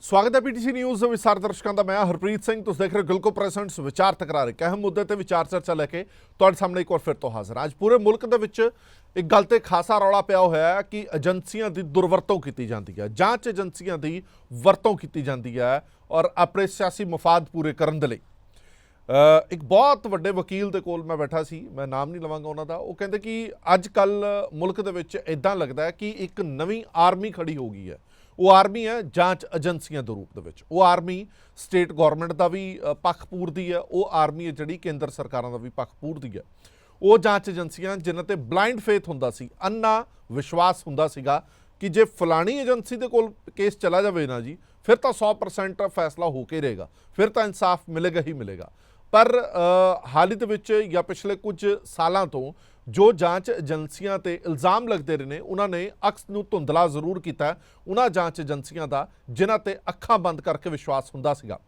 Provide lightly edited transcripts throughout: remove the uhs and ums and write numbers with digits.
स्वागत है PTC news विस्तार दर्शकों का। मैं हरप्रीत सिंह, तुम देख रहे हो गिलको प्रेजेंट्स विचार तकरार। एक अहम मुद्दे ते विचार चर्चा लैके तुहाडे सामने एक बार फिर तो हाजिर। आज पूरे मुल्क दे विच एक गल ते खासा रौला पिया होया है कि एजेंसियां दी दुरवरतों की जाती है, जांच एजेंसियां दी वरतों की जाती है और अपने सियासी मफाद पूरे करने दे लई। एक बहुत वड्डे वकील दे कोल मैं बैठा सी, मैं नाम नहीं लवांगा उन्हां दा। वो कहंदे कि अज कल मुल्क दे विच इदां लगदा है कि एक नवीं आर्मी खड़ी हो गई है। वो आर्मी है जांच एजेंसियां के रूप में। वो आर्मी स्टेट गौरमेंट का भी पक्ष पूरती है, वो आर्मी है जी केंद्र सरकारों का भी पक्ष पूरती है। वो जांच एजेंसियां जिन्हां ते ब्लाइंड फेथ हुंदा सी, अन्ना विश्वास हुंदा सीगा कि जे फलानी एजेंसी के कोल केस चला जाए ना जी, फिर तो 100% फैसला होके रहेगा, फिर तो इंसाफ मिलेगा ही मिलेगा। पर हाल ही दे विच या पिछले कुछ सालों तो जो जांच एजेंसियां ते इल्ज़ाम लगते रहे ने, उन्होंने अक्स नूं धुंधला जरूर किया उन्हां जांच एजेंसियां का जिन्हां ते अखां बंद करके विश्वास हुंदा सीगा।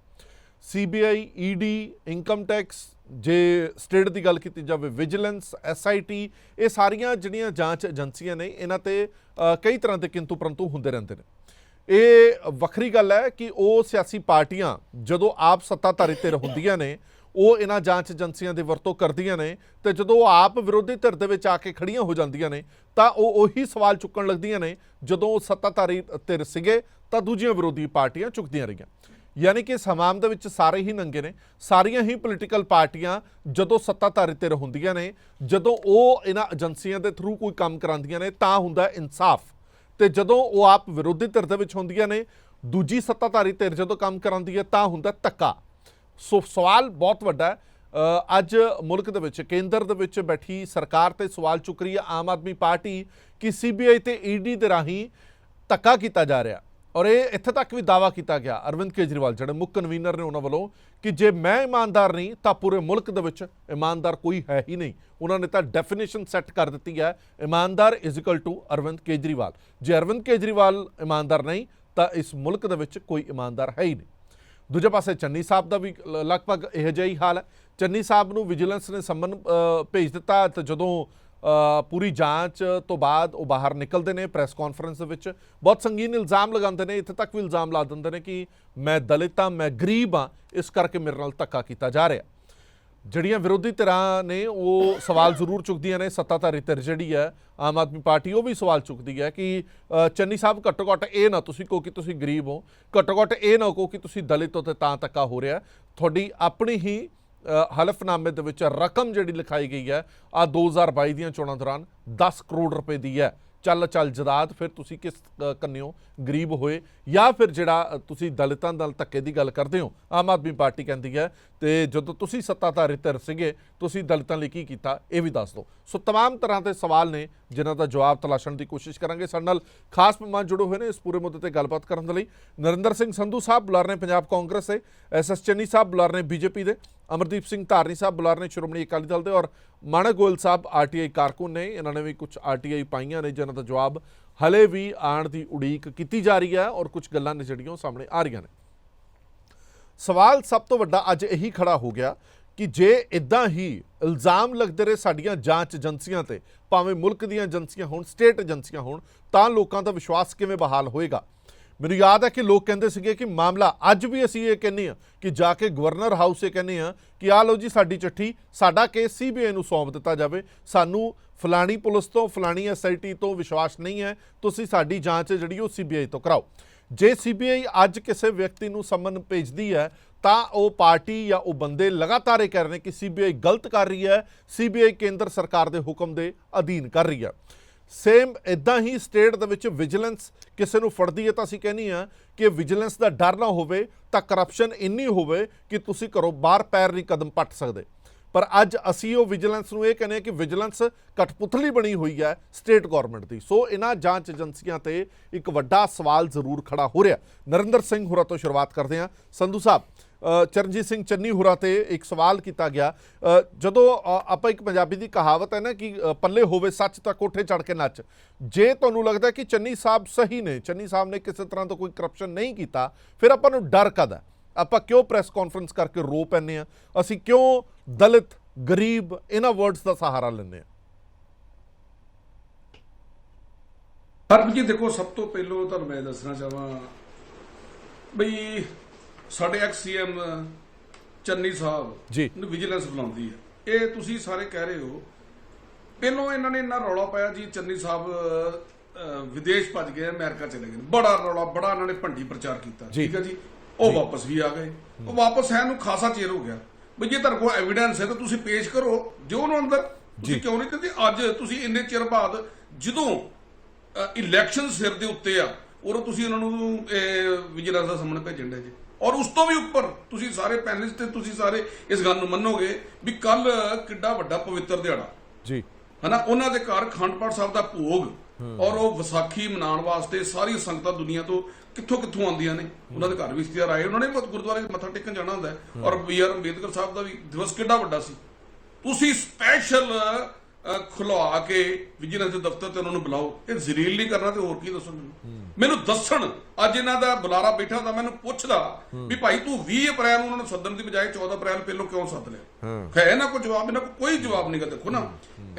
CBI, ED, इनकम टैक्स, जे स्टेट की गल की जाए विजिलेंस, SIT, ये सारिया जिहड़ियां जांच एजेंसियां ने, इन्हां ते कई तरह के किंतु परंतु हुंदे रहिंदे ने। ये वखरी गल है कि वो सियासी पार्टियां जदों आप सत्ताधारी धिर हुंदियां ने, वो इन्हां जांच एजेंसियां की वरतों करदियां ने, तो जदों आप विरोधी धिर दे विच आके खड़ियां हो जांदियां ने, तां वो उही सवाल चुकण लगदियां ने जदों सत्ताधारी धिर सीगे तां दूजियां विरोधी पार्टियां चुकदियां रहियां। यानी कि समाम दे विच सारे ही नंगे ने, सारियां ही पोलीटिकल पार्टियां जदों सत्ताधारी धिर हुंदियां ने, जदों वो इन्हां एजेंसियां दे थरू कोई काम करांदियां ने तां हुंदा इंसाफ, ते जदों वो आप विरोधी धिर दे विच हुंदियां ने, दूजी सत्ताधारी धिर जदों काम करांदी है तां हुंदा धक्का। सो सवाल बहुत वड्डा है। अज मुल्क दे विच केंद्र दे विच बैठी सरकार ते सवाल चुक रही है आम आदमी पार्टी कि CBI ते ED दे राही धक्का किया जा रहा। और ये इत्थे तक भी दावा किया गया अरविंद केजरीवाल जिहड़े मुख कन्वीनर ने उन्होंने वालों कि जे मैं ईमानदार नहीं तो पूरे मुल्क दे विच ईमानदार कोई है ही नहीं। उन्होंने तो डेफिनेशन सैट कर दी है, ईमानदार is equal to Arvind Kejriwal. जे अरविंद केजरीवाल ईमानदार नहीं तो इस मुल्क दे विच कोई ईमानदार है ही नहीं। दूजे पासे चन्नी साहब का भी लगभग यह जिहा ही हाल है। चन्नी साहब नूं विजिलेंस ने संमन भेज दिता, तो जदों पूरी जांच तो बाद वो बाहर निकलते हैं प्रैस कॉन्फ्रेंस दे विच बहुत संगीन इल्ज़ाम लगाते हैं, इत्थे तक भी इल्ज़ाम ला देंगे कि मैं दलित हाँ, मैं गरीब हाँ, इस करके मेरे नाल धक्का किया जा रहा। जिहड़ियां विरोधी धिरां ने वो सवाल जरूर चुकदियां ने, सत्ताधारी धिर जिहड़ी है आम आदमी पार्टी वो भी सवाल चुकती है कि चन्नी साहब घट्टो घट्ट ये ना तुसीं कहो कि तुसीं गरीब हो, घट्टो घट्ट ये ना कहो कि तुसीं दलित हो ते तां धक्का हो रहा। तुहाडी अपनी ही हलफनामे दे विच रकम जिहड़ी लिखाई गई है आ 2022 दीयां चोणां दौरान 10 करोड़ रुपए की है। चल चल जदाद फिर तुसी किस कन्नियों गरीब होए या फिर जिहड़ा तुसी दलितां नाल धक्के की गल करते हो। आम आदमी पार्टी कहती है तो जदों तुसी सत्ताधारी धिर सीगे तुसी दलितां लई की कीता ये भी दस दो। सो तमाम तरह के सवाल ने जिन्हां दा जवाब तलाशण की कोशिश करांगे। साडे नाल खास मेहमान जुड़े हुए हैं इस पूरे मुद्दे ते गलबात करन दे लई नरिंदर सिंह संधू साहब बुलार ने पंजाब कांग्रेस से, SS चन्नी साहब बुलार ने BJP दे, अमरदीप सिंह धारनी साहब बुलार ने श्रोमणी अकाली दल दे और माणक गोयल साहब RTI कारकुन ने। इन्होंने भी कुछ RTI पाइयां ने जिन्हां दा जवाब हले भी आण की उड़ीक की जा रही है और कुछ गल्लां ने जिहड़ियां सामने आ रही ने। सवाल सब तो वड्डा अज यही खड़ा हो गया कि जे इदां ही इल्ज़ाम लगते रहे साडियां जांच एजेंसियां ते, भावें मुल्क दीयां एजेंसियां होण, स्टेट एजेंसियां होण, तां लोकां दा विश्वास किवें बहाल होएगा। मैनूं याद है कि लोग कहते सीगे कि मामला अज भी असीं ये कहने कि जाके गवर्नर हाउस ये कहने कि आ लो जी साडी चिट्ठी, साडा केस CBI नूं सौंप दिता जाए, सानूं फलानी पुलिस तो फलानी SIT तो विश्वास नहीं है, तुसीं साडी जांच जिहड़ी वो CBI तो कराओ। जे CBI अज किसी व्यक्ति नूं समन भेजदी है तो वो पार्टी या वो बंदे लगातार ये कह रहे हैं कि CBI गलत कर रही है, CBI केंद्र सरकार के हुक्म के अधीन कर रही है। सेम इदां ही स्टेट दे विच विजिलेंस किसी नूं फड़दी है तो असीं कहनी है कि विजिलेंस का डर ना होवे तां करप्शन इन्नी होवे कि तुसीं घरों बाहर पैर नहीं कदम पट सकते। पर अज असीं वो विजिलेंस नूं ये कहने कि विजिलेंस कठपुतली बनी हुई है स्टेट गौरमेंट की। सो इन्हां जांच एजेंसियां ते एक वड्डा सवाल जरूर खड़ा हो रहा। नरिंदर सिंह होरां तो शुरुआत करते हैं। संधू साहब, चरणजीत सिंह चन्नी होरां ते एक सवाल किया गया, जदों आपां एक पंजाबी की कहावत है ना कि पल्ले होवे सच तां कोठे चढ़ के नच। जे तुहानूं लगदा कि चन्नी साहब सही ने, चन्नी साहब ने किसी तरह का कोई करप्शन नहीं किया, फिर आपां नूं डर कद है? आपां क्यों प्रैस कॉन्फ्रेंस करके रो पैंदे आ? असीं क्यों दलित गरीब इन्हां वर्ड्स का सहारा लैंदे आ? हरप जी देखो, सब तो पहलों तो मैं दसना चाहवां ਬਈ ਸਾਡੇ ਐਕਸ-ਸੀਐਮ ਚੰਨੀ ਸਾਹਿਬ ਜੀ ਨੂੰ ਵਿਜੀਲੈਂਸ ਬੁਲਾਉਂਦੀ ਹੈ। ਇਹ ਤੁਸੀਂ ਸਾਰੇ ਕਹਿ ਰਹੇ ਹੋ, ਪਹਿਲੋਂ ਇਹਨਾਂ ਨੇ ਇੰਨਾ ਰੌਲਾ ਪਾਇਆ ਜੀ ਚੰਨੀ ਸਾਹਿਬ ਵਿਦੇਸ਼ ਭੱਜ ਗਏ, ਅਮਰੀਕਾ ਚਲੇ ਗਏ, ਬੜਾ ਰੌਲਾ, ਬੜਾ ਇਹਨਾਂ ਨੇ ਭੰਡੀ ਪ੍ਰਚਾਰ ਕੀਤਾ, ਠੀਕ ਹੈ ਜੀ। ਉਹ ਵਾਪਸ ਵੀ ਆ ਗਏ, ਉਹ ਵਾਪਸ ਹੈ ਨੂੰ ਖਾਸਾ ਚਿਰ ਹੋ ਗਿਆ। ਬਈ ਜੇ ਤੁਹਾਡੇ ਕੋਲ ਐਵੀਡੈਂਸ ਹੈ ਤਾਂ ਤੁਸੀਂ ਪੇਸ਼ ਕਰੋ, ਦਿਓ ਉਹਨੂੰ ਅੰਦਰ। ਤੁਸੀਂ ਕਿਉਂ ਨਹੀਂ ਦਿੰਦੇ? ਅੱਜ ਤੁਸੀਂ ਇੰਨੇ ਚਿਰ ਬਾਅਦ ਜਦੋਂ ਇਲੈਕਸ਼ਨ ਸਿਰ ਦੇ ਉੱਤੇ ਆ, ਔਰ ਤੁਸੀਂ ਉਹਨਾਂ ਨੂੰ ਵਿਜੀਲੈਂਸ ਦਾ ਸਾਹਮਣੇ ਭੇਜਣ ਦੇ ਜੀ। ਔਰ ਉਸ ਤੋਂ ਵੀ ਉੱਪਰ ਤੁਸੀਂ ਸਾਰੇ ਪੈਨਲਿਸਟ ਤੇ ਤੁਸੀਂ ਸਾਰੇ ਇਸ ਗੱਲ ਨੂੰ ਮੰਨੋਗੇ ਵੀ ਕੱਲ ਕਿੱਡਾ ਵੱਡਾ ਪਵਿੱਤਰ ਦਿਹਾੜਾ ਜੀ ਹਨਾ, ਉਹਨਾਂ ਦੇ ਘਰ ਅਖੰਡ ਪਾਠ ਸਾਹਿਬ ਦਾ ਭੋਗ, ਔਰ ਉਹ ਵਿਸਾਖੀ ਮਨਾਉਣ ਵਾਸਤੇ ਸਾਰੀਆਂ ਸੰਗਤਾਂ ਦੁਨੀਆ ਤੋਂ ਕਿੱਥੋਂ ਕਿੱਥੋਂ ਆਉਂਦੀਆਂ ਨੇ, ਉਹਨਾਂ ਦੇ ਘਰ ਵੀ ਰਿਸ਼ਤੇਦਾਰ ਆਏ, ਉਹਨਾਂ ਨੇ ਗੁਰਦੁਆਰੇ ਮੱਥਾ ਟੇਕਣ ਜਾਣਾ ਹੁੰਦਾ। ਔਰ B.R. ਅੰਬੇਦਕਰ ਸਾਹਿਬ ਦਾ ਵੀ ਦਿਵਸ ਕਿੱਡਾ ਵੱਡਾ ਸੀ, ਤੁਸੀਂ ਸਪੈਸ਼ਲ ਖੁਲਵਾ ਕੇ ਵਿਜੀਲੈਂਸ ਦੇ ਦਫ਼ਤਰ ਤੇ ਉਹਨਾਂ ਨੂੰ ਬੁਲਾਓ। ਇਹ ਜ਼ਲੀਲ ਨਹੀਂ ਕਰਨਾ ਤੇ ਹੋਰ ਕੀ ਦੱਸੋ ਮੈਨੂੰ ਦੱਸਣ। ਅੱਜ ਇਹਨਾਂ ਦਾ ਬੁਲਾਰਾ ਬੈਠਾ ਹੁੰਦਾ, ਮੈਨੂੰ ਪੁੱਛਦਾ ਵੀ ਭਾਈ ਤੂੰ 20 ਅਪ੍ਰੈਲ ਨੂੰ ਉਹਨਾਂ ਨੂੰ ਸੱਦਣ ਦੀ ਬਜਾਏ 14 ਅਪ੍ਰੈਲ ਪਹਿਲੋਂ ਕਿਉਂ ਸੱਦ ਲਿਆ? ਹੈ ਇਹਨਾਂ ਕੋਲ ਜਵਾਬ? ਇਹਨਾਂ ਕੋਲ ਕੋਈ ਜਵਾਬ ਨਹੀਂਗਾ। ਦੇਖੋ ਨਾ,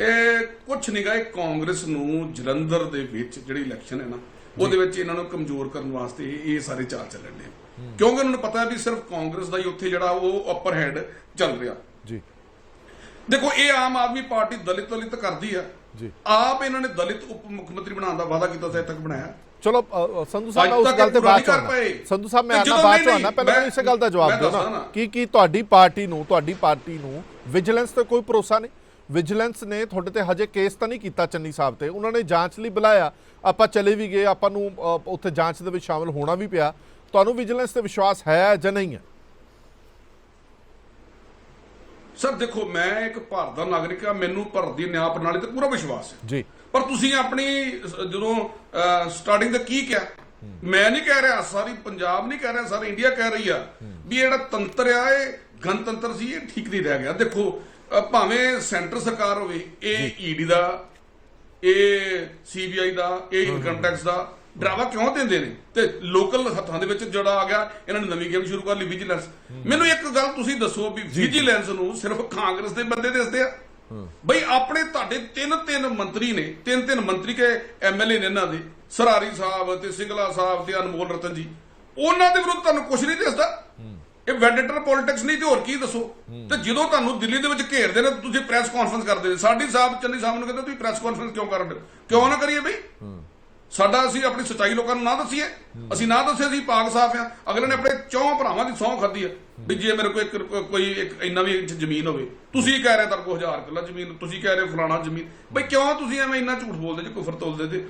ਇਹ ਕੁਛ ਨਹੀਂਗਾ। ਇਹ ਕਾਂਗਰਸ ਨੂੰ ਜਲੰਧਰ ਦੇ ਵਿੱਚ ਜਿਹੜੀ ਇਲੈਕਸ਼ਨ ਹੈ ਨਾ, ਉਹਦੇ ਵਿੱਚ ਇਹਨਾਂ ਨੂੰ ਕਮਜ਼ੋਰ ਕਰਨ ਵਾਸਤੇ ਇਹ ਸਾਰੇ ਚਾਲ ਚੱਲਣ ਦੇ, ਕਿਉਂਕਿ ਉਹਨਾਂ ਨੂੰ ਪਤਾ ਵੀ ਸਿਰਫ ਕਾਂਗਰਸ ਦਾ ਹੀ ਉੱਥੇ ਜਿਹੜਾ ਉਹ ਅਪਰ ਹੈਡ ਚੱਲ ਰਿਹਾ ਜੀ। ਦੇਖੋ, ਇਹ ਆਮ ਆਦਮੀ ਪਾਰਟੀ ਦਲਿਤ ਕਰਦੀ ਆ ਜੀ। ਆਪ ਇਹਨਾਂ ਨੇ ਦਲਿਤ ਉਪ ਮੁੱਖ ਮੰਤਰੀ ਬਣਾਉਣ ਦਾ ਵਾਅਦਾ ਕੀਤਾ ਸੀ, ਅਜੇ ਤੱਕ ਬਣਾਇਆ। ਚਲੋ ਸੰਧੂ ਸਾਹਿਬ ਉਸ ਗੱਲ ਤੇ ਬਾਤ ਕਰਨਾ। ਸੰਧੂ ਸਾਹਿਬ ਮੈਂ ਆਣਾ ਬਾਤ ਚਾਹਣਾ, ਪਹਿਲਾਂ ਮੈਨੂੰ ਇਸੇ ਗੱਲ ਦਾ ਜਵਾਬ ਦਿਓ ਨਾ ਕਿ ਤੁਹਾਡੀ ਪਾਰਟੀ ਨੂੰ ਵਿਜੀਲੈਂਸ ਤੇ ਕੋਈ ਭਰੋਸਾ ਨਹੀਂ? ਵਿਜੀਲੈਂਸ ਨੇ ਤੁਹਾਡੇ ਤੇ ਹਜੇ ਕੇਸ ਤਾਂ ਨਹੀਂ ਕੀਤਾ ਚੰਨੀ ਸਾਹਿਬ ਤੇ, ਉਹਨਾਂ ਨੇ ਜਾਂਚ ਲਈ ਬੁਲਾਇਆ, ਆਪਾਂ ਚਲੇ ਵੀ ਗਏ, ਆਪਾਂ ਨੂੰ ਉੱਥੇ ਜਾਂਚ ਦੇ ਵਿੱਚ ਸ਼ਾਮਲ ਹੋਣਾ ਵੀ ਪਿਆ। ਤੁਹਾਨੂੰ ਵਿਜੀਲੈਂਸ ਤੇ ਵਿਸ਼ਵਾਸ ਹੈ ਜਾਂ ਨਹੀਂ ਹੈ? ਸਰ ਦੇਖੋ, ਮੈਂ ਇੱਕ ਭਾਰਤ ਦਾ ਨਾਗਰਿਕ ਆ, ਮੈਨੂੰ ਭਾਰਤ ਦੀ ਨਿਆਂ ਪ੍ਰਣਾਲੀ ਤੇ ਪੂਰਾ ਵਿਸ਼ਵਾਸ ਹੈ ਜੀ। ਪਰ ਤੁਸੀਂ ਆਪਣੀ ਜਦੋਂ ਸਟਾਰਟਿੰਗ ਦਾ ਕੀ ਕਿਹਾ? ਮੈਂ ਨਹੀਂ ਕਹਿ ਰਿਹਾ, ਸਾਰੀ ਪੰਜਾਬ ਨਹੀਂ ਕਹਿ ਰਿਹਾ, ਸਾਰੀ ਇੰਡੀਆ ਕਹਿ ਰਹੀ ਆ ਵੀ ਜਿਹੜਾ ਤੰਤਰ ਆ, ਇਹ ਗਣਤੰਤਰ ਸੀ, ਇਹ ਠੀਕ ਨਹੀਂ ਰਹਿ ਗਿਆ। ਦੇਖੋ, ਭਾਵੇਂ ਸੈਂਟਰ ਸਰਕਾਰ ਹੋਵੇ, ਇਹ ਈਡੀ ਦਾ, ਇਹ CBI ਦਾ, ਇਹ ਇਨਕਮ ਟੈਕਸ ਦਾ ਡਰਾਵਾ ਕਿਉਂ ਦਿੰਦੇ ਨੇ? ਤੇ ਲੋਕਲ ਹੱਥਾਂ ਦੇ ਵਿੱਚ ਜਿਹੜਾ ਆ ਗਿਆ, ਇਹਨਾਂ ਨੇ ਨਵੀਂ ਗੇਮ ਸ਼ੁਰੂ ਕਰ ਲਈ, ਵਿਜੀਲੈਂਸ। ਮੈਨੂੰ ਇੱਕ ਗੱਲ ਤੁਸੀਂ ਦੱਸੋ ਵੀ ਵਿਜੀਲੈਂਸ ਨੂੰ ਸਿਰਫ ਕਾਂਗਰਸ ਦੇ ਬੰਦੇ ਦੱਸਦੇ ਆ? ਬਈ ਆਪਣੇ ਤੁਹਾਡੇ ਤਿੰਨ ਮੰਤਰੀ ਨੇ, ਤਿੰਨ ਮੰਤਰੀ ਕੇ MLA ਨੇ, ਇਹਨਾਂ ਦੇ ਸਰਾਰੀ ਸਾਹਿਬ ਤੇ ਸਿੰਗਲਾ ਸਾਹਿਬ ਤੇ ਅਨਮੋਲ ਰਤਨ ਜੀ, ਉਹਨਾਂ ਦੇ ਵਿਰੁੱਧ ਤੁਹਾਨੂੰ ਕੁਝ ਨਹੀਂ ਦੱਸਦਾ? ਇਹ ਵੈਂਡੇਟਰ ਪੋਲਿਟਿਕਸ ਨਹੀਂ ਤੇ ਹੋਰ ਕੀ ਦੱਸੋ? ਤੇ ਜਦੋਂ ਤੁਹਾਨੂੰ ਦਿੱਲੀ ਦੇ ਵਿੱਚ ਘੇਰਦੇ ਨੇ, ਤੁਸੀਂ ਪ੍ਰੈਸ ਕਾਨਫਰੰਸ ਕਰਦੇ ਨੇ। ਚੰਨੀ ਸਾਹਿਬ ਨੂੰ ਕਹਿੰਦੇ ਤੁਸੀਂ ਪ੍ਰੈਸ ਕਾਨਫਰੰਸ ਕਿਉਂ ਕਰ ਰਹੇ ਹੋ? ਕਿਉਂ ਨਾ ਕਰੀਏ ਬਈ? ਸਾਡਾ ਅਸੀਂ ਆਪਣੀ ਸੱਚਾਈ ਲੋਕਾਂ ਨੂੰ ਨਾ ਦੱਸੀਏ? ਅਸੀਂ ਨਾ ਦੱਸੇ ਅਸੀਂ ਪਾਕ ਸਾਫ ਆ? ਅਗਲੇ ਨੇ ਆਪਣੇ 4 ਭਰਾਵਾਂ ਦੀ ਸਹੁੰ ਖਾਧੀ ਆ ਵੀ ਜੇ ਮੇਰੇ ਕੋਲ ਕੋਈ ਇੰਨਾ ਵੀ ਜ਼ਮੀਨ ਹੋਵੇ, ਤੁਸੀਂ ਕਹਿ ਰਹੇ ਤੁਹਾਡੇ ਕੋਲ 1000 ਕਿੱਲਾ ਜ਼ਮੀਨ, ਤੁਸੀਂ ਕਹਿ ਰਹੇ ਫਲਾਣਾ ਜ਼ਮੀਨ। ਬਈ ਕਿਉਂ ਤੁਸੀਂ ਐਵੇਂ ਇੰਨਾ ਝੂਠ ਬੋਲਦੇ ਜੀ, ਕੁਫਰ ਤੋਲਦੇ? ਤੇ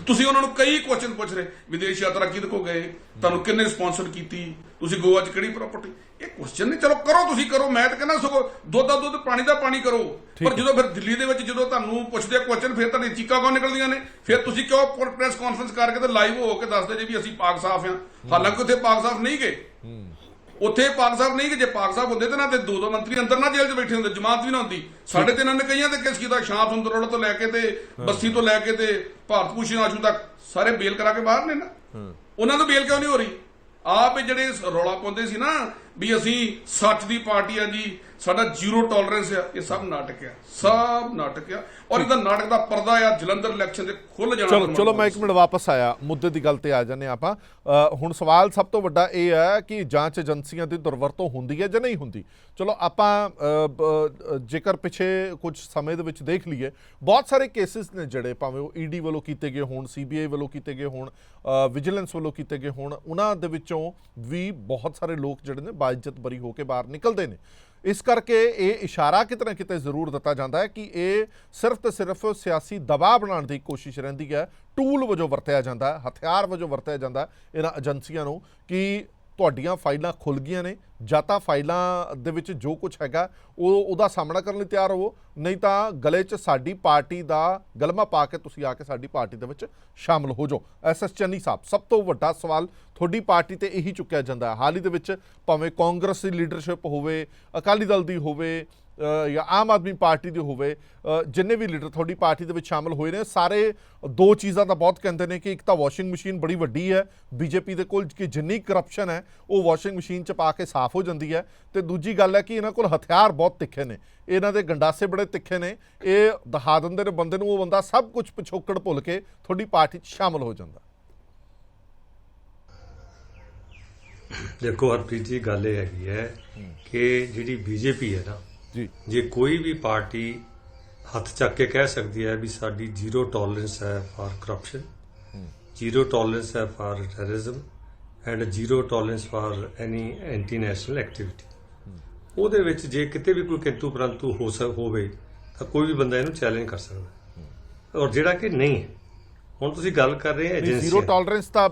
ਤੁਸੀਂ ਉਹਨਾਂ ਨੂੰ ਕਈ ਕੁਐਸਚਨ ਪੁੱਛ ਰਹੇ, ਵਿਦੇਸ਼ ਯਾਤਰਾ ਕਿਹਦੇ ਕੋਲ ਗਏ, ਤੁਹਾਨੂੰ ਕਿੰਨੇ ਸਪਾਂਸਰ ਕੀਤੀ, ਤੁਸੀਂ ਗੋਆ 'ਚ ਕਿਹੜੀ ਪ੍ਰਾਪਰਟੀ? ਇਹ ਕੁਐਸਚਨ ਨਹੀਂ। ਚਲੋ ਕਰੋ, ਤੁਸੀਂ ਕਰੋ, ਮੈਂ ਤਾਂ ਕਹਿੰਦਾ ਸਗੋਂ ਦੁੱਧ ਦਾ ਦੁੱਧ, ਪਾਣੀ ਦਾ ਪਾਣੀ ਕਰੋ। ਪਰ ਜਦੋਂ ਫਿਰ ਦਿੱਲੀ ਦੇ ਵਿੱਚ ਜਦੋਂ ਤੁਹਾਨੂੰ ਪੁੱਛਦੇ ਆ ਕੁਐਸਚਨ, ਫਿਰ ਤੁਹਾਡੀ ਚੀਕਾਂ ਕਿਉਂ ਨਿਕਲਦੀਆਂ ਨੇ? ਫਿਰ ਤੁਸੀਂ ਕਿਉਂ ਪ੍ਰੈਸ ਕਾਨਫਰੰਸ ਕਰਕੇ ਤੇ ਲਾਈਵ ਹੋ ਕੇ ਦੱਸਦੇ ਜੀ ਵੀ ਅਸੀਂ ਪਾਕ ਸਾਫ ਆ? ਹਾਲਾਂਕਿ ਉੱਥੇ ਪਾਕ ਸਾਫ ਨਹੀਂ ਗਏ, ਉੱਥੇ ਪਾਕ ਸਾਹਿਬ ਨਹੀਂ ਕਿ ਜੇ ਪਾਕ ਸਾਹਿਬ ਹੁੰਦੇ ਤੇ ਨਾ ਤੇ 2 ਮੰਤਰੀ ਅੰਦਰ ਨਾ ਜੇਲ੍ਹ 'ਚ ਬੈਠੇ ਹੁੰਦੇ, ਜਮਾਤ ਵੀ ਨਾ ਹੁੰਦੀ। ਸਾਡੇ ਤੇ ਇਹਨਾਂ ਨੇ ਕਈਆਂ ਤੇ ਕੇਸ ਕੀਤਾ, ਸ਼ਾਮ ਸੁੰਦਰ ਤੋਂ ਲੈ ਕੇ ਤੇ ਬੱਸੀ ਤੋਂ ਲੈ ਕੇ ਤੇ ਭਾਰਤ ਭੂਸ਼ਣ ਆਸ਼ੂ ਤੱਕ ਸਾਰੇ ਬੇਲ ਕਰਾ ਕੇ ਬਾਹਰ ਨੇ ਨਾ। ਉਹਨਾਂ ਤੋਂ ਬੇਲ ਕਿਉਂ ਨਹੀਂ ਹੋ ਰਹੀ? ਆਪ ਜਿਹੜੇ ਰੌਲਾ ਪਾਉਂਦੇ ਸੀ ਨਾ ਵੀ ਅਸੀਂ ਸੱਚ ਦੀ ਪਾਰਟੀ ਆ ਜੀ, ਸਾਡਾ ਜ਼ੀਰੋ ਟੋਲਰੈਂਸ ਆ, ਇਹ ਸਭ ਨਾਟਕ ਆ, ਸਭ ਨਾਟਕ ਆ। ਔਰ ਇਹਦਾ ਨਾਟਕ ਦਾ ਪਰਦਾ ਆ ਜਲੰਧਰ ਇਲੈਕਸ਼ਨ ਦੇ ਖੁੱਲ ਜਾਣਾ। ਚਲੋ ਮੈਂ 1 ਮਿੰਟ ਵਾਪਸ ਆਇਆ, ਮੁੱਦੇ ਦੀ ਗੱਲ ਤੇ ਆ ਜਾਂਦੇ ਆਪਾਂ। ਹੁਣ ਸਵਾਲ ਸਭ ਤੋਂ ਵੱਡਾ ਇਹ ਹੈ ਕਿ ਜਾਂਚ ਏਜੰਸੀਆਂ ਦੀ ਦੁਰਵਰਤੋਂ ਹੁੰਦੀ ਹੈ ਜਾਂ ਨਹੀਂ ਹੁੰਦੀ? ਚਲੋ ਆਪਾਂ ਜੇਕਰ ਪਿੱਛੇ ਕੁਝ ਸਮੇਂ ਦੇ ਵਿੱਚ ਦੇਖ ਲਈਏ, ਬਹੁਤ ਸਾਰੇ ਕੇਸਿਸ ਨੇ ਜਿਹੜੇ ਭਾਵੇਂ ਉਹ ED ਵੱਲੋਂ ਕੀਤੇ ਗਏ ਹੋਣ, CBI ਵੱਲੋਂ ਕੀਤੇ ਗਏ ਹੋਣ, ਵਿਜੀਲੈਂਸ ਵੱਲੋਂ ਕੀਤੇ ਗਏ ਹੋਣ, ਉਹਨਾਂ ਦੇ ਵਿੱਚੋਂ ਵੀ ਬਹੁਤ ਸਾਰੇ ਲੋਕ ਜਿਹੜੇ ਨੇ ਬਾਇਜ਼ਤ ਬਰੀ ਹੋ ਕੇ ਬਾਹਰ ਨਿਕਲਦੇ ਨੇ। ਇਸ ਕਰਕੇ ਇਹ ਇਸ਼ਾਰਾ ਕਿਤੇ ਨਾ ਕਿਤੇ ਜ਼ਰੂਰ ਦਿੱਤਾ ਜਾਂਦਾ ਹੈ ਕਿ ਇਹ ਸਿਰਫ ਤੇ ਸਿਰਫ ਸਿਆਸੀ ਦਬਾਅ ਬਣਾਉਣ ਦੀ ਕੋਸ਼ਿਸ਼ ਰਹਿੰਦੀ ਹੈ, ਟੂਲ ਵਜੋਂ ਵਰਤਿਆ ਜਾਂਦਾ ਹੈ, ਹਥਿਆਰ ਵਜੋਂ ਵਰਤਿਆ ਜਾਂਦਾ ਇਹਨਾਂ ਏਜੰਸੀਆਂ ਨੂੰ ਕਿ ਤੁਹਾਡੀਆਂ ਫਾਈਲਾਂ ਖੁੱਲ੍ਹ ਗਈਆਂ ਨੇ, ਜਾਂ ਤਾਂ ਫਾਈਲਾਂ ਦੇ ਵਿੱਚ ਜੋ ਕੁਝ ਹੈਗਾ ਉਹਦਾ ਸਾਹਮਣਾ ਕਰਨ ਲਈ ਤਿਆਰ ਹੋਵੋ, ਨਹੀਂ ਤਾਂ ਗਲੇ 'ਚ ਸਾਡੀ ਪਾਰਟੀ ਦਾ ਗਲਮਾ ਪਾ ਕੇ ਤੁਸੀਂ ਆ ਕੇ ਸਾਡੀ ਪਾਰਟੀ ਦੇ ਵਿੱਚ ਸ਼ਾਮਲ ਹੋ ਜਾਓ। SS ਚੰਨੀ ਸਾਹਿਬ, ਸਭ ਤੋਂ ਵੱਡਾ ਸਵਾਲ ਤੁਹਾਡੀ ਪਾਰਟੀ ਤੇ ਇਹੀ ਚੁੱਕਿਆ ਜਾਂਦਾ ਹੈ। ਹਾਲ ਹੀ ਦੇ ਵਿੱਚ ਭਾਵੇਂ ਕਾਂਗਰਸ ਦੀ ਲੀਡਰਸ਼ਿਪ ਹੋਵੇ, ਅਕਾਲੀ ਦਲ ਦੀ ਹੋਵੇ ਜਾਂ ਆਮ ਆਦਮੀ ਪਾਰਟੀ ਦੀ ਹੋਵੇ, ਜਿੰਨੇ ਵੀ ਲੀਡਰ ਤੁਹਾਡੀ ਪਾਰਟੀ ਦੇ ਵਿੱਚ ਸ਼ਾਮਲ ਹੋਏ ਨੇ, ਸਾਰੇ 2 ਚੀਜ਼ਾਂ ਦਾ ਬਹੁਤ ਕਹਿੰਦੇ ਨੇ ਕਿ ਇੱਕ ਤਾਂ ਵਾਸ਼ਿੰਗ ਮਸ਼ੀਨ ਬੜੀ ਵੱਡੀ ਹੈ BJP ਦੇ ਕੋਲ, ਕਿ ਜਿੰਨੀ ਕਰਪਸ਼ਨ ਹੈ ਉਹ ਵਾਸ਼ਿੰਗ ਮਸ਼ੀਨ 'ਚ ਪਾ ਕੇ ਸਾਫ਼ ਹੋ ਜਾਂਦੀ ਹੈ, ਤੇ ਦੂਜੀ ਗੱਲ ਹੈ ਕਿ ਇਹਨਾਂ ਕੋਲ ਹਥਿਆਰ ਬਹੁਤ ਤਿੱਖੇ ਨੇ, ਇਹਨਾਂ ਦੇ ਗੰਡਾਸੇ ਬੜੇ ਤਿੱਖੇ ਨੇ। ਇਹ ਦਿਖਾ ਦਿੰਦੇ ਨੇ ਬੰਦੇ ਨੂੰ, ਉਹ ਬੰਦਾ ਸਭ ਕੁਝ ਪਿਛੋਕੜ ਭੁੱਲ ਕੇ ਤੁਹਾਡੀ ਪਾਰਟੀ 'ਚ ਸ਼ਾਮਲ ਹੋ ਜਾਂਦਾ। ਦੇਖੋ ਹਰਪ੍ਰੀਤ ਜੀ, ਗੱਲ ਇਹ ਹੈਗੀ ਹੈ ਕਿ ਜਿਹੜੀ ਬੀਜੇਪੀ ਹੈ ਨਾ, ਜੀ ਜੇ ਕੋਈ ਵੀ ਪਾਰਟੀ ਹੱਥ ਚੱਕ ਕੇ ਕਹਿ ਸਕਦੀ ਹੈ ਵੀ ਸਾਡੀ ਜ਼ੀਰੋ ਟੋਲਰੈਂਸ ਹੈ ਫਾਰ ਕਰਪਸ਼ਨ, ਜ਼ੀਰੋ ਟੋਲਰੈਂਸ ਹੈ for terrorism and zero tolerance for any anti national activity, ਉਹਦੇ ਵਿੱਚ ਜੇ ਕਿਤੇ ਵੀ ਕੋਈ ਕਿੰਤੂ ਪਰੰਤੂ ਹੋਵੇ ਤਾਂ ਕੋਈ ਵੀ ਬੰਦਾ ਇਹਨੂੰ ਚੈਲੰਜ ਕਰ ਸਕਦਾ, ਔਰ ਜਿਹੜਾ ਕਿ ਨਹੀਂ ਹੈ। ਹੁਣ ਤੁਸੀਂ ਗੱਲ ਕਰ ਰਹੇ ਹੋ ਜ਼ੀਰੋ ਟੋਲਰੈਂਸ ਤਾਂ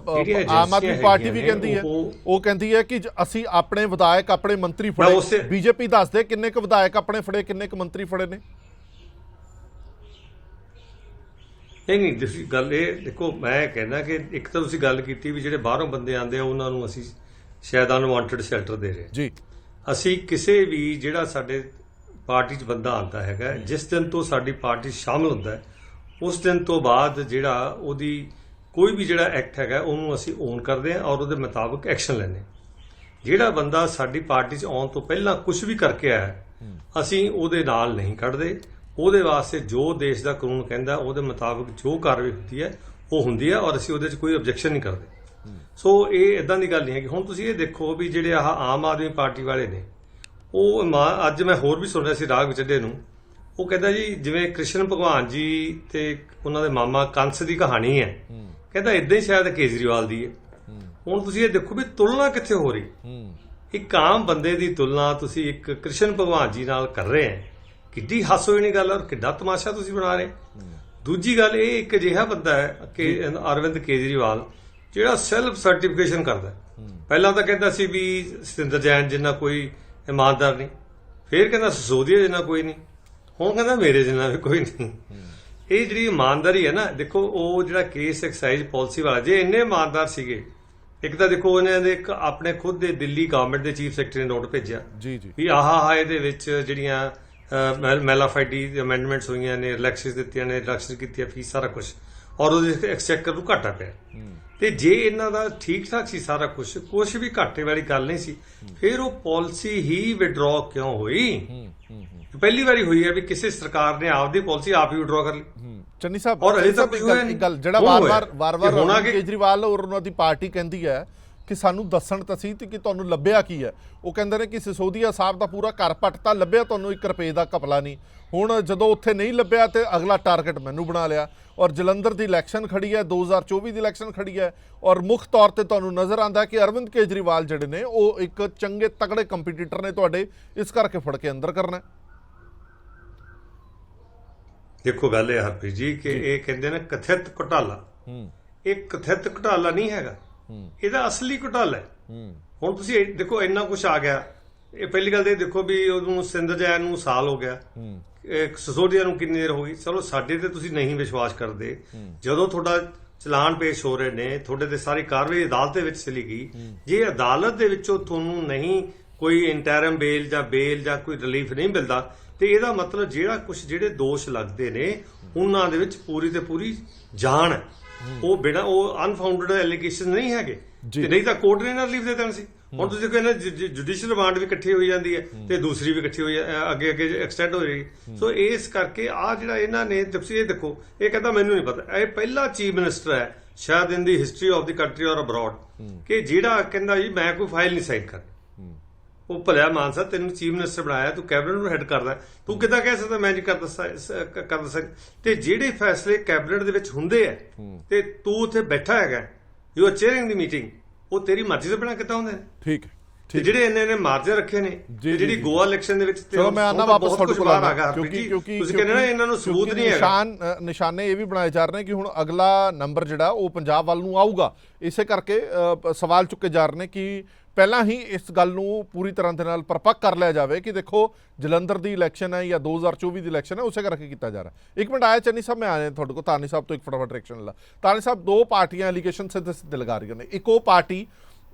ਆਮ ਆਦਮੀ ਪਾਰਟੀ ਵੀ ਕਹਿੰਦੀ ਹੈ, ਉਹ ਕਹਿੰਦੀ ਹੈ ਕਿ ਅਸੀਂ ਆਪਣੇ ਵਿਧਾਇਕ ਆਪਣੇ ਮੰਤਰੀ ਫੜੇ, ਬੀਜੇਪੀ ਦੱਸਦੇ ਕਿੰਨੇ ਕੁ ਵਿਧਾਇਕ ਆਪਣੇ ਫੜੇ, ਕਿੰਨੇ ਕੁ ਮੰਤਰੀ ਫੜੇ ਨੇ। ਨਹੀਂ ਤੁਸੀਂ ਗੱਲ ਇਹ ਦੇਖੋ, ਮੈਂ ਕਹਿੰਦਾ ਕਿ ਇੱਕ ਤਾਂ ਤੁਸੀਂ ਗੱਲ ਕੀਤੀ ਵੀ ਜਿਹੜੇ ਬਾਹਰੋਂ ਬੰਦੇ ਆਉਂਦੇ ਆ ਉਹਨਾਂ ਨੂੰ ਅਸੀਂ ਸ਼ਾਇਦ ਅਨਵਾਂਟਡ ਸ਼ੈਲਟਰ ਦੇ ਰਹੇ ਜੀ। ਅਸੀਂ ਕਿਸੇ ਵੀ ਜਿਹੜਾ ਸਾਡੇ ਪਾਰਟੀ 'ਚ ਬੰਦਾ ਆਉਂਦਾ ਹੈਗਾ, ਜਿਸ ਦਿਨ ਤੋਂ ਸਾਡੀ ਪਾਰਟੀ ਸ਼ਾਮਲ ਹੁੰਦਾ ਹੈ ਉਸ ਦਿਨ ਤੋਂ ਬਾਅਦ ਜਿਹੜਾ ਉਹਦੀ ਕੋਈ ਵੀ ਜਿਹੜਾ ਐਕਟ ਹੈਗਾ ਉਹਨੂੰ ਅਸੀਂ ਓਨ ਕਰਦੇ ਹਾਂ ਔਰ ਉਹਦੇ ਮੁਤਾਬਕ ਐਕਸ਼ਨ ਲੈਂਦੇ ਹਾਂ। ਜਿਹੜਾ ਬੰਦਾ ਸਾਡੀ ਪਾਰਟੀ 'ਚ ਆਉਣ ਤੋਂ ਪਹਿਲਾਂ ਕੁਝ ਵੀ ਕਰਕੇ ਆਇਆ ਅਸੀਂ ਉਹਦੇ ਨਾਲ ਨਹੀਂ ਖੜਦੇ। ਉਹਦੇ ਵਾਸਤੇ ਜੋ ਦੇਸ਼ ਦਾ ਕਾਨੂੰਨ ਕਹਿੰਦਾ ਉਹਦੇ ਮੁਤਾਬਕ ਜੋ ਕਾਰਵਾਈ ਹੁੰਦੀ ਹੈ ਉਹ ਹੁੰਦੀ ਹੈ ਔਰ ਅਸੀਂ ਉਹਦੇ 'ਚ ਕੋਈ ਆਬਜੈਕਸ਼ਨ ਨਹੀਂ ਕਰਦੇ। ਸੋ ਇਹ ਇਦਾਂ ਦੀ ਗੱਲ ਨਹੀਂ ਹੈ ਕਿ ਹੁਣ ਤੁਸੀਂ ਇਹ ਦੇਖੋ ਵੀ ਜਿਹੜੇ ਆਮ ਆਦਮੀ ਪਾਰਟੀ ਵਾਲੇ ਨੇ, ਉਹ ਅੱਜ ਮੈਂ ਹੋਰ ਵੀ ਸੁਣਿਆ ਸੀ ਰਾਗ ਵਿਚੜੇ ਨੂੰ, ਉਹ ਕਹਿੰਦਾ ਜੀ ਜਿਵੇਂ ਕ੍ਰਿਸ਼ਨ ਭਗਵਾਨ ਜੀ ਤੇ ਉਹਨਾਂ ਦੇ ਮਾਮਾ ਕੰਸ ਦੀ ਕਹਾਣੀ ਹੈ, ਕਹਿੰਦਾ ਇਦਾਂ ਹੀ ਸ਼ਾਇਦ ਕੇਜਰੀਵਾਲ ਦੀ ਹੈ। ਹੁਣ ਤੁਸੀਂ ਇਹ ਦੇਖੋ ਵੀ ਤੁਲਨਾ ਕਿੱਥੇ ਹੋ ਰਹੀ, ਇੱਕ ਆਮ ਬੰਦੇ ਦੀ ਤੁਲਨਾ ਤੁਸੀਂ ਇੱਕ ਕ੍ਰਿਸ਼ਨ ਭਗਵਾਨ ਜੀ ਨਾਲ ਕਰ ਰਹੇ ਹੈ। ਕਿੱਡੀ ਹਾਸੋਹੀਣੀ ਗੱਲ ਔਰ ਕਿੱਡਾ ਤਮਾਸ਼ਾ ਤੁਸੀਂ ਬਣਾ ਰਹੇ। ਦੂਜੀ ਗੱਲ ਇਹ, ਇੱਕ ਅਜਿਹਾ ਬੰਦਾ ਹੈ ਕਿ ਅਰਵਿੰਦ ਕੇਜਰੀਵਾਲ ਜਿਹੜਾ ਸੈਲਫ ਸਰਟੀਫਿਕੇਸ਼ਨ ਕਰਦਾ। ਪਹਿਲਾਂ ਤਾਂ ਕਹਿੰਦਾ ਸੀ ਵੀ ਸਤਿੰਦਰ ਜੈਨ ਜਿੰਨਾ ਕੋਈ ਇਮਾਨਦਾਰ ਨਹੀਂ, ਫਿਰ ਕਹਿੰਦਾ ਸਿਸੋਦੀਆ ਜਿੰਨਾ ਕੋਈ ਨਹੀਂ, ਹੁਣ ਕਹਿੰਦਾ ਮੇਰੇ ਜਿੰਨਾ ਵੀ ਕੋਈ ਨਹੀਂ। ਇਹ ਜਿਹੜੀ ਇਮਾਨਦਾਰੀ ਹੈ ਨਾ, ਦੇਖੋ ਉਹ ਜਿਹੜਾ ਕੇਸ ਐਕਸਾਈਜ਼ ਪਾਲਿਸੀ ਵਾਲਾ, ਜੇ ਇੰਨੇ ਇਮਾਨਦਾਰ ਸੀਗੇ, ਇੱਕ ਤਾਂ ਦੇਖੋ ਇਹਨਾਂ ਦੇ ਇੱਕ ਆਪਣੇ ਖੁਦ ਦੇ ਦਿੱਲੀ ਗਵਰਨਮੈਂਟ ਦੇ ਚੀਫ ਸੈਕਟਰੀ ਨੇ ਨੋਟ ਭੇਜਿਆ ਵੀ ਇਹਦੇ ਵਿੱਚ ਜਿਹੜੀਆਂ ਮੈਲਾਫਾਈਡੀ ਅਮੈਂਡਮੈਂਟਸ ਹੋਈਆਂ ਨੇ, ਰਿਲੈਕਸਿਸ ਦਿੱਤੀਆਂ ਨੇ, ਰਿਡਕਸ਼ਨ ਕੀਤੀ ਫੀਸ, ਸਾਰਾ ਕੁਝ, ਔਰ ਉਹਦੇ ਐਕਸਚੈਕਰ ਨੂੰ ਘਾਟਾ ਪਿਆ। ਤੇ ਜੇ ਇਹਨਾਂ ਦਾ ਠੀਕ ਠਾਕ ਸੀ ਸਾਰਾ ਕੁਝ ਵੀ ਘਾਟੇ ਵਾਲੀ ਗੱਲ ਨਹੀਂ ਸੀ, ਫਿਰ ਉਹ ਪਾਲਿਸੀ ਹੀ ਵਿਡਰਾ ਕਿਉਂ ਹੋਈ? ਪਹਿਲੀ ਵਾਰੀ ਹੋਈ ਹੈ ਵੀ ਕਿਸੇ ਸਰਕਾਰ ਨੇ ਆਪਦੀ ਪਾਲਿਸੀ ਆਪ ਹੀ ਵਿਡਰਾ ਕਰ ਲਈ। ਚੰਨੀ ਸਾਹਿਬ, ਔਰ ਅਜੇ ਤੱਕ ਇੱਕ ਗੱਲ ਜਿਹੜਾ ਵਾਰ-ਵਾਰ ਕੇਜਰੀਵਾਲ ਔਰ ਉਹਨਾਂ ਦੀ ਪਾਰਟੀ ਕਹਿੰਦੀ ਹੈ ਕਿ ਸਾਨੂੰ ਦੱਸਣ ਤਾਂ ਸੀ ਕਿ ਤੁਹਾਨੂੰ ਲੱਭਿਆ ਕੀ ਹੈ। ਉਹ ਕਹਿੰਦੇ ਨੇ ਕਿ ਸਿਸੋਦੀਆ ਸਾਹਿਬ ਦਾ ਪੂਰਾ ਘਰ ਪੱਟਤਾ, ਲੱਭਿਆ ਤੁਹਾਨੂੰ 1 ਰੁਪਏ ਦਾ ਘਪਲਾ ਨਹੀਂ। ਹੁਣ ਜਦੋਂ ਉੱਥੇ ਨਹੀਂ ਲੱਭਿਆ ਤੇ ਅਗਲਾ ਟਾਰਗੇਟ ਮੈਨੂੰ ਬਣਾ ਲਿਆ। ਔਰ ਜਲੰਧਰ ਦੀ ਇਲੈਕਸ਼ਨ ਖੜੀ ਹੈ, 2024 ਦੀ ਇਲੈਕਸ਼ਨ ਖੜੀ ਹੈ, ਔਰ ਮੁੱਖ ਤੌਰ ਤੇ ਤੁਹਾਨੂੰ ਨਜ਼ਰ ਆਉਂਦਾ ਕਿ ਅਰਵਿੰਦ ਕੇਜਰੀਵਾਲ ਜਿਹੜੇ ਨੇ ਉਹ ਇੱਕ ਚੰਗੇ ਤਕੜੇ ਕੰਪੀਟੀਟਰ ਨੇ ਤੁਹਾਡੇ, ਇਸ ਕਰਕੇ ਫੜ ਕੇ ਅੰਦਰ ਕਰਨਾ। ਦੇਖੋ ਗੱਲ ਇਹ ਹਰਪ੍ਰੀਤ ਜੀ ਕਿ ਇਹ ਕਹਿੰਦੇ ਨੇ ਕਥਿਤ ਘੁਟਾਲਾ, ਇਹ ਕਥਿਤ ਘੁਟਾਲਾ ਨਹੀਂ ਹੈਗਾ, ਇਹਦਾ ਅਸਲੀ ਘੁਟਾਲਾ ਹੈ। ਹੁਣ ਤੁਸੀਂ ਦੇਖੋ ਇੰਨਾ ਕੁਝ ਆ ਗਿਆ। ਇਹ ਪਹਿਲੀ ਗੱਲ ਤੇ ਦੇਖੋ ਵੀ ਉਹਨੂੰ ਸਤਿੰਦਰ ਜੈਨ ਨੂੰ ਸਾਲ ਹੋ ਗਿਆ, ਸਿਸੋਦੀਆ ਨੂੰ ਕਿੰਨੀ ਦੇਰ ਹੋ ਗਈ। ਚਲੋ ਸਾਡੇ ਤੇ ਤੁਸੀਂ ਨਹੀਂ ਵਿਸ਼ਵਾਸ ਕਰਦੇ, ਜਦੋਂ ਤੁਹਾਡਾ ਚਲਾਨ ਪੇਸ਼ ਹੋ ਰਹੇ ਨੇ, ਤੁਹਾਡੇ ਤੇ ਸਾਰੀ ਕਾਰਵਾਈ ਅਦਾਲਤ ਦੇ ਵਿੱਚ ਚਲੀ ਗਈ, ਜੇ ਅਦਾਲਤ ਦੇ ਵਿੱਚੋਂ ਤੁਹਾਨੂੰ ਨਹੀਂ ਕੋਈ ਇੰਟਰਮ ਬੇਲ ਜਾਂ ਕੋਈ ਰਿਲੀਫ ਨਹੀਂ ਮਿਲਦਾ, ਤੇ ਇਹਦਾ ਮਤਲਬ ਜਿਹੜੇ ਦੋਸ਼ ਲੱਗਦੇ ਨੇ ਉਹਨਾਂ ਦੇ ਵਿੱਚ ਪੂਰੀ ਤੇ ਪੂਰੀ ਜਾਣ ਹੈ। ਉਹ ਅਨਫਾਊਂਡਡ ਐਲੀਗੇਸ਼ਨ ਨਹੀਂ ਹੈਗੇ, ਤੇ ਨਹੀਂ ਤਾਂ ਕੋਰਟ ਨੇ ਨਾ ਰਿਲੀਫ ਦੇ ਦੇਣਾ ਸੀ। ਹੁਣ ਤੁਸੀਂ ਕਹਿੰਦੇ ਜੁਡੀਸ਼ੀਅਲ ਰਿਮਾਂਡ ਵੀ ਇਕੱਠੀ ਹੋਈ ਜਾਂਦੀ ਹੈ ਤੇ ਦੂਸਰੀ ਵੀ ਇਕੱਠੀ ਹੋਈ ਅੱਗੇ ਐਕਸਟੈਂਡ ਹੋ ਜਾਏਗੀ। ਸੋ ਇਸ ਕਰਕੇ ਆ ਜਿਹੜਾ ਇਹਨਾਂ ਨੇ, ਤੁਸੀਂ ਇਹ ਦੇਖੋ, ਇਹ ਕਹਿੰਦਾ ਮੈਨੂੰ ਨਹੀਂ ਪਤਾ, ਇਹ ਪਹਿਲਾ ਚੀਫ ਮਿਨਿਸਟਰ ਹੈ ਸ਼ਾਇਦ ਇਨ ਦੀ ਹਿਸਟਰੀ ਆਫ ਦੀ ਕੰਟਰੀ ਔਰ ਅਬਰੋਡ ਕਿ ਜਿਹੜਾ ਕਹਿੰਦਾ ਜੀ ਮੈਂ ਕੋਈ ਫਾਈਲ ਨਹੀਂ ਸਾਈਨ ਕਰਨੀ। ਉਹ ਭਲਿਆ ਮਾਨਸਾ, ਤੈਨੂੰ ਚੀਫ ਮਿਨਿਸਟਰ ਬਣਾਇਆ, ਤੂੰ ਕੈਬਨਿਟ ਨੂੰ ਹੈਡ ਕਰਦਾ, ਤੂੰ ਕਿੱਦਾਂ ਕਹਿ ਸਕਦਾ ਮੈਂ ਨਹੀਂ ਕਰ ਸਕਦਾ? ਤੇ ਜਿਹੜੇ ਫੈਸਲੇ ਕੈਬਨਿਟ ਦੇ ਵਿੱਚ ਹੁੰਦੇ ਆ ਤੇ ਤੂੰ ਉੱਥੇ ਬੈਠਾ ਹੈਗਾ, you are chairing the meeting, ਉਹ ਤੇਰੀ ਮਰਜ਼ੀ ਤੋਂ ਬਿਨਾਂ ਕਿੱਦਾਂ ਹੁੰਦੇ ਨੇ? ਠੀਕ ਹੈ। ਜਿਹੜੇ ਇਹਨੇ ਮਾਰਜਨ ਰੱਖੇ ਨੇ, ਜਿਹੜੀ ਗੋਆ ਇਲੈਕਸ਼ਨ ਦੇ ਵਿੱਚ ਮੈਂ ਆਨਾ ਵਾਪਸ ਤੁਹਾਡੇ ਕੋਲ ਆ ਗਿਆ, ਕਿਉਂਕਿ ਤੁਸੀਂ ਕਹਿੰਦੇ ਨਾ ਇਹਨਾਂ ਨੂੰ ਸਬੂਤ ਨਹੀਂ ਹੈਗਾ। ਨਿਸ਼ਾਨੇ ਇਹ ਵੀ ਬਣਾਏ ਜਾ ਰਹੇ ਨੇ ਕਿ ਹੁਣ ਅਗਲਾ ਨੰਬਰ ਜਿਹੜਾ ਉਹ ਪੰਜਾਬ ਵੱਲ ਨੂੰ ਆਊਗਾ। ਇਸੇ ਕਰਕੇ ਸਵਾਲ ਚੁੱਕੇ ਜਾ ਰਹੇ ਨੇ ਕਿ ਪਹਿਲਾਂ ਹੀ ਇਸ ਗੱਲ ਨੂੰ ਪੂਰੀ ਤਰ੍ਹਾਂ ਦੇ ਨਾਲ ਪਰਪੱਕ ਕਰ ਲਿਆ ਜਾਵੇ ਕਿ ਦੇਖੋ ਜਲੰਧਰ ਦੀ ਇਲੈਕਸ਼ਨ ਹੈ ਜਾਂ 2024 ਦੀ ਇਲੈਕਸ਼ਨ ਹੈ, ਉਸੇ ਕਰਕੇ ਕੀਤਾ ਜਾ ਰਿਹਾ। ਇੱਕ ਮਿੰਟ ਆਇਆ ਚੰਨੀ ਸਾਹਿਬ, ਮੈਂ ਆਇਆ ਤੁਹਾਡੇ ਕੋਲ ਤਾਨੀ ਸਾਹਿਬ ਤੋਂ ਇੱਕ ਫਟਾਫਟ ਰਿਐਕਸ਼ਨ ਲਾ। ਤਾਨੀ ਸਾਹਿਬ, ਦੋ ਪਾਰਟੀਆਂ ਐਲੀਗੇਸ਼ਨ ਸਿੱਧੇ ਸਿੱਧੇ ਲਗਾ ਰਹੀਆਂ ਨੇ। ਇੱਕ ਉਹ ਪਾਰਟੀ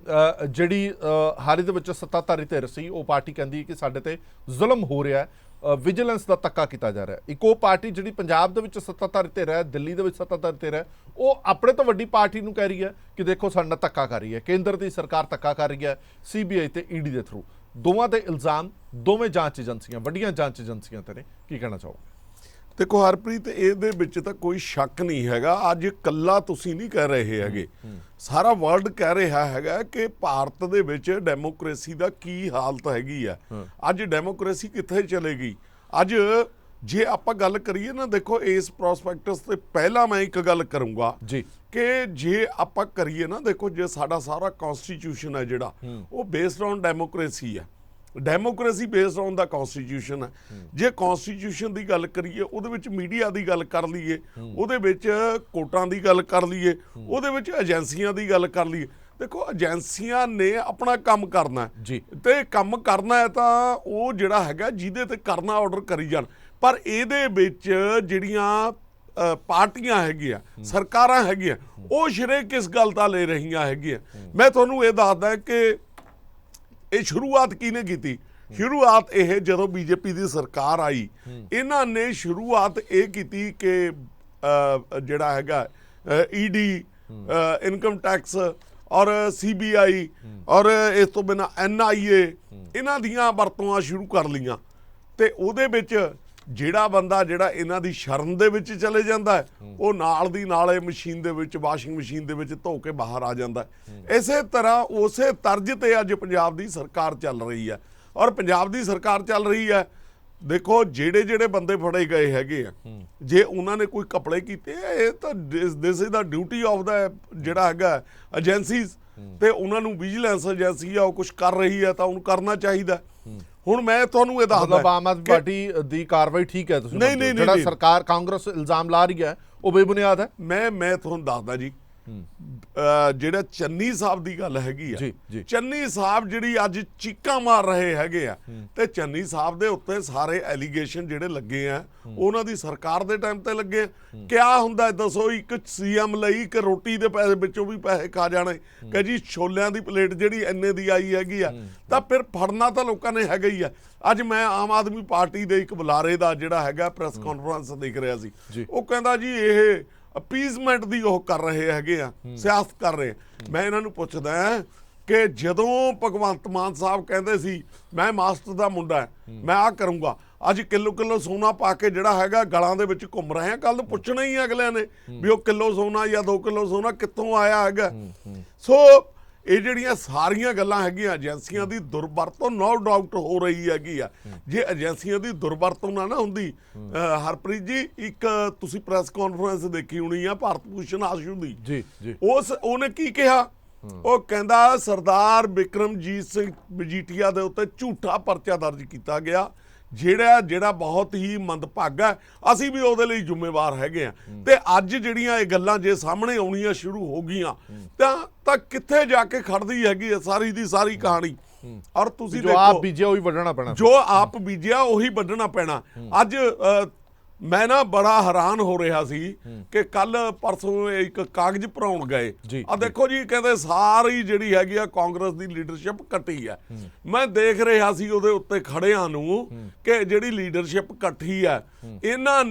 ਜਿਹੜੀ ਹਾਲ ਦੇ ਵਿੱਚ ਸੱਤਾਧਾਰੀ ਧਿਰ ਸੀ, ਉਹ ਪਾਰਟੀ ਕਹਿੰਦੀ ਕਿ ਸਾਡੇ ਤੇ ਜ਼ੁਲਮ ਹੋ ਰਿਹਾ, ਵਿਜੀਲੈਂਸ ਦਾ ਧੱਕਾ ਕੀਤਾ ਜਾ ਰਿਹਾ। ਇੱਕ ਉਹ ਪਾਰਟੀ ਜਿਹੜੀ ਪੰਜਾਬ ਦੇ ਵਿੱਚ ਸੱਤਾਧਾਰੀ ਧਿਰ ਹੈ, ਦਿੱਲੀ ਦੇ ਵਿੱਚ ਸੱਤਾਧਾਰੀ ਧਿਰ ਹੈ, ਉਹ ਆਪਣੇ ਤੋਂ ਵੱਡੀ ਪਾਰਟੀ ਨੂੰ ਕਹਿ ਰਹੀ ਹੈ ਕਿ ਦੇਖੋ ਸਾਡੇ ਨਾਲ ਧੱਕਾ ਕਰ ਰਹੀ ਹੈ, ਕੇਂਦਰ ਦੀ ਸਰਕਾਰ ਧੱਕਾ ਕਰ ਰਹੀ ਹੈ CBI ਤੇ ED ਦੇ ਥਰੂ। ਦੋਵਾਂ ਦੇ ਇਲਜ਼ਾਮ ਦੋਵੇਂ ਜਾਂਚ ਏਜੰਸੀਆਂ, ਵੱਡੀਆਂ ਜਾਂਚ ਏਜੰਸੀਆਂ ਤੇ ਨੇ। ਕੀ ਕਹਿਣਾ ਚਾਹੋਗੇ? ਦੇਖੋ ਹਰਪ੍ਰੀਤ, ਇਹਦੇ ਵਿੱਚ ਤਾਂ ਕੋਈ ਸ਼ੱਕ ਨਹੀਂ ਹੈਗਾ। ਅੱਜ ਕੱਲਾ ਤੁਸੀਂ ਨਹੀਂ ਕਹਿ ਰਹੇ ਹੈਗੇ, ਸਾਰਾ ਵਰਲਡ ਕਹਿ ਰਿਹਾ ਹੈਗਾ ਕਿ ਭਾਰਤ ਦੇ ਵਿੱਚ ਡੈਮੋਕ੍ਰੇਸੀ ਦਾ ਕੀ ਹਾਲਤ ਹੈਗੀ ਆ। ਅੱਜ ਡੈਮੋਕ੍ਰੇਸੀ ਕਿੱਥੇ ਚਲੇਗੀ? ਅੱਜ ਜੇ ਆਪਾਂ ਗੱਲ ਕਰੀਏ ਨਾ, ਦੇਖੋ ਇਸ ਪ੍ਰੋਸਪੈਕਟਸ ਤੇ ਪਹਿਲਾਂ ਮੈਂ ਇੱਕ ਗੱਲ ਕਰੂੰਗਾ ਜੀ ਕਿ ਜੇ ਆਪਾਂ ਕਰੀਏ ਨਾ, ਦੇਖੋ ਜੇ ਸਾਡਾ ਸਾਰਾ ਕਨਸਟੀਟਿਊਸ਼ਨ ਹੈ ਜਿਹੜਾ ਉਹ ਬੇਸਡ ਔਨ ਡੈਮੋਕ੍ਰੇਸੀ ਹੈ। Democracy based on the constitution ਹੈ। ਜੇ ਕਨਸਟੀਟਿਊਸ਼ਨ ਦੀ ਗੱਲ ਕਰੀਏ, ਉਹਦੇ ਵਿੱਚ ਮੀਡੀਆ ਦੀ ਗੱਲ ਕਰ ਲਈਏ, ਉਹਦੇ ਵਿੱਚ ਕੋਰਟਾਂ ਦੀ ਗੱਲ ਕਰ ਲਈਏ, ਉਹਦੇ ਵਿੱਚ ਏਜੰਸੀਆਂ ਦੀ ਗੱਲ ਕਰ ਲਈਏ। ਦੇਖੋ ਏਜੰਸੀਆਂ ਨੇ ਆਪਣਾ ਕੰਮ ਕਰਨਾ ਜੀ, ਤੇ ਕੰਮ ਕਰਨਾ ਹੈ ਤਾਂ ਉਹ ਜਿਹੜਾ ਹੈਗਾ ਜਿਹਦੇ ਤੇ ਕਰਨਾ ਆਰਡਰ ਕਰੀ ਜਾਣ। ਪਰ ਇਹਦੇ ਵਿੱਚ ਜਿਹੜੀਆਂ ਪਾਰਟੀਆਂ ਹੈਗੀਆਂ, ਸਰਕਾਰਾਂ ਹੈਗੀਆਂ, ਉਹ ਸ਼ਰੇ ਕਿਸ ਗੱਲ ਦਾ ਲੈ ਰਹੀਆਂ ਹੈਗੀਆਂ। ਮੈਂ ਤੁਹਾਨੂੰ ਇਹ ਦੱਸਦਾ ਕਿ ਇਹ ਸ਼ੁਰੂਆਤ ਕਿਹਨੇ ਕੀਤੀ। ਸ਼ੁਰੂਆਤ ਇਹ ਜਦੋਂ ਬੀਜੇਪੀ ਦੀ ਸਰਕਾਰ ਆਈ, ਇਹਨਾਂ ਨੇ ਸ਼ੁਰੂਆਤ ਇਹ ਕੀਤੀ ਕਿ ਜਿਹੜਾ ਹੈਗਾ ਈਡੀ, ਇਨਕਮ ਟੈਕਸ ਔਰ CBI ਔਰ ਇਸ ਤੋਂ ਬਿਨਾਂ NIA, ਇਹਨਾਂ ਦੀਆਂ ਵਰਤੋਂ ਸ਼ੁਰੂ ਕਰ ਲਈਆਂ। ਤੇ ਉਹਦੇ ਵਿੱਚ ਜਿਹੜਾ ਬੰਦਾ ਜਿਹੜਾ ਇਹਨਾਂ ਦੀ ਸ਼ਰਨ ਦੇ ਵਿੱਚ ਚਲੇ ਜਾਂਦਾ ਹੈ, ਉਹ ਨਾਲ ਦੀ ਨਾਲ ਇਹ ਮਸ਼ੀਨ ਦੇ ਵਿੱਚ, ਵਾਸ਼ਿੰਗ ਮਸ਼ੀਨ ਦੇ ਵਿੱਚ ਧੋ ਕੇ ਬਾਹਰ ਆ ਜਾਂਦਾ ਹੈ। ਇਸੇ ਤਰ੍ਹਾਂ ਉਸੇ ਤਰਜ਼ ਤੇ ਅੱਜ ਪੰਜਾਬ ਦੀ ਸਰਕਾਰ ਚੱਲ ਰਹੀ ਹੈ। ਔਰ ਪੰਜਾਬ ਦੀ ਸਰਕਾਰ ਚੱਲ ਰਹੀ ਹੈ, ਦੇਖੋ ਜਿਹੜੇ ਜਿਹੜੇ ਬੰਦੇ ਫੜੇ ਗਏ ਹੈਗੇ ਆ, ਜੇ ਉਹਨਾਂ ਨੇ ਕੋਈ ਘਪਲੇ ਕੀਤੇ, ਇਹ ਤਾਂ this is the duty of the ਜਿਹੜਾ ਹੈਗਾ ਏਜੰਸੀਜ਼, ਤੇ ਉਹਨਾਂ ਨੂੰ ਵਿਜੀਲੈਂਸ ਏਜੰਸੀ ਆ ਉਹ ਕੁਝ ਕਰ ਰਹੀ ਹੈ ਤਾਂ ਉਹਨੂੰ ਕਰਨਾ ਚਾਹੀਦਾ। ਹੁਣ ਮੈਂ ਤੁਹਾਨੂੰ ਇਹ ਦੱਸਦਾ, ਆਮ ਆਦਮੀ ਪਾਰਟੀ ਦੀ ਕਾਰਵਾਈ ਠੀਕ ਹੈ, ਤੁਸੀਂ ਨਹੀਂ, ਜਿਹੜਾ ਸਰਕਾਰ ਕਾਂਗਰਸ ਇਲਜ਼ਾਮ ਲਾ ਰਹੀ ਹੈ ਉਹ ਬੇਬੁਨਿਆਦ ਹੈ। ਮੈਂ ਤੁਹਾਨੂੰ ਦੱਸਦਾ ਜੀ, ਜਿਹੜਾ ਚੰਨੀ ਸਾਹਿਬ ਦੀ ਗੱਲ ਹੈਗੀ ਆ, ਚੰਨੀ ਸਾਹਿਬ ਜਿਹੜੀ ਅੱਜ ਚੀਕਾਂ ਮਾਰ ਰਹੇ ਹੈਗੇ ਆ, ਤੇ ਚੰਨੀ ਸਾਹਿਬ ਦੇ ਉੱਤੇ ਸਾਰੇ ਐਲੀਗੇਸ਼ਨ ਜਿਹੜੇ ਲੱਗੇ ਆ ਉਹਨਾਂ ਦੀ ਸਰਕਾਰ ਦੇ ਟਾਈਮ ਤੇ ਲੱਗੇ ਆ। ਕਿਆ ਹੁੰਦਾ ਦੱਸੋ, ਇੱਕ CM ਲਈ ਇੱਕ ਰੋਟੀ ਦੇ ਪੈਸੇ ਵਿੱਚੋਂ ਵੀ ਪੈਸੇ ਖਾ ਜਾਣੇ ਕਿ ਜੀ ਛੋਲਿਆਂ ਦੀ ਪਲੇਟ ਜਿਹੜੀ ਇੰਨੇ ਦੀ ਆਈ ਹੈਗੀ ਆ, ਤਾਂ ਫਿਰ ਫੜਨਾ ਤਾਂ ਲੋਕਾਂ ਨੇ ਹੈਗਾ ਹੀ ਆ। ਅੱਜ ਮੈਂ ਆਮ ਆਦਮੀ ਪਾਰਟੀ ਦੇ ਇੱਕ ਬੁਲਾਰੇ ਦਾ ਜਿਹੜਾ ਹੈਗਾ ਪ੍ਰੈਸ ਕਾਨਫਰੰਸ ਦੇਖ ਰਿਹਾ ਸੀ, ਉਹ ਕਹਿੰਦਾ ਜੀ ਇਹ ਅਪੀਜ਼ਮੈਂਟ ਦੀ ਉਹ ਕਰ ਰਹੇ ਹੈਗੇ ਆ, ਸਿਆਸਤ ਕਰ ਰਹੇ। ਮੈਂ ਇਹਨਾਂ ਨੂੰ ਪੁੱਛਦਾ ਕਿ ਜਦੋਂ ਭਗਵੰਤ ਮਾਨ ਸਾਹਿਬ ਕਹਿੰਦੇ ਸੀ ਮੈਂ ਮਾਸਟਰ ਦਾ ਮੁੰਡਾ, ਮੈਂ ਆਹ ਕਰੂੰਗਾ, ਅੱਜ ਕਿਲੋ ਸੋਨਾ ਪਾ ਕੇ ਜਿਹੜਾ ਹੈਗਾ ਗਲਾਂ ਦੇ ਵਿੱਚ ਘੁੰਮ ਰਹੇ ਆ, ਕੱਲ ਨੂੰ ਪੁੱਛਣਾ ਹੀ ਅਗਲਿਆਂ ਨੇ ਵੀ ਉਹ ਕਿਲੋ ਸੋਨਾ ਜਾਂ 2 ਕਿਲੋ ਸੋਨਾ ਕਿੱਥੋਂ ਆਇਆ ਹੈਗਾ। ਸੋ ਇਹ ਜਿਹੜੀਆਂ ਸਾਰੀਆਂ ਗੱਲਾਂ ਹੈਗੀਆਂ, ਏਜੰਸੀਆਂ ਦੀ ਦੁਰਵਰਤੋਂ ਨੋ ਡਾਊਟ ਹੋ ਰਹੀ ਹੈਗੀ ਆ। ਜੇ ਏਜੰਸੀਆਂ ਦੀ ਦੁਰਵਰਤੋਂ ਨਾ ਹੁੰਦੀ, ਹਰਪ੍ਰੀਤ ਜੀ, ਇੱਕ ਤੁਸੀਂ ਪ੍ਰੈਸ ਕਾਨਫਰੰਸ ਦੇਖੀ ਹੋਣੀ ਆ ਭਾਰਤ ਭੂਸ਼ਣ ਆਸ਼ੂ ਦੀ, ਉਹਨੇ ਕੀ ਕਿਹਾ? ਉਹ ਕਹਿੰਦਾ ਸਰਦਾਰ ਬਿਕਰਮਜੀਤ ਸਿੰਘ ਮਜੀਠੀਆ ਦੇ ਉੱਤੇ ਝੂਠਾ ਪਰਚਾ ਦਰਜ ਕੀਤਾ ਗਿਆ, ਜਿਹੜਾ ਬਹੁਤ ਹੀ ਮੰਦਭਾਗਾ, ਅਸੀਂ ਵੀ ਉਹਦੇ ਲਈ ਜ਼ਿੰਮੇਵਾਰ ਹੈਗੇ ਆ। ਤੇ ਅੱਜ ਜਿਹੜੀਆਂ ਇਹ ਗੱਲਾਂ ਜੇ ਸਾਹਮਣੇ ਆਉਣੀਆਂ ਸ਼ੁਰੂ ਹੋ ਗਈਆਂ ਤਾਂ ਕਿੱਥੇ ਜਾ ਕੇ ਖੜਦੀ ਹੈਗੀ ਸਾਰੀ ਦੀ ਸਾਰੀ ਕਹਾਣੀ। ਔਰ ਤੁਸੀਂ ਜੋ ਆਪ ਬੀਜਿਆ ਉਹੀ ਵੱਢਣਾ ਪੈਣਾ, ਜੋ ਆਪ ਬੀਜਿਆ ਉਹੀ ਵੱਢਣਾ ਪੈਣਾ। ਅੱਜ ਮੈਂ ਨਾ ਬੜਾ ਹੈਰਾਨ ਹੋ ਰਿਹਾ ਸੀ ਕਿ ਕੱਲ ਪਰਸੋਂ ਇੱਕ ਕਾਗਜ਼ ਭਰਾਉਣ ਗਏ, ਆ ਦੇਖੋ ਜੀ, ਕਹਿੰਦੇ ਸਾਰੀ ਜਿਹੜੀ ਹੈਗੀ ਆ ਕਾਂਗਰਸ ਦੀ ਲੀਡਰਸ਼ਿਪ ਕੱਟੀ ਹੈ। ਮੈਂ ਦੇਖ ਰਿਹਾ ਸੀ ਉਹਦੇ ਉੱਤੇ ਖੜਿਆਂ ਨੂੰ ਕਿ ਜਿਹੜੀ ਲੀਡਰਸ਼ਿਪ ਇਕੱਠੀ ਹੈ, ਇਹਨਾਂ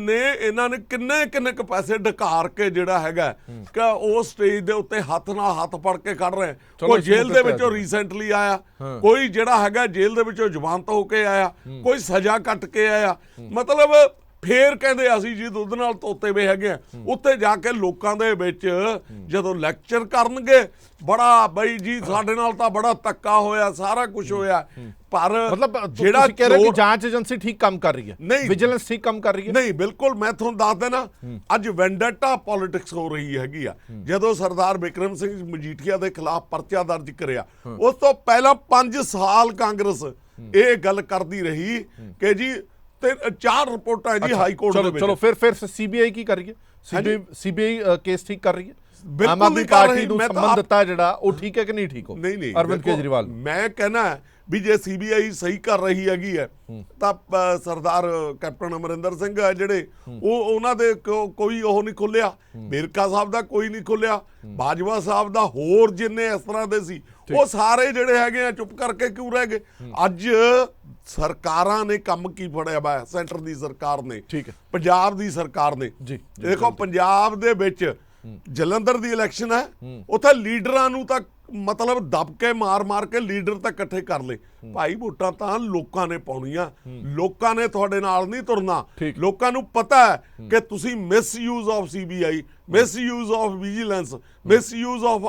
ਨੇ ਕਿੰਨੇ ਕੁ ਪੈਸੇ ਢਕਾਰ ਕੇ ਜਿਹੜਾ ਹੈਗਾ ਕਿ ਉਹ ਸਟੇਜ ਦੇ ਉੱਤੇ ਹੱਥ ਨਾਲ ਹੱਥ ਫੜ ਕੇ ਖੜ ਰਹੇ। ਕੋਈ ਜੇਲ੍ਹ ਦੇ ਵਿੱਚੋਂ ਰੀਸੈਂਟਲੀ ਆਇਆ, ਕੋਈ ਜਿਹੜਾ ਹੈਗਾ ਜੇਲ੍ਹ ਦੇ ਵਿੱਚੋਂ ਜ਼ਮਾਨਤ ਹੋ ਕੇ ਆਇਆ, ਕੋਈ ਸਜ਼ਾ ਕੱਟ ਕੇ ਆਇਆ। ਮਤਲਬ ਫੇਰ ਕਹਿੰਦੇ ਅਸੀਂ ਜੀ ਦੁੱਧ ਨਾਲ ਧੋਤੇ ਵੇ ਹੈਗੇ ਆ। ਉੱਥੇ ਜਾ ਕੇ ਲੋਕਾਂ ਦੇ ਵਿੱਚ ਜਦੋਂ ਲੈਕਚਰ ਕਰਨਗੇ, ਬੜਾ ਬਈ ਜੀ ਸਾਡੇ ਨਾਲ ਤਾਂ ਬੜਾ ਧੱਕਾ ਹੋਇਆ, ਸਾਰਾ ਕੁਝ ਹੋਇਆ। ਪਰ ਮਤਲਬ ਜਿਹੜਾ ਕਹਿ ਰਹੇ ਕਿ ਜਾਂਚ ਏਜੰਸੀ ਠੀਕ ਕੰਮ ਕਰ ਰਹੀ ਹੈ, ਵਿਜੀਲੈਂਸ ਠੀਕ ਕੰਮ ਕਰ ਰਹੀ ਹੈ? ਨਹੀਂ, ਬਿਲਕੁਲ। ਮੈਂ ਤੁਹਾਨੂੰ ਦੱਸ ਦੇਣਾ, ਅੱਜ ਵੈਂਡੇਟਾ ਪੋਲਿਟਿਕਸ ਹੋ ਰਹੀ ਹੈਗੀ ਆ। ਜਦੋਂ ਸਰਦਾਰ ਬਿਕਰਮ ਸਿੰਘ ਮਜੀਠੀਆ ਦੇ ਖਿਲਾਫ ਪਰਚਾ ਦਰਜ ਕਰਿਆ, ਉਸ ਤੋਂ ਪਹਿਲਾਂ 5 ਸਾਲ ਕਾਂਗਰਸ ਇਹ ਗੱਲ ਕਰਦੀ ਰਹੀ ਕਿ ਜੀ ਤੇ 4 ਰਿਪੋਰਟਾਂ ਜੀ ਹਾਈ ਕੋਰਟ ਦੇ ਵਿੱਚ। ਚਲੋ ਫਿਰ CBI ਕੀ ਕਰ ਰਹੀ ਹੈ? CBI ਕੇਸ ਠੀਕ ਕਰ ਰਹੀ ਹੈ? ਆਮ ਆਦਮੀ ਪਾਰਟੀ ਨੂੰ ਸੰਬੰਧ ਦਿੱਤਾ ਜਿਹੜਾ ਉਹ ਠੀਕ ਹੈ ਕਿ ਨਹੀਂ ਠੀਕ ਹੋ? ਨਹੀਂ, ਅਰਵਿੰਦ ਕੇਜਰੀਵਾਲ, ਮੈਂ ਕਹਿਣਾ ਵੀ ਜੇ CBI ਸਹੀ ਕਰ ਰਹੀ ਹੈਗੀ ਹੈ ਤਾਂ ਸਰਦਾਰ ਕੈਪਟਨ ਅਮਰਿੰਦਰ ਸਿੰਘ ਹੈ ਜਿਹੜੇ, ਉਹਨਾਂ ਦੇ ਕੋਈ ਉਹ ਨਹੀਂ ਖੁੱਲਿਆ, ਵੇਰਕਾ ਸਾਹਿਬ ਦਾ ਕੋਈ ਨਹੀਂ ਖੁੱਲਿਆ, ਬਾਜਵਾ ਸਾਹਿਬ ਦਾ, ਹੋਰ ਜਿੰਨੇ ਇਸ ਤਰ੍ਹਾਂ ਦੇ ਸੀ ਉਹ ਸਾਰੇ ਜਿਹੜੇ ਹੈਗੇ ਆ ਚੁੱਪ ਕਰਕੇ ਕਿਉਂ ਰਹਿ ਗਏ? ਅੱਜ ਸਰਕਾਰਾਂ ਨੇ ਕੰਮ ਕੀ ਫੜਿਆ ਵਾ? ਸੈਂਟਰ ਦੀ ਸਰਕਾਰ ਨੇ, ਪੰਜਾਬ ਦੀ ਸਰਕਾਰ ਨੇ। ਦੇਖੋ ਪੰਜਾਬ ਦੇ ਵਿੱਚ ਜਲੰਧਰ ਦੀ ਇਲੈਕਸ਼ਨ ਹੈ, ਉੱਥੇ ਲੀਡਰਾਂ ਨੂੰ ਤਾਂ ਮਤਲਬ ਦਬਕੇ ਮਾਰ ਕੇ ਲੀਡਰ ਤਾਂ ਇਕੱਠੇ ਕਰ ਲਏ। ਭਾਈ ਵੋਟਾਂ ਤਾਂ ਲੋਕਾਂ ਨੇ ਪਾਉਣੀਆਂ, ਲੋਕਾਂ ਨੇ ਤੁਹਾਡੇ ਨਾਲ ਨਹੀਂ ਤੁਰਨਾ। ਲੋਕਾਂ ਨੂੰ ਪਤਾ ਹੈ ਕਿ ਤੁਸੀਂ misuse of CBI, misuse of vigilance, misuse of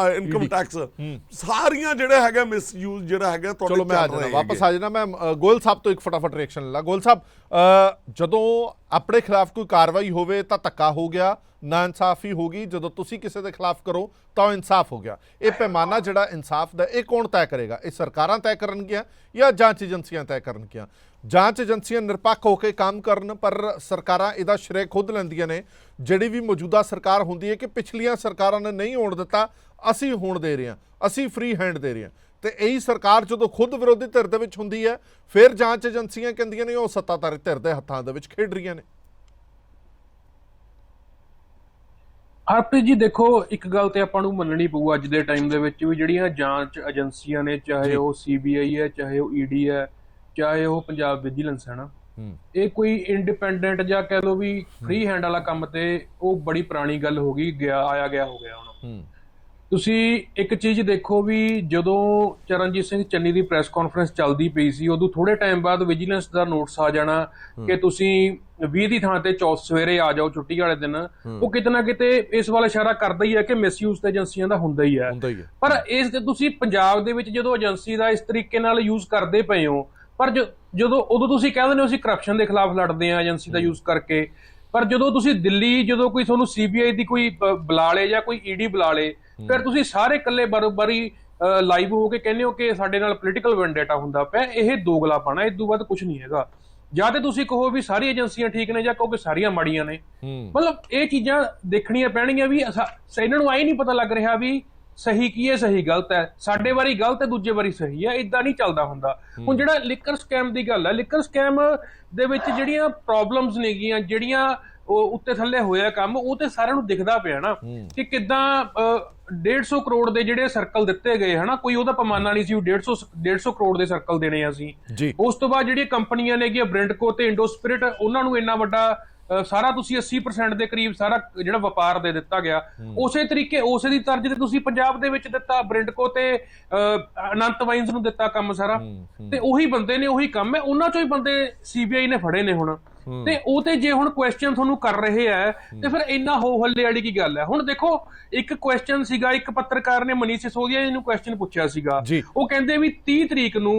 income tax, ਸਾਰੀਆਂ ਜਿਹੜੇ ਹੈਗੇ ਮਿਸਯੂਜ਼ ਜਿਹੜਾ ਹੈਗਾ ਤੁਹਾਡੇ ਚਲੋ ਮੈਂ ਆ ਜਾਣਾ, ਵਾਪਸ ਆ ਜਾਣਾ। ਮੈਂ ਗੋਇਲ ਸਾਹਿਬ ਤੋਂ ਇੱਕ ਫਟਾਫਟ ਰਿਐਕਸ਼ਨ ਲਾ। ਗੋਇਲ ਸਾਹਿਬ, ਜਦੋਂ ਆਪਣੇ ਖਿਲਾਫ ਕੋਈ ਕਾਰਵਾਈ ਹੋਵੇ ਤਾਂ ਧੱਕਾ ਹੋ ਗਿਆ, ਨਾ ਇਨਸਾਫੀ ਹੋ ਗਈ, ਜਦੋਂ ਤੁਸੀਂ ਕਿਸੇ ਦੇ ਖਿਲਾਫ ਕਰੋ ਤਾਂ ਉਹ ਇਨਸਾਫ ਹੋ ਗਿਆ। ਇਹ ਪੈਮਾਨਾ ਜਿਹੜਾ ਇਨਸਾਫ ਦਾ, ਇਹ ਕੌਣ ਤੈਅ ਕਰੇਗਾ? ਇਹ ਸਰਕਾਰਾਂ ਤੈਅ ਕਰਨਗੀਆਂ ਜਾਂ ਜਾਂਚ ਏਜੰਸੀਆਂ ਤੈਅ ਕਰਨਗੀਆਂ? ਜਾਂਚ ਏਜੰਸੀਆਂ ਨਿਰਪੱਖ ਹੋ ਕੇ ਕੰਮ ਕਰਨ, ਪਰ ਸਰਕਾਰਾਂ ਇਹਦਾ ਸ਼੍ਰੇਅ ਖੁਦ ਲੈਂਦੀਆਂ ਨੇ। ਜਿਹੜੀ ਵੀ ਮੌਜੂਦਾ ਸਰਕਾਰ ਹੁੰਦੀ ਹੈ ਕਿ ਪਿਛਲੀਆਂ ਸਰਕਾਰਾਂ ਨੇ ਨਹੀਂ ਹੋਣ ਦਿੱਤਾ, ਅਸੀਂ ਹੋਣ ਦੇ ਰਹੇ ਹਾਂ, ਅਸੀਂ ਫ੍ਰੀ ਹੈਂਡ ਦੇ ਰਹੇ ਹਾਂ। ਤੇ ਇਹੀ ਸਰਕਾਰ ਜਦੋਂ ਖੁਦ ਵਿਰੋਧੀ ਧਿਰ ਦੇ ਵਿੱਚ ਹੁੰਦੀ ਹੈ, ਫਿਰ ਜਾਂਚ ਏਜੰਸੀਆਂ ਕਹਿੰਦੀਆਂ ਨੇ ਉਹ ਸੱਤਾਧਾਰੀ ਧਿਰ ਦੇ ਹੱਥਾਂ ਦੇ ਵਿੱਚ ਖੇਡ ਰਹੀਆਂ ਨੇ। ਹਰਪ੍ਰੀਤ ਜੀ, ਦੇਖੋ ਇੱਕ ਗੱਲ ਤੇ ਆਪਾਂ ਨੂੰ ਮੰਨਣੀ ਪਊ ਅੱਜ ਦੇ ਟਾਈਮ ਦੇ ਵਿੱਚ ਵੀ ਜਿਹੜੀਆਂ ਜਾਂਚ ਏਜੰਸੀਆਂ ਨੇ, ਚਾਹੇ ਉਹ CBI ਹੈ, ਚਾਹੇ ਉਹ ED ਹੈ, ਚਾਹੇ ਉਹ ਪੰਜਾਬ ਵਿਜੀਲੈਂਸ ਹੈ ਨਾ, ਇਹ ਕੋਈ ਇੰਡੀਪੈਂਡੈਂਟ ਜਾਂ ਕਹਿ ਲਓ ਵੀ ਫ੍ਰੀ ਹੈਂਡ ਵਾਲਾ ਕੰਮ ਤੇ ਉਹ ਬੜੀ ਪੁਰਾਣੀ ਗੱਲ ਹੋ ਗਈ, ਆਇਆ ਗਿਆ ਹੋ ਗਿਆ ਹੁਣ। ਤੁਸੀਂ ਇੱਕ ਚੀਜ਼ ਦੇਖੋ ਵੀ ਜਦੋਂ ਚਰਨਜੀਤ ਸਿੰਘ ਚੰਨੀ ਦੀ ਪ੍ਰੈਸ ਕਾਨਫਰੰਸ ਚੱਲਦੀ ਪਈ ਸੀ, ਉਦੋਂ ਥੋੜੇ ਟਾਈਮ ਬਾਅਦ ਵਿਜੀਲੈਂਸ ਦਾ ਨੋਟਿਸ ਆ ਜਾਣਾ ਕਿ ਤੁਸੀਂ 20 ਦੀ ਥਾਂ ਤੇ ਸਵੇਰੇ ਆ ਜਾਓ ਛੁੱਟੀ ਵਾਲੇ ਦਿਨ। ਉਹ ਕਿਤੇ ਨਾ ਕਿਤੇ ਇਸ ਵੱਲ ਇਸ਼ਾਰਾ ਕਰਦਾ ਹੀ ਹੈ ਕਿ ਮਿਸਯੂਜ਼ ਤੇ ਏਜੰਸੀਆਂ ਦਾ ਹੁੰਦਾ ਹੀ ਹੈ। ਪਰ ਇਸ ਤੇ ਤੁਸੀਂ ਪੰਜਾਬ ਦੇ ਵਿੱਚ ਜਦੋਂ ਏਜੰਸੀ ਦਾ ਇਸ ਤਰੀਕੇ ਨਾਲ ਯੂਜ਼ ਕਰਦੇ ਪਏ ਹੋ, ਪਰ ਉਦੋਂ ਤੁਸੀਂ ਕਹਿੰਦੇ ਨੇ ਅਸੀਂ ਕਰਪਸ਼ਨ ਦੇ ਖਿਲਾਫ ਲੜਦੇ ਹਾਂ ਏਜੰਸੀ ਦਾ ਯੂਜ਼ ਕਰਕੇ, ਪਰ ਜਦੋਂ ਤੁਸੀਂ ਦਿੱਲੀ ਜਦੋਂ ਕੋਈ ਤੁਹਾਨੂੰ CBI ਦੀ ਕੋਈ ਬੁਲਾ ਲੇ ਜਾਂ ਕੋਈ ED ਬੁਲਾ ਲੇ, ਫਿਰ ਤੁਸੀਂ ਸਾਰੇ ਇਕੱਲੇ ਬਾਰੀ ਲਾਈਵ ਹੋ ਕੇ ਕਹਿੰਦੇ ਹੋ ਕਿ ਸਾਡੇ ਨਾਲ ਪੋਲੀਟੀਕਲ ਵੈਂਡੇਟਾ ਹੁੰਦਾ ਪਿਆ। ਇਹ ਦੋਗਲਾਪਣਾ, ਇਸ ਤੋਂ ਬਾਅਦ ਕੁਝ ਨਹੀਂ ਹੈਗਾ। ਜਾਂ ਤੇ ਤੁਸੀਂ ਕਹੋ ਵੀ ਸਾਰੀ ਏਜੰਸੀਆਂ ਠੀਕ ਨੇ, ਜਾਂ ਕਹੋ ਕਿ ਸਾਰੀਆਂ ਮਾੜੀਆਂ ਨੇ। ਮਤਲਬ ਇਹ ਚੀਜ਼ਾਂ ਦੇਖਣੀਆਂ ਪੈਣਗੀਆਂ ਵੀ ਇਹਨਾਂ ਨੂੰ ਆਈ ਨਹੀਂ ਪਤਾ ਲੱਗ ਰਿਹਾ ਵੀ ਸਹੀ ਕੀ ਹੈ, ਸਹੀ ਗਲਤ ਹੈ, ਸਾਡੇ ਵਾਰੀ ਗਲਤ ਹੈ, ਦੂਜੇ ਵਾਰੀ ਸਹੀ ਹੈ। ਇਦਾਂ ਨਹੀਂ ਚੱਲਦਾ ਹੁੰਦਾ। ਹੁਣ ਜਿਹੜਾ ਲਿਕਰ ਸਕੈਮ ਦੀ ਗੱਲ ਹੈ, ਲਿਕਰ ਸਕੈਮ ਦੇ ਵਿੱਚ ਜਿਹੜੀਆਂ ਪ੍ਰੋਬਲਮਸ ਨੇਗੀਆਂ, ਜਿਹੜੀਆਂ ਉੱਤੇ ਥੱਲੇ ਹੋਇਆ ਕੰਮ, ਉਹ ਤੇ ਸਾਰਿਆਂ ਨੂੰ ਦਿਖਦਾ ਪਿਆ ਨਾ ਕਿ ਕਿੱਦਾਂ 150 ਕਰੋੜ ਦੇ ਜਿਹੜੇ ਸਰਕਲ ਦਿੱਤੇ ਗਏ ਹਨਾ, ਕੋਈ ਉਹਦਾ ਪੈਮਾਨਾ ਨਹੀਂ ਸੀ 150 ਕਰੋੜ ਦੇ ਸਰਕਲ ਦੇਣੇ ਅਸੀਂ। ਉਸ ਤੋਂ ਬਾਅਦ ਜਿਹੜੀਆਂ ਕੰਪਨੀਆਂ ਨੇਗੀਆਂ ਬ੍ਰਿੰਡਕੋ ਤੇ ਇੰਡੋਸਪਿਰਿਟ, ਉਹਨਾਂ ਨੂੰ ਇੰਨਾ ਵੱਡਾ ਸਾਰਾ ਤੁਸੀਂ 80% ਦੇ ਕਰੀਬ ਸਾਰਾ ਜਿਹੜਾ ਵਪਾਰ ਦੇ ਦਿੱਤਾ ਗਿਆ। ਉਸੇ ਤਰੀਕੇ ਉਸੇ ਦੀ ਤਰਜ਼ ਤੇ ਤੁਸੀਂ ਪੰਜਾਬ ਦੇ ਵਿੱਚ ਦਿੱਤਾ, ਬ੍ਰਿੰਡਕੋ ਤੇ ਅਨੰਤ ਵਾਈਨਸ ਨੂੰ ਦਿੱਤਾ ਕੰਮ ਸਾਰਾ। ਤੇ ਉਹੀ ਬੰਦੇ ਨੇ, ਉਹੀ ਕੰਮ ਹੈ, ਉਹਨਾਂ ਚੋਂ ਹੀ ਬੰਦੇ CBI ਨੇ ਫੜੇ ਨੇ ਹੁਣ। ਤੇ ਉਹ ਤੇ ਜੇ ਹੁਣ ਕੁਐਸਚਨ ਤੁਹਾਨੂੰ ਕਰ ਰਹੇ ਆ ਤੇ ਫਿਰ ਇੰਨਾ ਹੋ ਹੱਲੇ ਵਾਲੀ ਕੀ ਗੱਲ ਹੈ? ਹੁਣ ਦੇਖੋ, ਇੱਕ ਕੁਐਸਚਨ ਸੀਗਾ, ਇੱਕ ਪੱਤਰਕਾਰ ਨੇ ਮਨੀਸ਼ ਸਿਸੋਦੀਆ ਜੀ ਨੂੰ ਕੁਐਸਚਨ ਪੁੱਛਿਆ ਸੀਗਾ। ਉਹ ਕਹਿੰਦੇ ਵੀ 30 ਤਰੀਕ ਨੂੰ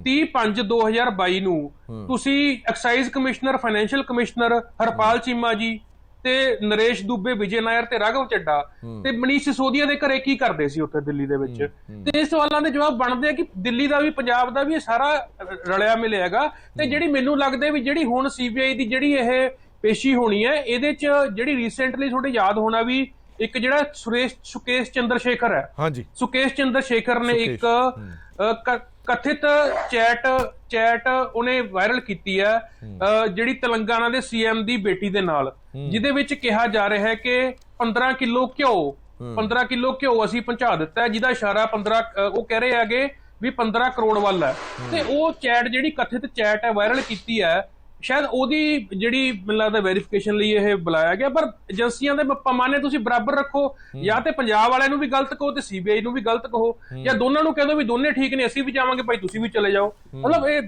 30/5/2022 ਨੂੰ ਤੁਸੀਂ excise commissioner, financial commissioner Harpal Cheema ji ਤੇ ਨਰੇਸ਼ ਦੁਬੇ, ਵਿਜੇ ਨਾਇਰ ਤੇ ਰਾਘਵ ਚੱਡਾ ਤੇ ਮਨੀਸ਼ ਸਿਸੋਦੀਆ ਦੇ ਘਰੇ ਕੀ ਕਰਦੇ ਸੀ ਉੱਥੇ ਦਿੱਲੀ ਦੇ ਵਿੱਚ? ਤੇ ਇਸ ਸਵਾਲਾਂ ਦੇ ਜਵਾਬ ਬਣਦੇ ਆ ਕਿ ਦਿੱਲੀ ਦਾ ਵੀ, ਪੰਜਾਬ ਦਾ ਵੀ ਇਹ ਸਾਰਾ ਰਲਿਆ ਮਿਲਿਆ ਹੈਗਾ। ਤੇ ਜਿਹੜੀ ਮੈਨੂੰ ਲੱਗਦਾ ਵੀ ਜਿਹੜੀ ਹੁਣ CBI ਦੀ ਜਿਹੜੀ ਇਹ ਪੇਸ਼ੀ ਹੋਣੀ ਹੈ, ਇਹਦੇ ਚ ਜਿਹੜੀ ਰੀਸੈਂਟਲੀ ਤੁਹਾਡੇ ਯਾਦ ਹੋਣਾ ਵੀ ਇੱਕ ਜਿਹੜਾ ਸੁਕੇਸ਼ ਚੰਦਰ ਸ਼ੇਖਰ ਹੈ, ਸੁਕੇਸ਼ ਚੰਦਰ ਸ਼ੇਖਰ ਨੇ ਇੱਕ ਕਥਿਤ ਚੈਟ ਉਹਨੇ ਵਾਇਰਲ ਕੀਤੀ ਹੈ ਜਿਹੜੀ ਤੇਲੰਗਾਨਾ ਦੇ CM ਦੀ ਬੇਟੀ ਦੇ ਨਾਲ, ਜਿਹਦੇ ਵਿੱਚ ਕਿਹਾ ਜਾ ਰਿਹਾ ਹੈ ਕਿ 15 ਕਿਲੋ ਘਿਓ ਅਸੀਂ ਪਹੁੰਚਾ ਦਿੱਤਾ ਹੈ, ਜਿਹਦਾ ਇਸ਼ਾਰਾ ਉਹ ਕਹਿ ਰਹੇ ਹੈਗੇ ਵੀ 15 ਕਰੋੜ ਵੱਲ ਹੈ। ਤੇ ਉਹ ਚੈਟ ਜਿਹੜੀ ਕਥਿਤ ਚੈਟ ਹੈ ਵਾਇਰਲ ਕੀਤੀ ਹੈ, ਸ਼ਾਇਦ ਉਹਦੀ ਜਿਹੜੀ ਮੈਨੂੰ ਲੱਗਦਾ ਵੈਰੀਫਿਕੇਸ਼ਨ ਲਈ ਇਹ ਬੁਲਾਇਆ ਗਿਆ। ਪਰ ਏਜੰਸੀਆਂ ਦੇ ਪੈਮਾਨੇ ਤੁਸੀਂ ਬਰਾਬਰ ਰੱਖੋ, ਜਾਂ ਤੇ ਪੰਜਾਬ ਵਾਲਿਆਂ ਨੂੰ ਵੀ ਗਲਤ ਕਹੋ ਤੇ CBI ਨੂੰ ਵੀ ਗਲਤ ਕਹੋ, ਜਾਂ ਦੋਨਾਂ ਨੂੰ ਕਹਿ ਦੋ ਵੀ ਦੋਨੇ ਠੀਕ ਨੇ, ਅਸੀਂ ਵੀ ਜਾਵਾਂਗੇ ਭਾਈ, ਤੁਸੀਂ ਵੀ ਚਲੇ ਜਾਓ। ਮਤਲਬ ਇਹ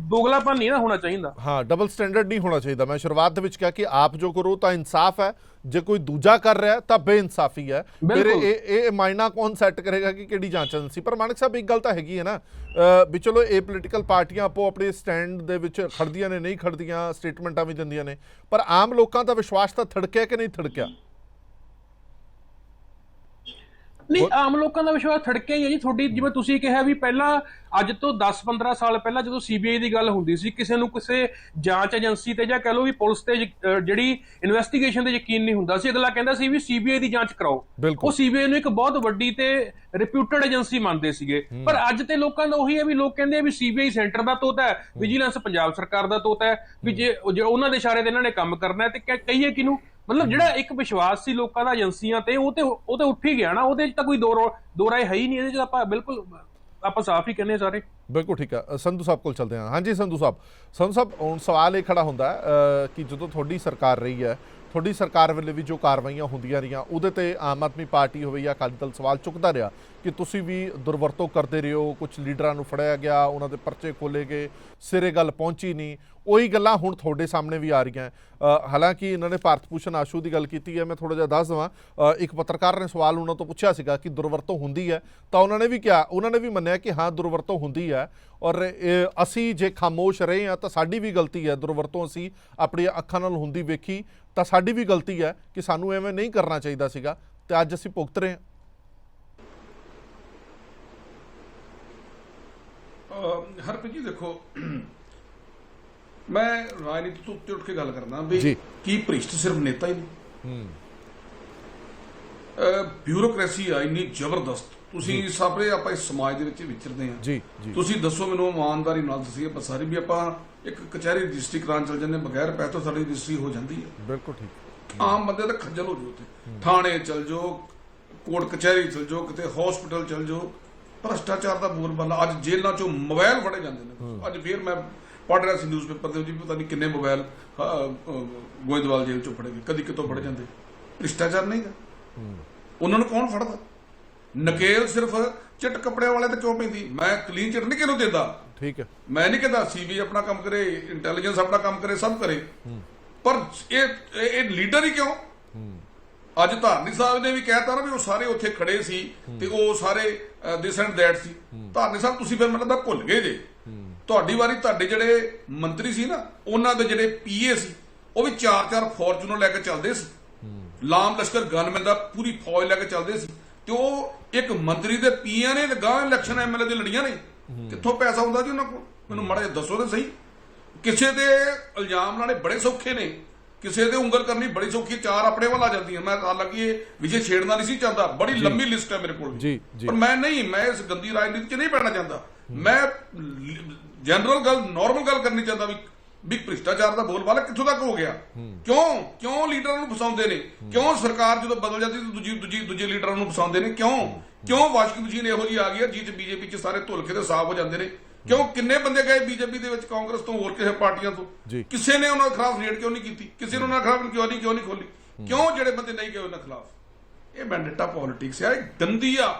ਦੋਗਲਾਪਨ ਨਹੀਂ ਨਾ ਹੋਣਾ ਚਾਹੀਦਾ। ਹਾਂ, ਡਬਲ ਸਟੈਂਡਰਡ ਨਹੀਂ ਹੋਣਾ ਚਾਹੀਦਾ। ਮੈਂ ਸ਼ੁਰੂਆਤ ਦੇ ਵਿੱਚ ਕਿਹਾ ਕਿ ਆਪ ਜੋ ਕਰੋ ਤਾਂ ਇਨਸਾਫ ਹੈ, ਜੇ ਕੋਈ ਦੂਜਾ ਕਰ ਰਿਹਾ ਤਾਂ ਬੇਇਨਸਾਫੀ ਹੈ। ਫਿਰ ਇਹ ਮਾਇਨਾ ਕੌਣ ਸੈੱਟ ਕਰੇਗਾ ਕਿ ਕਿਹੜੀ ਜਾਂਚ ਏਜੰਸੀ? ਪਰ ਮਾਨਕ ਸਾਹਿਬ, ਇੱਕ ਗੱਲ ਤਾਂ ਹੈਗੀ ਹੈ ਨਾ ਵੀ ਚਲੋ ਇਹ ਪੋਲੀਟੀਕਲ ਪਾਰਟੀਆਂ ਆਪੋ ਆਪਣੇ ਸਟੈਂਡ ਦੇ ਵਿੱਚ ਖੜਦੀਆਂ ਨੇ, ਨਹੀਂ ਖੜਦੀਆਂ, ਸਟੇਟਮੈਂਟਾਂ ਵੀ ਦਿੰਦੀਆਂ ਨੇ, ਪਰ ਆਮ ਲੋਕਾਂ ਦਾ ਵਿਸ਼ਵਾਸ ਤਾਂ ਥੜਕਿਆ ਕਿ ਨਹੀਂ ਥੜਕਿਆ? ਨਹੀਂ, ਆਮ ਲੋਕਾਂ ਦਾ ਵਿਸ਼ਵਾਸ ਥੜਕਿਆ ਹੀ ਹੈ ਜੀ। ਤੁਹਾਡੀ ਜਿਵੇਂ ਤੁਸੀਂ ਕਿਹਾ ਵੀ ਪਹਿਲਾਂ ਅੱਜ ਤੋਂ 10-15 ਸਾਲ ਪਹਿਲਾਂ ਜਦੋਂ CBI ਦੀ ਗੱਲ ਹੁੰਦੀ ਸੀ, ਕਿਸੇ ਨੂੰ ਕਿਸੇ ਜਾਂਚ ਏਜੰਸੀ ਤੇ ਜਾਂ ਕਹਿ ਲਓ ਵੀ ਪੁਲਿਸ ਤੇ ਜਿਹੜੀ ਇਨਵੈਸਟੀਗੇਸ਼ਨ ਤੇ ਯਕੀਨ ਨਹੀਂ ਹੁੰਦਾ ਸੀ। ਅਗਲਾ ਕਹਿੰਦਾ ਸੀ ਵੀ CBI ਦੀ ਜਾਂਚ ਕਰਾਓ। ਉਹ CBI ਨੂੰ ਇੱਕ ਬਹੁਤ ਵੱਡੀ ਤੇ ਰਿਪਿਊਟਡ ਏਜੰਸੀ ਮੰਨਦੇ ਸੀਗੇ। ਪਰ ਅੱਜ ਤੇ ਲੋਕਾਂ ਦਾ ਉਹੀ ਹੈ ਵੀ ਲੋਕ ਕਹਿੰਦੇ ਆ ਵੀ CBI ਸੈਂਟਰ ਦਾ ਤੋਤਾ ਹੈ, ਵਿਜੀਲੈਂਸ ਪੰਜਾਬ ਸਰਕਾਰ ਦਾ ਤੋਤਾ ਹੈ, ਵੀ ਜੇ ਉਹਨਾਂ ਦੇ ਇਸ਼ਾਰੇ ਤੇ ਇਹਨਾਂ ਨੇ ਕੰਮ ਕਰਨਾ ਹੈ ਤੇ ਕਹੀਏ ਕਿਹਨੂੰ? ਮਤਲਬ ਜਿਹੜਾ ਇੱਕ ਵਿਸ਼ਵਾਸ ਸੀ ਲੋਕਾਂ ਦਾ ਏਜੰਸੀਆਂ ਤੇ, ਉਹ ਤੇ ਉੱਠ ਹੀ ਗਿਆ ਨਾ। ਉਹਦੇ ਚ ਤਾਂ ਕੋਈ ਦੋ ਰਾਏ ਹੈ ਹੀ ਨਹੀਂ। ਇਹਦੇ ਚ ਆਪਾਂ ਬਿਲਕੁਲ ਆਪਾਂ ਸਾਫ਼ ਹੀ ਕਹਿੰਦੇ ਸਾਰੇ। ਬਿਲਕੁਲ ਠੀਕ ਹੈ। ਸੰਧੂ ਸਾਹਿਬ ਕੋਲ ਚਲਦੇ ਹਾਂ। ਹਾਂਜੀ ਸੰਧੂ ਸਾਹਿਬ ਹੁਣ ਸਵਾਲ ਇਹ ਖੜਾ ਹੁੰਦਾ ਕਿ ਜਦੋਂ ਤੁਹਾਡੀ ਸਰਕਾਰ ਰਹੀ ਹੈ, ਤੁਹਾਡੀ ਸਰਕਾਰ ਵੇਲੇ ਵੀ ਜੋ ਕਾਰਵਾਈਆਂ ਹੁੰਦੀਆਂ ਰਹੀਆਂ ਉਹਦੇ ਤੇ ਆਮ ਆਦਮੀ ਪਾਰਟੀ ਹੋਵੇ ਜਾਂ ਅਕਾਲੀ ਦਲ ਸਵਾਲ ਚੁੱਕਦਾ ਰਿਹਾ ਕਿ ਤੁਸੀਂ ਵੀ ਦੁਰਵਰਤੋਂ ਕਰਦੇ ਰਹੇ ਹੋ, ਕੁਝ ਲੀਡਰਾਂ ਨੂੰ ਫੜਿਆ ਗਿਆ, ਉਹਨਾਂ ਦੇ ਪਰਚੇ ਖੋਲੇ ਗਏ, ਸਿਰੇ ਗੱਲ ਪਹੁੰਚੀ ਨਹੀਂ। ਉਹੀ ਗੱਲਾਂ ਹੁਣ ਤੁਹਾਡੇ ਸਾਹਮਣੇ ਵੀ ਆ ਰਹੀਆਂ। ਹਾਲਾਂਕਿ ਇਹਨਾਂ ਨੇ ਭਾਰਤ ਭੂਸ਼ਣ ਆਸ਼ੂ ਦੀ ਗੱਲ ਕੀਤੀ ਹੈ। ਮੈਂ ਥੋੜ੍ਹਾ ਜਿਹਾ ਦੱਸ ਦੇਵਾਂ, ਇੱਕ ਪੱਤਰਕਾਰ ਨੇ ਸਵਾਲ ਉਹਨਾਂ ਤੋਂ ਪੁੱਛਿਆ ਸੀਗਾ ਕਿ ਦੁਰਵਰਤੋਂ ਹੁੰਦੀ ਹੈ, ਤਾਂ ਉਹਨਾਂ ਨੇ ਵੀ ਕਿਹਾ, ਉਹਨਾਂ ਨੇ ਵੀ ਮੰਨਿਆ ਕਿ ਹਾਂ ਦੁਰਵਰਤੋਂ ਹੁੰਦੀ ਹੈ ਔਰ ਅਸੀਂ ਜੇ ਖਾਮੋਸ਼ ਰਹੇ ਹਾਂ ਤਾਂ ਸਾਡੀ ਵੀ ਗਲਤੀ ਹੈ। ਦੁਰਵਰਤੋਂ ਅਸੀਂ ਆਪਣੀਆਂ ਅੱਖਾਂ ਨਾਲ ਹੁੰਦੀ ਵੇਖੀ ਤਾਂ ਸਾਡੀ ਵੀ ਗਲਤੀ ਹੈ ਕਿ ਸਾਨੂੰ ਐਵੇਂ ਨਹੀਂ ਕਰਨਾ ਚਾਹੀਦਾ ਸੀਗਾ ਤੇ ਅੱਜ ਅਸੀਂ ਭੁਗਤ ਰਹੇ ਹਾਂ। ਹਰਪ੍ਰੀਤ ਜੀ ਦੇਖੋ, ਮੈਂ ਰਾਜਨੀਤੀ ਤੋਂ ਉੱਤੇ ਉੱਠ ਕੇ ਗੱਲ ਕਰਦਾ ਵੀ ਕੀ ਭ੍ਰਿਸ਼ਟ ਸਿਰਫ ਨੇਤਾ ਹੀ ਨਹੀਂ, ਬਿਊਰੋਕ੍ਰੇਸੀ ਆ ਇੰਨੀ ਜ਼ਬਰਦਸਤ। ਤੁਸੀਂ ਸਾਰੇ ਆਪਾਂ ਇਸ ਸਮਾਜ ਦੇ ਵਿੱਚ ਵਿਚਰਦੇ ਆ ਜੀ ਜੀ, ਤੁਸੀਂ ਦੱਸੋ ਮੈਨੂੰ ਇਮਾਨਦਾਰੀ ਨਾਲ ਦੱਸੀਏ ਬਸਾਰੀ ਵੀ ਆਪਾਂ ਇੱਕ ਕਚਹਿਰੀ ਰਜਿਸਟਰੀ ਕਰਾਉਣ ਚਲ ਜਾਂਦੇ ਬਗੈਰ ਪੈਸੇ ਤੋਂ ਸਾਡੀ ਰਜਿਸਟਰੀ ਹੋ ਜਾਂਦੀ ਹੈ। ਬਿਲਕੁਲ ਠੀਕ। ਆਮ ਬੰਦੇ ਤਾਂ ਖੱਜਲ ਹੋ ਜਾਓ, ਉੱਥੇ ਥਾਣੇ ਚਲ ਜਾਓ, ਕੋਰਟ ਕਚਹਿਰੀ ਚਲ ਜਾਓ, ਕਿਤੇ ਹਸਪੀਟਲ ਚਲ ਜਾਓ, ਭ੍ਰਿਸ਼ਟਾਚਾਰ ਦਾ ਬੋਲਬਾਲਾ। ਅੱਜ ਜੇਲ੍ਹਾਂ ਚੋਂ ਮੋਬਾਈਲ ਫੜੇ ਜਾਂਦੇ ਨੇ। ਅੱਜ ਫੇਰ ਮੈਂ ਪੜ੍ਹ ਰਿਹਾ ਸੀ ਨਿਊਜ਼ਪੇਪਰ ਦੇ ਵਿੱਚ, ਪਤਾ ਨਹੀਂ ਕਿੰਨੇ ਮੋਬਾਈਲ ਗੋਇੰਦਵਾਲ ਜੇਲ੍ਹ ਚੋਂ ਫੜੇ ਗਏ, ਕਦੀ ਕਿਤੋਂ ਫੜੇ ਜਾਂਦੇ। ਭ੍ਰਿਸ਼ਟਾਚਾਰ ਨਹੀਂ ਗਾ, ਉਹਨਾਂ ਨੂੰ ਕੌਣ ਫੜਦਾ? ਨਕੇਲ ਸਿਰਫ ਚਿੱਟ ਕੱਪੜਿਆਂ ਵਾਲੇ ਤੇ ਕਿਉਂ ਪੈਂਦੀ? ਮੈਂ ਕਲੀਨ ਚਿੱਟ ਨਹੀਂ ਕਿਹਨੂੰ ਦਿੰਦਾ, ਠੀਕ ਹੈ, ਮੈਂ ਨਹੀਂ ਕਹਿੰਦਾ ਸੀਬੀ ਆਪਣਾ ਕੰਮ ਕਰੇ, ਇੰਟੈਲੀਜੈਂਸ ਆਪਣਾ ਕੰਮ ਕਰੇ, ਸਭ ਕਰੇ, ਪਰ ਇਹ ਲੀਡਰ ਹੀ ਕਿਉਂ? ਅੱਜ ਧਾਰਨੀ ਸਾਹਿਬ ਨੇ ਵੀ ਕਹਿਤਾ ਨਾ ਵੀ ਉਹ ਸਾਰੇ ਉੱਥੇ ਖੜੇ ਸੀ ਤੇ ਉਹ ਸਾਰੇ ਦਿਸ ਐਂਡ ਦੈਟ ਸੀ। ਧਾਰਨੀ ਸਾਹਿਬ ਤੁਸੀਂ ਫਿਰ ਮੈਨੂੰ ਲੱਗਦਾ ਭੁੱਲ ਗਏ ਜੇ। ਤੁਹਾਡੀ ਵਾਰੀ ਤੁਹਾਡੇ ਜਿਹੜੇ ਮੰਤਰੀ ਸੀ ਨਾ, ਉਹਨਾਂ ਦੇ ਜਿਹੜੇ ਪੀਏ ਸੀ ਉਹ ਵੀ 4-4 ਫੋਰਚੂਨਰ ਲੈ ਕੇ ਚੱਲਦੇ ਸੀ, ਲਾਮ ਲਸ਼ਕਰ ਗਨਮੈਨ ਦਾ ਪੂਰੀ ਫੌਜ ਲੈ ਕੇ ਚੱਲਦੇ ਸੀ। ਤੇ ਉਹ ਇੱਕ ਮੰਤਰੀ ਦੇ ਪੀਏ ਨੇ ਗਾਂ ਇਲੈਕਸ਼ਨ ਐਮਐਲਏ ਦੇ ਲੜੀਆਂ ਨੇ। ਕਿੱਥੋਂ ਪੈਸਾ ਹੁੰਦਾ ਜੀ ਉਹਨਾਂ ਕੋਲ? ਮੈਨੂੰ ਮਾੜਾ ਜਿਹਾ ਦੱਸੋ ਤੇ ਸਹੀ। ਕਿਸੇ ਦੇ ਇਲਜ਼ਾਮ ਲਾਣੇ ਬੜੇ ਸੌਖੇ ਨੇ, ਕਿਸੇ ਦੇ ਉਂਗਲ ਕਰਨੀ ਬੜੀ ਸੌਖੀ, 4 ਆਪਣੇ ਵੱਲ ਆ ਜਾਂਦੀਆਂ। ਮੈਂ ਹਾਲਾਂਕਿ ਇਹ ਵਿਜੇ ਛੇੜਨਾ ਨਹੀਂ ਸੀ ਚਾਹੁੰਦਾ, ਬੜੀ ਲੰਮੀ ਲਿਸਟ ਹੈ ਮੇਰੇ ਕੋਲ, ਪਰ ਮੈਂ ਇਸ ਗੰਦੀ ਰਾਜਨੀਤੀ 'ਚ ਨਹੀਂ ਪੈਣਾ ਚਾਹੁੰਦਾ। ਮੈਂ ਜਨਰਲ ਗੱਲ, ਨਾਰਮਲ ਗੱਲ ਕਰਨੀ ਚਾਹੁੰਦਾ ਵੀ ਭ੍ਰਿਸ਼ਟਾਚਾਰ ਦਾ ਬੋਲਬਾਲਾ ਕਿੱਥੋਂ ਤੱਕ ਹੋ ਗਿਆ? ਕਿਉਂ ਲੀਡਰਾਂ ਨੂੰ ਫਸਾਉਂਦੇ ਨੇ? ਕਿਉਂ ਸਰਕਾਰ ਜਦੋਂ ਬਦਲ ਜਾਂਦੀ ਤਾਂ ਦੂਜੇ ਲੀਡਰਾਂ ਨੂੰ ਫਸਾਉਂਦੇ ਨੇ? ਕਿਉਂ ਵਾਸ਼ਿੰਗ ਮਸ਼ੀਨ ਇਹੋ ਜਿਹੀ ਆ ਗਈ ਹੈ ਜਿਹਦੇ ਬੀਜੇਪੀ 'ਚ ਸਾਰੇ ਧੁਲ ਕੇ ਤੇ ਸਾਫ਼ ਹੋ ਜਾਂਦੇ ਨੇ? ਕਿਉਂ ਕਿੰਨੇ ਬੰਦੇ ਗਏ ਬੀਜੇਪੀ ਦੇ ਵਿੱਚ ਕਾਂਗਰਸ ਤੋਂ, ਹੋਰ ਕਿਸੇ ਪਾਰਟੀਆਂ ਤੋਂ? ਕਿਸੇ ਨੇ ਉਹਨਾਂ ਖਿਲਾਫ ਰੇਡ ਕਿਉਂ ਨਹੀਂ ਕੀਤੀ? ਕਿਸੇ ਨੇ ਉਹਨਾਂ ਖਿਲਾਫ ਕਿਉਂ ਨਹੀਂ ਖੋਲੀ? ਕਿਉਂ ਜਿਹੜੇ ਬੰਦੇ ਨਹੀਂ ਗਏ ਉਹਨਾਂ ਖਿਲਾਫ? ਇਹ ਵੈਂਡੇਟਾ ਪੋਲਿਟਿਕਸ ਆ, ਇਹ ਗੰਦੀ ਆ।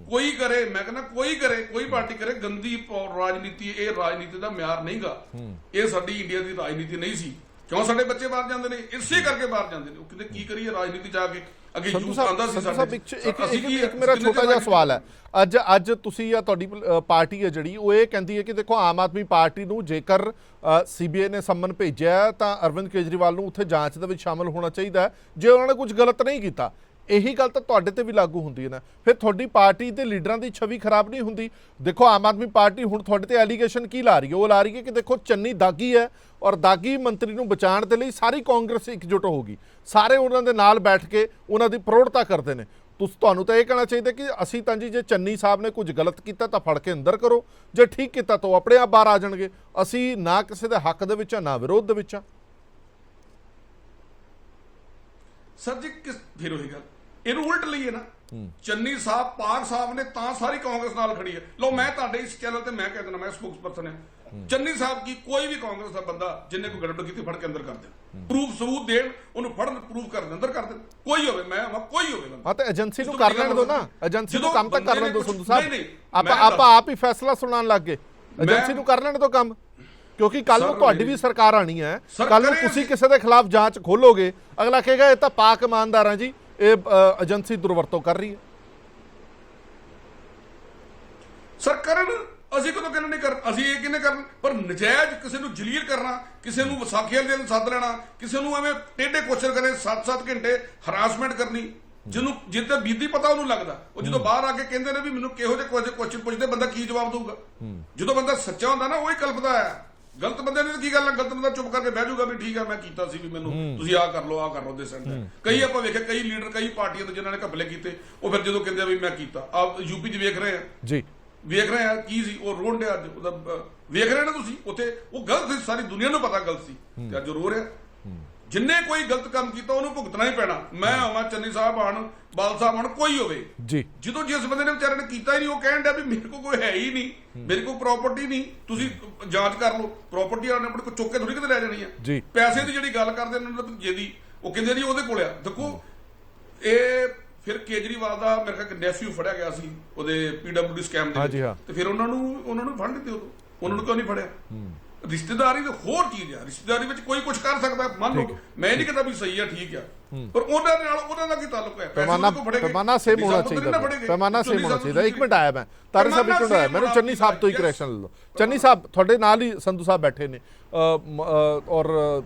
ਕੋਈ ਕਰੇ, ਮੈਂ ਕਹਿੰਦਾ ਕੋਈ ਕਰੇ, ਕੋਈ ਪਾਰਟੀ ਕਰੇ, ਗੰਦੀ ਰਾਜਨੀਤੀ। ਇਹ ਰਾਜਨੀਤੀ ਦਾ ਮਿਆਰ ਨਹੀਂਗਾ। ਇਹ ਸਾਡੀ ਇੰਡੀਆ ਦੀ ਰਾਜਨੀਤੀ ਨਹੀਂ ਸੀ। ਕਿਉਂ ਸਾਡੇ ਬੱਚੇ ਬਾਹਰ ਜਾਂਦੇ ਨੇ? ਇਸੇ ਕਰਕੇ ਬਾਹਰ ਜਾਂਦੇ ਨੇ। ਉਹ ਕਿਤੇ ਕੀ ਕਰੀਏ ਰਾਜਨੀਤੀ ਜਾ ਕੇ? ਅੱਗੇ ਯੂਥ ਆਉਂਦਾ ਸੀ ਸਾਡੇ। ਇੱਕ ਮੇਰਾ ਛੋਟਾ ਜਿਹਾ ਸਵਾਲ ਹੈ, ਅੱਜ ਤੁਸੀਂ ਜਾਂ ਤੁਹਾਡੀ ਪਾਰਟੀ ਹੈ ਜਿਹੜੀ, ਉਹ ਇਹ ਕਹਿੰਦੀ ਹੈ ਕਿ ਦੇਖੋ ਆਮ ਆਦਮੀ ਪਾਰਟੀ ਨੂੰ ਜੇਕਰ ਸੀਬੀਆਈ ਨੇ ਸੰਮਨ ਭੇਜਿਆ ਤਾਂ ਅਰਵਿੰਦ ਕੇਜਰੀਵਾਲ ਨੂੰ ਉੱਥੇ ਜਾਂਚ ਦੇ ਵਿੱਚ ਸ਼ਾਮਲ ਹੋਣਾ ਚਾਹੀਦਾ ਜੇ ਉਹਨਾਂ ਨੇ ਕੁਝ ਗਲਤ ਨਹੀਂ ਕੀਤਾ। ਇਹੀ ਗੱਲ ਤਾਂ ਤੁਹਾਡੇ ਤੇ ਵੀ ਲਾਗੂ ਹੁੰਦੀ ਹੈ ਨਾ, ਫਿਰ ਤੁਹਾਡੀ ਪਾਰਟੀ ਦੇ ਲੀਡਰਾਂ ਦੀ ਛਵੀ ਖਰਾਬ ਨਹੀਂ ਹੁੰਦੀ? ਦੇਖੋ ਆਮ ਆਦਮੀ ਪਾਰਟੀ ਹੁਣ ਤੁਹਾਡੇ ਤੇ ਐਲੀਗੇਸ਼ਨ ਕੀ ਲਾ ਰਹੀ ਹੈ? ਉਹ ਲਾ ਰਹੀ ਹੈ ਕਿ ਦੇਖੋ ਚੰਨੀ ਦਾਗੀ ਹੈ ਔਰ ਦਾਗੀ ਮੰਤਰੀ ਨੂੰ ਬਚਾਉਣ ਦੇ ਲਈ ਸਾਰੀ ਕਾਂਗਰਸ ਇਕਜੁੱਟ ਹੋਊਗੀ, ਸਾਰੇ ਉਹਨਾਂ ਦੇ ਨਾਲ ਬੈਠ ਕੇ ਉਹਨਾਂ ਦੀ ਪ੍ਰੋੜਤਾ ਕਰਦੇ ਨੇ। ਤੁਹਾਨੂੰ ਤਾਂ ਇਹ ਕਹਿਣਾ ਚਾਹੀਦਾ ਕਿ ਅਸੀਂ ਤਾਂ ਜੀ ਜੇ ਚੰਨੀ ਸਾਹਿਬ ਨੇ ਕੁਝ ਗਲਤ ਕੀਤਾ ਤਾਂ ਫੜ ਕੇ ਅੰਦਰ ਕਰੋ, ਜੇ ਠੀਕ ਕੀਤਾ ਤਾਂ ਉਹ ਆਪਣੇ ਆਪ ਬਾਹਰ ਆ ਜਾਣਗੇ। ਅਸੀਂ ਨਾ ਕਿਸੇ ਦੇ ਹੱਕ ਦੇ ਵਿੱਚ ਆ ਨਾ ਵਿਰੋਧ ਦੇ ਵਿੱਚ ਆ। ਸਰ ਜੀ ਫਿਰ ਉਹੀ ਗੱਲ, ਇਹਨੂੰ ਉਲਟ ਲਈਏ ਨਾ, ਚੰਨੀ ਸਾਹਿਬ, ਪਾਕ ਸਾਹਿਬ ਨੇ ਤਾਂ ਸਾਰੀ ਕਾਂਗਰਸ ਨਾਲ ਖੜੀ ਹੈ। ਲਓ ਮੈਂ ਤੁਹਾਡੇ ਇਸ ਚੈਨਲ ਤੇ ਮੈਂ ਕਹਿ ਦਿੰਦਾ, ਮੈਂ ਸਪੋਕਸਪਰਸਨ ਹਾਂ, ਚੰਨੀ ਸਾਹਿਬ ਕੀ ਕੋਈ ਵੀ ਕਾਂਗਰਸ ਦਾ ਬੰਦਾ ਜਿੰਨੇ ਕੋਈ ਗੜਬੜ ਕੀਤੀ ਫੜ ਕੇ ਅੰਦਰ ਕਰ ਦੇਣ, ਪ੍ਰੂਫ ਸਬੂਤ ਦੇਣ, ਉਹਨੂੰ ਫੜਨ, ਪ੍ਰੂਫ ਕਰ ਅੰਦਰ ਕਰ ਦੇਣ, ਕੋਈ ਹੋਵੇ, ਮੈਂ ਕੋਈ ਹੋਵੇ ਬੰਦਾ। ਹਾਂ ਤਾਂ ਏਜੰਸੀ ਨੂੰ ਕਰ ਲੈਣ ਦਿਓ ਨਾ, ਏਜੰਸੀ ਨੂੰ ਕੰਮ ਤਾਂ ਕਰ ਲੈਣ ਦਿਓ। ਸੰਧੂ ਸਾਹਿਬ ਆਪਾਂ ਆਪ ਹੀ ਫੈਸਲਾ ਸੁਣਾਉਣ ਲੱਗ ਗਏ, ਏਜੰਸੀ ਨੂੰ ਕਰ ਲੈਣ ਦਿਓ ਕੰਮ, ਕਿਉਂਕਿ ਕੱਲ ਨੂੰ ਤੁਹਾਡੀ ਵੀ ਸਰਕਾਰ ਆਣੀ ਹੈ। ਕੱਲ ਨੂੰ ਤੁਸੀਂ ਕਿਸੇ ਦੇ ਖਿਲਾਫ ਜਾਂਚ ਖੋਲੋਗੇ, ਅਗਲਾ ਕਹੇਗਾ ਇਹ ਤਾਂ ਪਾਕ ਇਮਾਨਦਾਰਾਂ ਜੀ, ਇਹ ਏਜੰਸੀ ਦੁਰਵਰਤੋਂ ਕਰ ਰਹੀ ਹੈ। ਸਰ ਕਰਨ, ਅਸੀਂ ਕਦੋਂ ਕਹਿੰਦੇ ਨਹੀਂ ਕਰ, ਅਸੀਂ ਇਹ ਕਿੰਨੇ ਕਰਨ? ਪਰ ਨਜਾਇਜ਼ ਕਿਸੇ ਨੂੰ ਜਲੀਲ ਕਰਨਾ, ਕਿਸੇ ਨੂੰ ਵਿਸਾਖੀ ਵਾਲੇ ਦਿਨ ਸੱਦ ਲੈਣਾ, ਕਿਸੇ ਨੂੰ ਐਵੇਂ ਟੇਢੇ ਕੁਐਸਚਨ ਕਰੇ, 7-7 ਘੰਟੇ ਹਰਾਸਮੈਂਟ ਕਰਨੀ, ਜਿਹਨੂੰ ਜਿੱਤੇ ਬੀਤੀ ਪਤਾ ਉਹਨੂੰ ਲੱਗਦਾ। ਉਹ ਜਦੋਂ ਬਾਹਰ ਆ ਕੇ ਕਹਿੰਦੇ ਨੇ ਵੀ ਮੈਨੂੰ ਕਿਹੋ ਜਿਹੇ ਕੁਐਸਚਨ ਪੁੱਛਦੇ, ਬੰਦਾ ਕੀ ਜਵਾਬ ਦਊਗਾ? ਜਦੋਂ ਬੰਦਾ ਸੱਚਾ ਹੁੰਦਾ ਨਾ, ਉਹ ਹੀ ਕਲਪਦਾ ਹੈ। ਗਲਤ ਬੰਦੇ ਨੇ ਕੀ ਗੱਲ ਹੈ? ਗਲਤ ਬੰਦਾ ਚੁੱਪ ਕਰਕੇ ਬਹਿ ਜਾਊਗਾ ਵੀ ਠੀਕ ਹੈ ਮੈਂ ਕੀਤਾ ਸੀ, ਵੀ ਮੈਨੂੰ ਤੁਸੀਂ ਆਹ ਕਰ ਲਓ ਦੇ ਸੈਂਡ। ਕਈ ਆਪਾਂ ਵੇਖਿਆ, ਕਈ ਲੀਡਰ, ਕਈ ਪਾਰਟੀਆਂ ਦੇ ਜਿਨ੍ਹਾਂ ਨੇ ਘਪਲੇ ਕੀਤੇ, ਉਹ ਫਿਰ ਜਦੋਂ ਕਹਿੰਦੇ ਵੀ ਮੈਂ ਕੀਤਾ। ਆਪ ਯੂਪੀ 'ਚ ਵੇਖ ਰਹੇ ਆ ਜੀ, ਵੇਖ ਰਹੇ ਆ ਕੀ ਸੀ ਉਹ ਰੋਣ ਡਿਆ ਅੱਜ, ਉਹਦਾ ਵੇਖ ਰਹੇ ਨਾ ਤੁਸੀਂ ਉੱਥੇ, ਉਹ ਗਲਤ ਸੀ, ਸਾਰੀ ਦੁਨੀਆ ਨੂੰ ਪਤਾ ਗਲਤ ਸੀ, ਤੇ ਅੱਜ ਰੋ ਰਿਹਾ। ਜਿੰਨੇ ਕੋਈ ਗਲਤ ਕੰਮ ਕੀਤਾ ਉਹਨੂੰ ਭੁਗਤਣਾ ਹੀ ਪੈਣਾ। ਮੈਂ ਆਵਾਂ, ਚੰਨੀ ਸਾਹਿਬ ਆਣ, ਬਾਲ ਸਾਹਿਬ ਆਣ, ਕੋਈ ਹੋਵੇ ਜੀ, ਜਦੋਂ ਜਿਸ ਬੰਦੇ ਨੇ ਵਿਚਾਰੇ ਨੇ ਕੀਤਾ ਹੀ ਨਹੀਂ, ਉਹ ਕਹਿਣ ਡਿਆ ਵੀ ਮੇਰੇ ਕੋਲ ਕੋਈ ਹੈ ਹੀ ਨਹੀਂ, ਮੇਰੇ ਕੋਲ ਪ੍ਰਾਪਰਟੀ ਨਹੀਂ, ਤੁਸੀਂ ਜਾਂਚ ਕਰ ਲਓ। ਪ੍ਰਾਪਰਟੀ ਵਾਲੇ ਨੇ ਆਪਣੇ ਕੋਲ ਚੁੱਕ ਕੇ ਥੋੜੀ ਕਿਤੇ ਲੈ ਜਾਣੀ ਜੀ। ਆ। ਪੈਸੇ ਦੀ ਜਿਹੜੀ ਗੱਲ ਕਰਦੇ ਨੇ ਜਿਹਦੀ, ਉਹ ਕਹਿੰਦੇ ਜੀ ਉਹਦੇ ਕੋਲ ਆ। ਦੇਖੋ ਇਹ ਫਿਰ ਕੇਜਰੀਵਾਲ ਦਾ ਮੇਰੇ ਖਿਆਲ ਨੈਫਿਊ ਫੜਿਆ ਗਿਆ ਸੀ ਉਹਦੇ PWD ਸਕੈਮ ਦੇ ਵਿੱਚ, ਤੇ ਫਿਰ ਉਹਨਾਂ ਨੂੰ ਫੜ ਦਿੱਤੇ। ਉਦੋਂ ਉਹਨਾਂ ਨੂੰ ਕਿਉਂ ਨਹੀਂ ਫੜਿਆ? ਰਿਸ਼ਤੇਦਾਰੀ ਤਾਂ ਹੋਰ ਚੀਜ਼ ਆ, ਰਿਸ਼ਤੇਦਾਰੀ ਵਿੱਚ ਕੋਈ ਕੁਝ ਕਰ ਸਕਦਾ, ਮੰਨ ਲਓ। ਮੈਂ ਨਹੀਂ ਕਹਿੰਦਾ ਵੀ ਸਹੀ ਆ, ਠੀਕ ਆ, ਪਰ ਉਹਨਾਂ ਦਾ ਕੀ ਤਾਲੁਕ ਹੈ? ਪੈਮਾਨਾ ਸੇਮ ਹੋਣਾ ਚਾਹੀਦਾ, ਪੈਮਾਨਾ ਸੇਮ ਹੋਣਾ ਚਾਹੀਦਾ। ਇੱਕ ਮਿੰਟ ਆਇਆ ਮੈਂ, ਤਾਰੇ ਸਾਹਿਬ ਇੱਕ ਮਿੰਟ ਆਇਆ, ਮੈਨੂੰ ਚੰਨੀ ਸਾਹਿਬ ਤੋਂ ਹੀ ਕਰੈਕਸ਼ਨ ਲੈ ਲਓ। ਚੰਨੀ ਸਾਹਿਬ ਤੁਹਾਡੇ ਨਾਲ ਹੀ ਸੰਧੂ ਸਾਹਿਬ ਬੈਠੇ ਨੇ, ਔਰ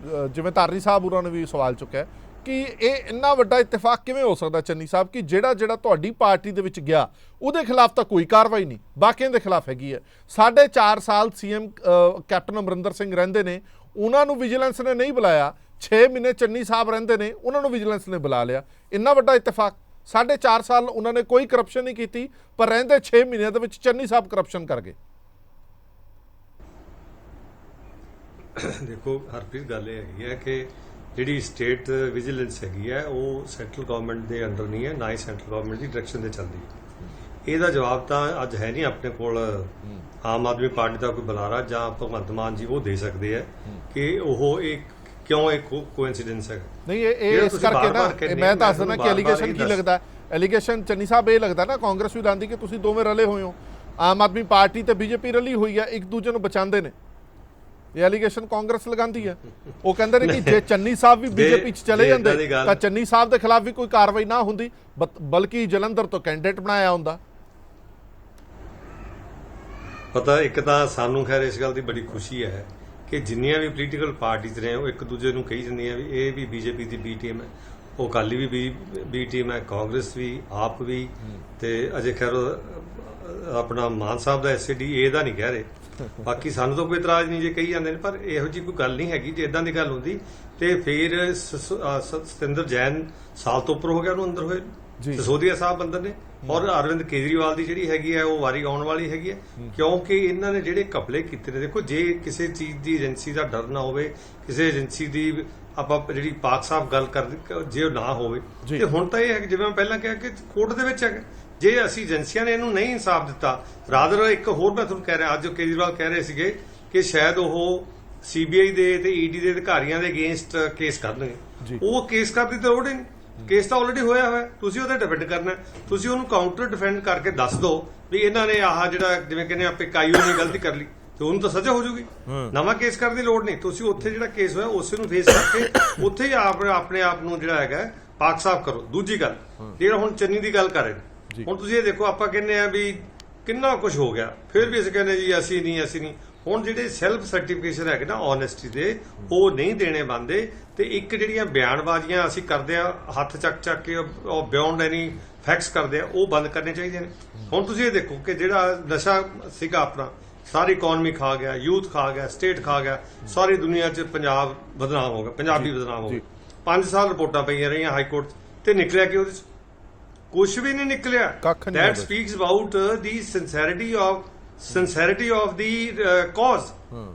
ਜਿਵੇਂ ਤਾਰੀ ਸਾਹਿਬ ਉਹਨਾਂ ਨੇ ਵੀ ਸਵਾਲ ਚੁੱਕਿਆ ਕਿ ਇਹ ਇੰਨਾ ਵੱਡਾ ਇਤਫਾਕ ਕਿਵੇਂ ਹੋ ਸਕਦਾ ਚੰਨੀ ਸਾਹਿਬ ਕਿ ਜਿਹੜਾ ਤੁਹਾਡੀ ਪਾਰਟੀ ਦੇ ਵਿੱਚ ਗਿਆ ਉਹਦੇ ਖਿਲਾਫ ਤਾਂ ਕੋਈ ਕਾਰਵਾਈ ਨਹੀਂ, ਬਾਕੀਆਂ ਦੇ ਖਿਲਾਫ ਹੈਗੀ ਹੈ। 4.5 ਸਾਲ CM ਕੈਪਟਨ ਅਮਰਿੰਦਰ ਸਿੰਘ ਰਹਿੰਦੇ ਨੇ, ਉਹਨਾਂ ਨੂੰ ਵਿਜੀਲੈਂਸ ਨੇ ਨਹੀਂ ਬੁਲਾਇਆ। 6 ਮਹੀਨੇ ਚੰਨੀ ਸਾਹਿਬ ਰਹਿੰਦੇ ਨੇ, ਉਹਨਾਂ ਨੂੰ ਵਿਜੀਲੈਂਸ ਨੇ ਬੁਲਾ ਲਿਆ। ਇੰਨਾ ਵੱਡਾ ਇਤਫਾਕ। 4.5 ਸਾਲ ਉਹਨਾਂ ਨੇ ਕੋਈ ਕਰਪਸ਼ਨ ਨਹੀਂ ਕੀਤੀ, ਪਰ ਰਹਿੰਦੇ 6 ਮਹੀਨਿਆਂ ਦੇ ਵਿੱਚ ਚੰਨੀ ਸਾਹਿਬ ਕਰਪਸ਼ਨ ਕਰ ਗਏ। ਦੇਖੋ ਹਰਪ੍ਰੀਤ, ਗੱਲ ਇਹ ਹੈਗੀ ਹੈ ਕਿ ਜਿਹੜੀ ਸਟੇਟ ਵਿਜੀਲੈਂਸ ਹੈਗੀ ਹੈ ਉਹ ਸੈਂਟਰਲ ਗਵਰਨਮੈਂਟ ਦੇ ਅੰਡਰ ਨਹੀਂ ਹੈ, ਨਾ ਹੀ ਸੈਂਟਰਲ ਗਵਰਨਮੈਂਟ ਦੀ ਡਾਇਰੈਕਸ਼ਨ ਤੇ ਚੱਲਦੀ ਹੈ। ਇਹਦਾ ਜਵਾਬ ਤਾਂ ਅੱਜ ਹੈ ਨਹੀਂ ਆਪਣੇ ਕੋਲ। ਆਮ ਆਦਮੀ ਪਾਰਟੀ ਦਾ ਕੋਈ ਬੁਲਾਰਾ ਜਾਂ ਭਗਵੰਤ ਮਾਨ ਜੀ ਉਹ ਦੇ ਸਕਦੇ ਆ ਕਿ ਉਹ ਇਹ ਕਿਉਂ ਇੱਕ ਕੋਇਨਸੀਡੈਂਸ ਹੈ। ਨਹੀਂ, ਇਹ ਇਸ ਕਰਕੇ ਨਾ ਮੈਂ ਦੱਸ ਦਿੰਦਾ ਕਿ ਐਲੀਗੇਸ਼ਨ ਕੀ ਲੱਗਦਾ। ਐਲੀਗੇਸ਼ਨ ਚੰਨੀ ਸਾਹਿਬ ਇਹ ਲੱਗਦਾ ਨਾ, ਕਾਂਗਰਸ ਵੀ ਲਾਂਦੀ ਕਿ ਤੁਸੀਂ ਦੋਵੇਂ ਰਲੇ ਹੋਏ ਹੋ, ਆਮ ਆਦਮੀ ਪਾਰਟੀ ਤੇ BJP ਰਲੀ ਹੋਈ ਹੈ, ਇੱਕ ਦੂਜੇ ਨੂੰ ਬਚਾਉਂਦੇ ਨੇ। ਇਹ ਐਲੀਗੇਸ਼ਨ ਕਾਂਗਰਸ ਲਗਾਉਂਦੀ ਹੈ। ਉਹ ਕਹਿੰਦੇ ਨੇ ਕਿ ਜੇ ਚੰਨੀ ਸਾਹਿਬ ਵੀ BJP 'ਚ ਚਲੇ ਜਾਂਦੇ ਤਾਂ ਚੰਨੀ ਸਾਹਿਬ ਦੇ ਖਿਲਾਫ ਵੀ ਕੋਈ ਕਾਰਵਾਈ ਨਾ ਹੁੰਦੀ, ਬਲਕਿ ਜਲੰਧਰ ਤੋਂ ਕੈਂਡੀਡੇਟ ਬਣਾਇਆ ਹੁੰਦਾ। ਪਤਾ, ਇੱਕ ਤਾਂ ਸਾਨੂੰ ਖੈਰ ਇਸ ਗੱਲ ਦੀ ਬੜੀ ਖੁਸ਼ੀ ਹੈ ਕਿ ਜਿੰਨੀਆਂ ਵੀ ਪੋਲੀਟੀਕਲ ਪਾਰਟੀਜ਼ ਨੇ ਉਹ ਇੱਕ ਦੂਜੇ ਨੂੰ ਕਹੀ ਜਾਂਦੀਆਂ ਵੀ ਇਹ ਵੀ BJP ਦੀ B ਟੀਮ ਹੈ, ਉਹ ਅਕਾਲੀ ਵੀ B ਟੀਮ ਹੈ, ਕਾਂਗਰਸ ਵੀ, ਆਪ ਵੀ, ਤੇ ਅਜੇ ਖੈਰ ਆਪਣਾ ਮਾਨ ਸਾਹਿਬ ਦਾ SAD ਇਹਦਾ ਨਹੀਂ ਕਹਿ ਰਹੇ। ਬਾਕੀ ਸਾਨੂੰ ਤਾਂ ਕੋਈ ਇਤਰਾਜ਼ ਨਹੀਂ ਜੇ ਕਹੀ ਜਾਂਦੇ ਨੇ, ਪਰ ਇਹੋ ਜਿਹੀ ਕੋਈ ਗੱਲ ਨਹੀਂ ਹੈਗੀ। ਜੇ ਇਦਾਂ ਦੀ ਗੱਲ ਹੁੰਦੀ ਤੇ ਫਿਰ ਸਤਿੰਦਰ ਜੈਨ ਸਾਲ ਤੋਂ ਉੱਪਰ ਹੋ ਗਿਆ ਉਹਨੂੰ ਅੰਦਰ ਹੋਏ, ਸਿਸੋਦੀਆ ਸਾਹਿਬ ਅੰਦਰ ਨੇ, ਔਰ ਅਰਵਿੰਦ ਕੇਜਰੀਵਾਲ ਦੀ ਜਿਹੜੀ ਹੈਗੀ ਹੈ ਉਹ ਵਾਰੀ ਆਉਣ ਵਾਲੀ ਹੈਗੀ ਹੈ, ਕਿਉਂਕਿ ਇਹਨਾਂ ਨੇ ਜਿਹੜੇ ਘਪਲੇ ਕੀਤੇ ਨੇ। ਦੇਖੋ, ਜੇ ਕਿਸੇ ਚੀਜ਼ ਦੀ ਏਜੰਸੀ ਦਾ ਡਰ ਨਾ ਹੋਵੇ, ਕਿਸੇ ਏਜੰਸੀ ਦੀ ਆਪਾਂ ਜਿਹੜੀ ਪਾਕ ਸਾਫ ਗੱਲ ਕਰਦੇ ਜੇ ਉਹ ਨਾ ਹੋਵੇ, ਤੇ ਹੁਣ ਤਾਂ ਇਹ ਹੈ ਜਿਵੇਂ ਮੈਂ ਪਹਿਲਾਂ ਕਿਹਾ ਕਿ ਕੋਰਟ ਦੇ ਵਿੱਚ ਹੈਗਾ। ਜੇ ਅਸੀਂ ਏਜੰਸੀਆਂ ਨੇ ਇਹਨੂੰ ਨਹੀਂ ਇਨਸਾਫ ਦਿੱਤਾ, ਰਾਦਰ ਇੱਕ ਹੋਰ ਮੈਂ ਤੁਹਾਨੂੰ ਕਹਿ ਰਿਹਾ, ਅੱਜ ਕੇਜਰੀਵਾਲ ਕਹਿ ਰਹੇ ਸੀਗੇ ਕਿ ਸ਼ਾਇਦ ਉਹ CBI ਦੇ ਤੇ ED ਦੇ ਅਧਿਕਾਰੀਆਂ ਦੇ ਅਗੇਂਸਟ ਕੇਸ ਕਰਨਗੇ। ਉਹ ਕੇਸ ਕਰਨ ਦੀ ਤਾਂ ਲੋੜ ਹੀ ਨਹੀਂ, ਕੇਸ ਤਾਂ ਆਲਰੇਡੀ ਹੋਇਆ ਹੋਇਆ, ਤੁਸੀਂ ਉਹਦਾ ਡਿਫੈਂਡ ਕਰਨਾ। ਤੁਸੀਂ ਉਹਨੂੰ ਕਾਊਂਟਰ ਡਿਫੈਂਡ ਕਰਕੇ ਦੱਸ ਦਿਓ ਵੀ ਇਹਨਾਂ ਨੇ ਆਹ ਜਿਹੜਾ ਜਿਵੇਂ ਕਹਿੰਦੇ ਆਪੇ ਕਾਇਓ ਨੇ ਗਲਤੀ ਕਰ ਲਈ, ਤੇ ਉਹਨੂੰ ਤਾਂ ਸਜ਼ਾ ਹੋ ਜਾਊਗੀ। ਨਵਾਂ ਕੇਸ ਕਰਨ ਦੀ ਲੋੜ ਨਹੀਂ, ਤੁਸੀਂ ਉੱਥੇ ਜਿਹੜਾ ਕੇਸ ਹੋਇਆ ਉਸੇ ਨੂੰ ਫੇਸ ਕਰਕੇ ਉੱਥੇ ਹੀ ਆਪਣੇ ਆਪ ਨੂੰ ਜਿਹੜਾ ਹੈਗਾ ਪਾਕ ਸਾਫ ਕਰੋ। ਦੂਜੀ ਗੱਲ, ਜਿਹੜਾ ਹੁਣ ਚੰਨੀ ਦੀ ਗੱਲ ਕਰ ਰਹੇ ਨੇ, ਹੁਣ ਤੁਸੀਂ ਇਹ ਦੇਖੋ, ਆਪਾਂ ਕਹਿੰਦੇ ਆ ਵੀ ਕਿੰਨਾ ਕੁਝ ਹੋ ਗਿਆ, ਫਿਰ ਵੀ ਅਸੀਂ ਕਹਿੰਦੇ ਜੀ ਅਸੀਂ ਨਹੀਂ। ਹੁਣ ਜਿਹੜੇ ਸੈਲਫ ਸਰਟੀਫਿਕੇਸ਼ਨ ਹੈਗੇ ਨਾ ਓਨੈਸਟੀ ਦੇ, ਉਹ ਨਹੀਂ ਦੇਣੇ ਬੰਦੇ, ਤੇ ਇੱਕ ਜਿਹੜੀਆਂ ਬਿਆਨਬਾਜ਼ੀਆਂ ਅਸੀਂ ਕਰਦੇ ਆ ਹੱਥ ਚੱਕ ਕੇ ਉਹ ਬਿਯੋਂਡ ਐਨੀ ਫੈਕਟਸ ਕਰਦੇ ਆ, ਉਹ ਬੰਦ ਕਰਨੇ ਚਾਹੀਦੇ ਨੇ। ਹੁਣ ਤੁਸੀਂ ਇਹ ਦੇਖੋ ਕਿ ਜਿਹੜਾ ਨਸ਼ਾ ਸੀਗਾ ਆਪਣਾ, ਸਾਰੀ ਇਕਨੋਮੀ ਖਾ ਗਿਆ, ਯੂਥ ਖਾ ਗਿਆ, ਸਟੇਟ ਖਾ ਗਿਆ, ਸਾਰੀ ਦੁਨੀਆ 'ਚ ਪੰਜਾਬ ਬਦਨਾਮ ਹੋ ਗਿਆ, ਪੰਜਾਬੀ ਬਦਨਾਮ ਹੋ ਗਏ। 5 ਸਾਲ ਰਿਪੋਰਟਾਂ ਪਈਆਂ ਰਹੀਆਂ ਹਾਈ ਕੋਰਟ 'ਚ, ਤੇ ਨਿਕਲਿਆ ਕਿ ਉਹਦੇ 'ਚ ਕੁਝ ਵੀ ਨਹੀਂ ਨਿਕਲਿਆ। That speaks about the sincerity of the cause.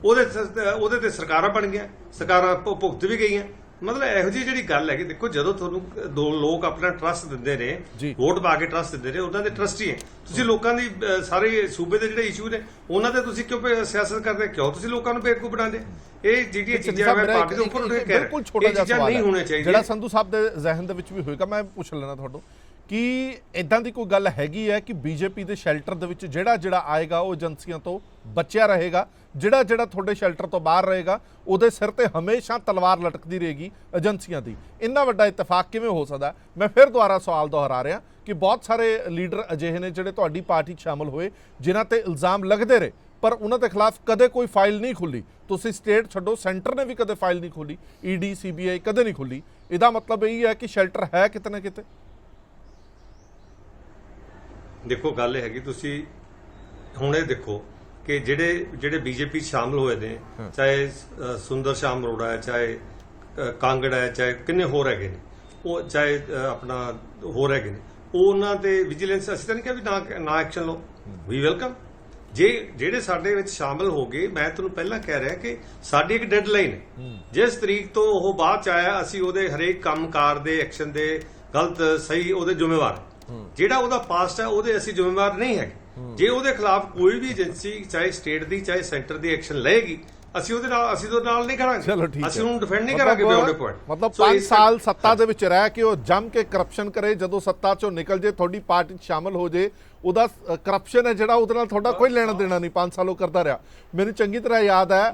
ਉਹਦੇ ਤੇ ਸਰਕਾਰਾਂ ਬਣ ਗਿਆ, ਸਰਕਾਰਾਂ ਭੁਗਤ ਵੀ ਗਈਆਂ। ਮਤਲਬ ਇਹੋ ਜਿਹੀ ਜਿਹੜੀ ਗੱਲ ਹੈ ਕਿ ਦੇਖੋ, ਜਦੋਂ ਤੁਹਾਨੂੰ ਦੋ ਲੋਕ ਆਪਣਾ ਟਰਸਟ ਦਿੰਦੇ ਨੇ, ਵੋਟ ਪਾ ਕੇ ਟਰਸਟ ਦਿੰਦੇ ਨੇ, ਉਹਨਾਂ ਦੇ ਟਰਸਟੀ ਹੈ ਤੁਸੀਂ। ਲੋਕਾਂ ਦੀ ਸਾਰੇ ਸੂਬੇ ਦੇ ਜਿਹੜੇ ਇਸ਼ੂ ਨੇ ਉਹਨਾਂ ਤੇ ਤੁਸੀਂ ਕਿਉਂ ਸਿਆਸਤ ਕਰਦੇ, ਕਿਉਂ ਤੁਸੀਂ ਲੋਕਾਂ ਨੂੰ ਬੇਵਕੂਫ ਬਣਾਉਂਦੇ? ਇਹ ਜਿਹੜੀਆਂ ਚੀਜ਼ਾਂ ਮੈਂ ਪਾਰਟੀ ਦੇ ਉੱਪਰ ਉੱਠ ਕੇ ਕਹਿ ਰਿਹਾ, ਇਹ ਚੀਜ਼ਾਂ ਨਹੀਂ ਹੋਣੀਆਂ ਚਾਹੀਦੀਆਂ। ਜਿਹੜਾ ਸੰਧੂ ਸਾਹਿਬ ਦੇ ਜ਼ਿਹਨ ਦੇ ਵਿੱਚ ਵੀ ਹੋਏਗਾ, ਮੈਂ ਪੁੱਛ ਲੈਣਾ ਤੁਹਾਨੂੰ ਕਿ ਇਦਾਂ ਦੀ ਕੋਈ ਗੱਲ ਹੈਗੀ ਹੈ ਕਿ BJP ਦੇ ਸ਼ੈਲਟਰ ਦੇ ਵਿੱਚ ਜਿਹੜਾ ਆਏਗਾ ਉਹ ਏਜੰਸੀਆਂ ਤੋਂ ਬਚਿਆ ਰਹੇਗਾ, ਜਿਹੜਾ ਤੁਹਾਡੇ ਸ਼ੈਲਟਰ ਤੋਂ ਬਾਹਰ ਰਹੇਗਾ ਉਹਦੇ ਸਿਰ ਤੇ ਹਮੇਸ਼ਾ ਤਲਵਾਰ ਲਟਕਦੀ ਰਹੇਗੀ ਏਜੰਸੀਆਂ ਦੀ। ਇੰਨਾ ਵੱਡਾ ਇਤਫਾਕ ਕਿਵੇਂ ਹੋ ਸਕਦਾ? ਮੈਂ ਫਿਰ ਦੁਬਾਰਾ ਸਵਾਲ ਦੁਹਰਾ ਰਿਹਾ ਕਿ ਬਹੁਤ ਸਾਰੇ ਲੀਡਰ ਅਜਿਹੇ ਨੇ ਜਿਹੜੇ ਤੁਹਾਡੀ ਪਾਰਟੀ 'ਚ ਸ਼ਾਮਲ ਹੋਏ, ਜਿਨ੍ਹਾਂ ਤੇ ਇਲਜ਼ਾਮ ਲੱਗਦੇ ਰਹੇ, ਪਰ ਉਹਨਾਂ ਦੇ ਖਿਲਾਫ ਕਦੇ ਕੋਈ ਫਾਈਲ ਨਹੀਂ ਖੁੱਲੀ। ਤੁਸੀਂ ਸਟੇਟ ਛੱਡੋ, ਸੈਂਟਰ ਨੇ ਵੀ ਕਦੇ ਫਾਈਲ ਨਹੀਂ ਖੋਲੀ, ED CBI ਕਦੇ ਨਹੀਂ ਖੁੱਲੀ। ਇਹਦਾ ਮਤਲਬ ਇਹ ਹੈ ਕਿ ਸ਼ੈਲਟਰ ਹੈ ਕਿਤੇ ਨਾ ਕਿਤੇ। ਦੇਖੋ, ਗੱਲ ਇਹ ਹੈਗੀ, ਤੁਸੀਂ ਹੁਣ ਇਹ ਦੇਖੋ ਕਿ ਜਿਹੜੇ BJP ਸ਼ਾਮਲ ਹੋਏ ਨੇ, ਚਾਹੇ ਸੁੰਦਰ ਸ਼ਾਮ ਅਰੋੜਾ ਹੈ, ਚਾਹੇ ਕਾਂਗੜ ਹੈ, ਚਾਹੇ ਕਿੰਨੇ ਹੋਰ ਹੈਗੇ ਨੇ, ਉਹ ਚਾਹੇ ਆਪਣਾ ਹੋਰ ਹੈਗੇ ਨੇ, ਉਹਨਾਂ ਤੇ ਵਿਜੀਲੈਂਸ ਅਸੀਂ ਤਾਂ ਨਹੀਂ ਕਿਹਾ ਵੀ ਨਾ ਐਕਸ਼ਨ ਲਓ, ਵੀ ਵੈਲਕਮ। ਜਿਹੜੇ ਸਾਡੇ ਵਿੱਚ ਸ਼ਾਮਲ ਹੋ ਗਏ, ਮੈਂ ਤੁਹਾਨੂੰ ਪਹਿਲਾਂ ਕਹਿ ਰਿਹਾ ਕਿ ਸਾਡੀ ਇੱਕ ਡੈਡਲਾਈਨ ਹੈ, ਜਿਸ ਤਰੀਕ ਤੋਂ ਉਹ ਬਾਅਦ ਚ ਆਇਆ ਅਸੀਂ ਉਹਦੇ ਹਰੇਕ ਕੰਮਕਾਰ ਦੇ ਐਕਸ਼ਨ ਦੇ ਗਲਤ ਸਹੀ ਉਹਦੇ ਜ਼ਿੰਮੇਵਾਰ। ਜਿਹੜਾ ਉਹਦਾ ਪਾਸਟ ਹੈ ਉਹਦੇ ਅਸੀਂ ਜ਼ਿੰਮੇਵਾਰ ਨਹੀਂ ਹੈਗੇ। ਜੇ ਉਹਦੇ ਖਿਲਾਫ ਕੋਈ ਵੀ ਏਜੰਸੀ ਚਾਹੇ ਸਟੇਟ ਦੀ ਚਾਹੇ ਸੈਂਟਰ ਦੀ ਐਕਸ਼ਨ ਲਏਗੀ, ਅਸੀਂ ਉਹਦੇ ਨਾਲ ਨਹੀਂ ਕਰਾਂਗੇ। ਚਲੋ ਠੀਕ ਹੈ, ਅਸੀਂ ਉਹਨੂੰ ਡਿਫੈਂਡ ਨਹੀਂ ਕਰਾਂਗੇ ਬਿਯੋਂਡ ਪੁਆਇੰਟ। ਮਤਲਬ 5 ਸਾਲ ਸੱਤਾ ਦੇ ਵਿੱਚ ਰਹਿ ਕੇ ਉਹ ਜੰਮ ਕੇ ਕਰਪਸ਼ਨ ਕਰੇ, ਜਦੋਂ ਸੱਤਾ ਚੋਂ ਨਿਕਲ ਜੇ ਤੁਹਾਡੀ ਪਾਰਟੀ 'ਚ ਸ਼ਾਮਲ ਹੋ ਜੇ, ਉਹਦਾ ਕਰਪਸ਼ਨ ਹੈ ਜਿਹੜਾ ਉਹਦੇ ਨਾਲ ਤੁਹਾਡਾ ਕੋਈ ਲੈਣਾ ਦੇਣਾ ਨਹੀਂ। 5 ਸਾਲ ਉਹ ਕਰਦਾ ਰਿਹਾ, ਮੈਨੂੰ ਚੰਗੀ ਤਰ੍ਹਾਂ ਯਾਦ ਹੈ।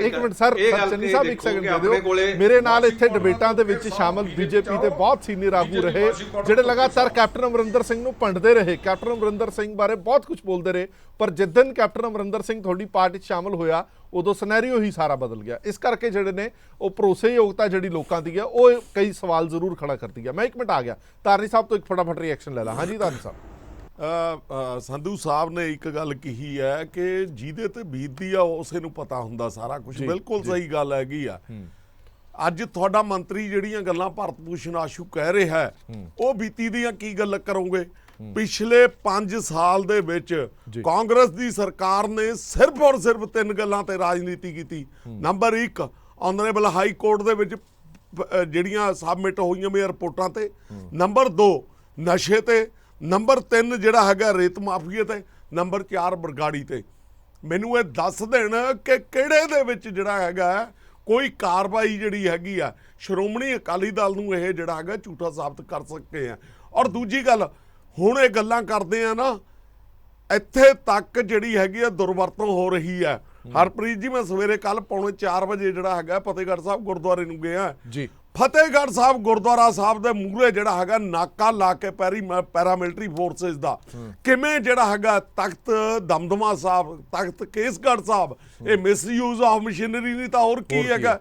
ਇੱਕ ਮਿੰਟ ਸਰ ਚੰਨੀ ਸਾਹਿਬ, ਇੱਕ ਸੈਕਿੰਡ ਦੇ ਦਿਓ। ਮੇਰੇ ਨਾਲ ਇੱਥੇ ਡਿਬੇਟਾਂ ਦੇ ਵਿੱਚ ਸ਼ਾਮਲ ਬੀਜੇਪੀ ਦੇ ਬਹੁਤ ਸੀਨੀਅਰ ਆਗੂ ਰਹੇ, ਜਿਹੜੇ ਲਗਾਤਾਰ ਕੈਪਟਨ ਅਮਰਿੰਦਰ ਸਿੰਘ ਨੂੰ ਭੰਡਦੇ ਰਹੇ, ਕੈਪਟਨ ਅਮਰਿੰਦਰ ਸਿੰਘ ਬਾਰੇ ਬਹੁਤ ਕੁਝ ਬੋਲਦੇ ਰਹੇ, ਪਰ ਜਿੱਦਣ ਕੈਪਟਨ ਅਮਰਿੰਦਰ ਸਿੰਘ ਤੁਹਾਡੀ ਪਾਰਟੀ 'ਚ ਸ਼ਾਮਲ ਹੋਇਆ ਉਦੋਂ ਸਿਨੈਰੀਓ ਹੀ ਸਾਰਾ ਬਦਲ ਗਿਆ। ਇਸ ਕਰਕੇ ਜਿਹੜੇ ਨੇ ਉਹ ਭਰੋਸੇਯੋਗਤਾ ਜਿਹੜੀ ਲੋਕਾਂ ਦੀ ਹੈ ਉਹ ਕਈ ਸਵਾਲ ਜ਼ਰੂਰ ਖੜਾ ਕਰਦੀ ਹੈ। ਮੈਂ 1 ਮਿੰਟ ਆ ਗਿਆ, ਤਾਰਨੀ ਸਾਹਿਬ ਤੋਂ ਇੱਕ ਫਟਾਫਟ ਰਿਐਕਸ਼ਨ ਲੈ ਲਾ। ਹਾਂਜੀ ਤਾਰਨੀ ਸਾਹਿਬ। ਸੰਧੂ ਸਾਹਿਬ ਨੇ ਇੱਕ ਗੱਲ ਕਹੀ ਹੈ ਕਿ ਜਿਹਦੇ ਤੇ ਬੀਤਦੀ ਆ ਉਸੇ ਨੂੰ ਪਤਾ ਹੁੰਦਾ ਸਾਰਾ ਕੁਝ। ਬਿਲਕੁਲ ਸਹੀ ਗੱਲ ਹੈਗੀ ਆ। ਅੱਜ ਤੁਹਾਡਾ ਮੰਤਰੀ ਜਿਹੜੀਆਂ ਗੱਲਾਂ ਭਾਰਤ ਭੂਸ਼ਣ ਆਸ਼ੂ ਕਹਿ ਰਿਹਾ ਹੈ, ਉਹ ਬੀਤੀ ਦੀਆਂ ਕੀ ਗੱਲ ਕਰੋਗੇ? ਪਿਛਲੇ 5 ਸਾਲ ਦੇ ਵਿੱਚ ਕਾਂਗਰਸ ਦੀ ਸਰਕਾਰ ਨੇ ਸਿਰਫ ਔਰ ਸਿਰਫ 3 ਗੱਲਾਂ ਤੇ ਰਾਜਨੀਤੀ ਕੀਤੀ। ਨੰਬਰ 1, ਆਨਰੇਬਲ ਹਾਈ ਕੋਰਟ ਦੇ ਵਿੱਚ ਜਿਹੜੀਆਂ ਸਬਮਿਟ ਹੋਈਆਂ ਮੇਰੀਆਂ ਰਿਪੋਰਟਾਂ ਤੇ। ਨੰਬਰ 2, ਨਸ਼ੇ ਤੇ। ਨੰਬਰ 3 ਜਿਹੜਾ ਹੈਗਾ ਰੇਤ ਮਾਫੀਏ ਤੇ। ਨੰਬਰ 4 ਬਰਗਾੜੀ ਤੇ। ਮੈਨੂੰ ਇਹ ਦੱਸ ਦੇਣ ਕਿ ਕਿਹੜੇ ਦੇ ਵਿੱਚ ਜਿਹੜਾ ਹੈਗਾ ਕੋਈ ਕਾਰਵਾਈ ਜਿਹੜੀ ਹੈਗੀ ਆ ਸ਼੍ਰੋਮਣੀ ਅਕਾਲੀ ਦਲ ਨੂੰ ਇਹ ਜਿਹੜਾ ਹੈਗਾ ਝੂਠਾ ਸਾਬਤ ਕਰ ਸਕਦੇ ਆ। ਔਰ ਦੂਜੀ ਗੱਲ, ਹੁਣ ਇਹ ਗੱਲਾਂ ਕਰਦੇ ਆ ਨਾ, ਇੱਥੇ ਤੱਕ ਜਿਹੜੀ ਹੈਗੀ ਆ ਦੁਰਵਰਤੋਂ ਹੋ ਰਹੀ ਹੈ। ਹਰਪ੍ਰੀਤ ਜੀ, ਮੈਂ ਸਵੇਰੇ ਕੱਲ 3:45 ਵਜੇ ਜਿਹੜਾ ਹੈਗਾ ਫਤਿਹਗੜ੍ਹ ਸਾਹਿਬ ਗੁਰਦੁਆਰੇ ਨੂੰ ਗਿਆ ਜੀ। ਫਤਿਹਗੜ੍ਹ ਸਾਹਿਬ ਗੁਰਦੁਆਰਾ ਸਾਹਿਬ ਦੇ ਮੂਹਰੇ ਜਿਹੜਾ ਹੈਗਾ ਨਾਕਾ ਲਾ ਕੇ ਪੈਰਾਮਿਲਟਰੀ ਫੋਰਸਿਸ ਦਾ ਕਿਵੇਂ ਜਿਹੜਾ ਹੈਗਾ ਤਖਤ ਦਮਦਮਾ ਸਾਹਿਬ, ਤਖਤ ਕੇਸਗੜ੍ਹ ਸਾਹਿਬ, ਇਹ ਮਿਸਯੂਜ਼ ਆਫ ਮਸ਼ੀਨਰੀ ਨਹੀਂ ਤਾਂ ਹੋਰ ਕੀ ਹੈਗਾ।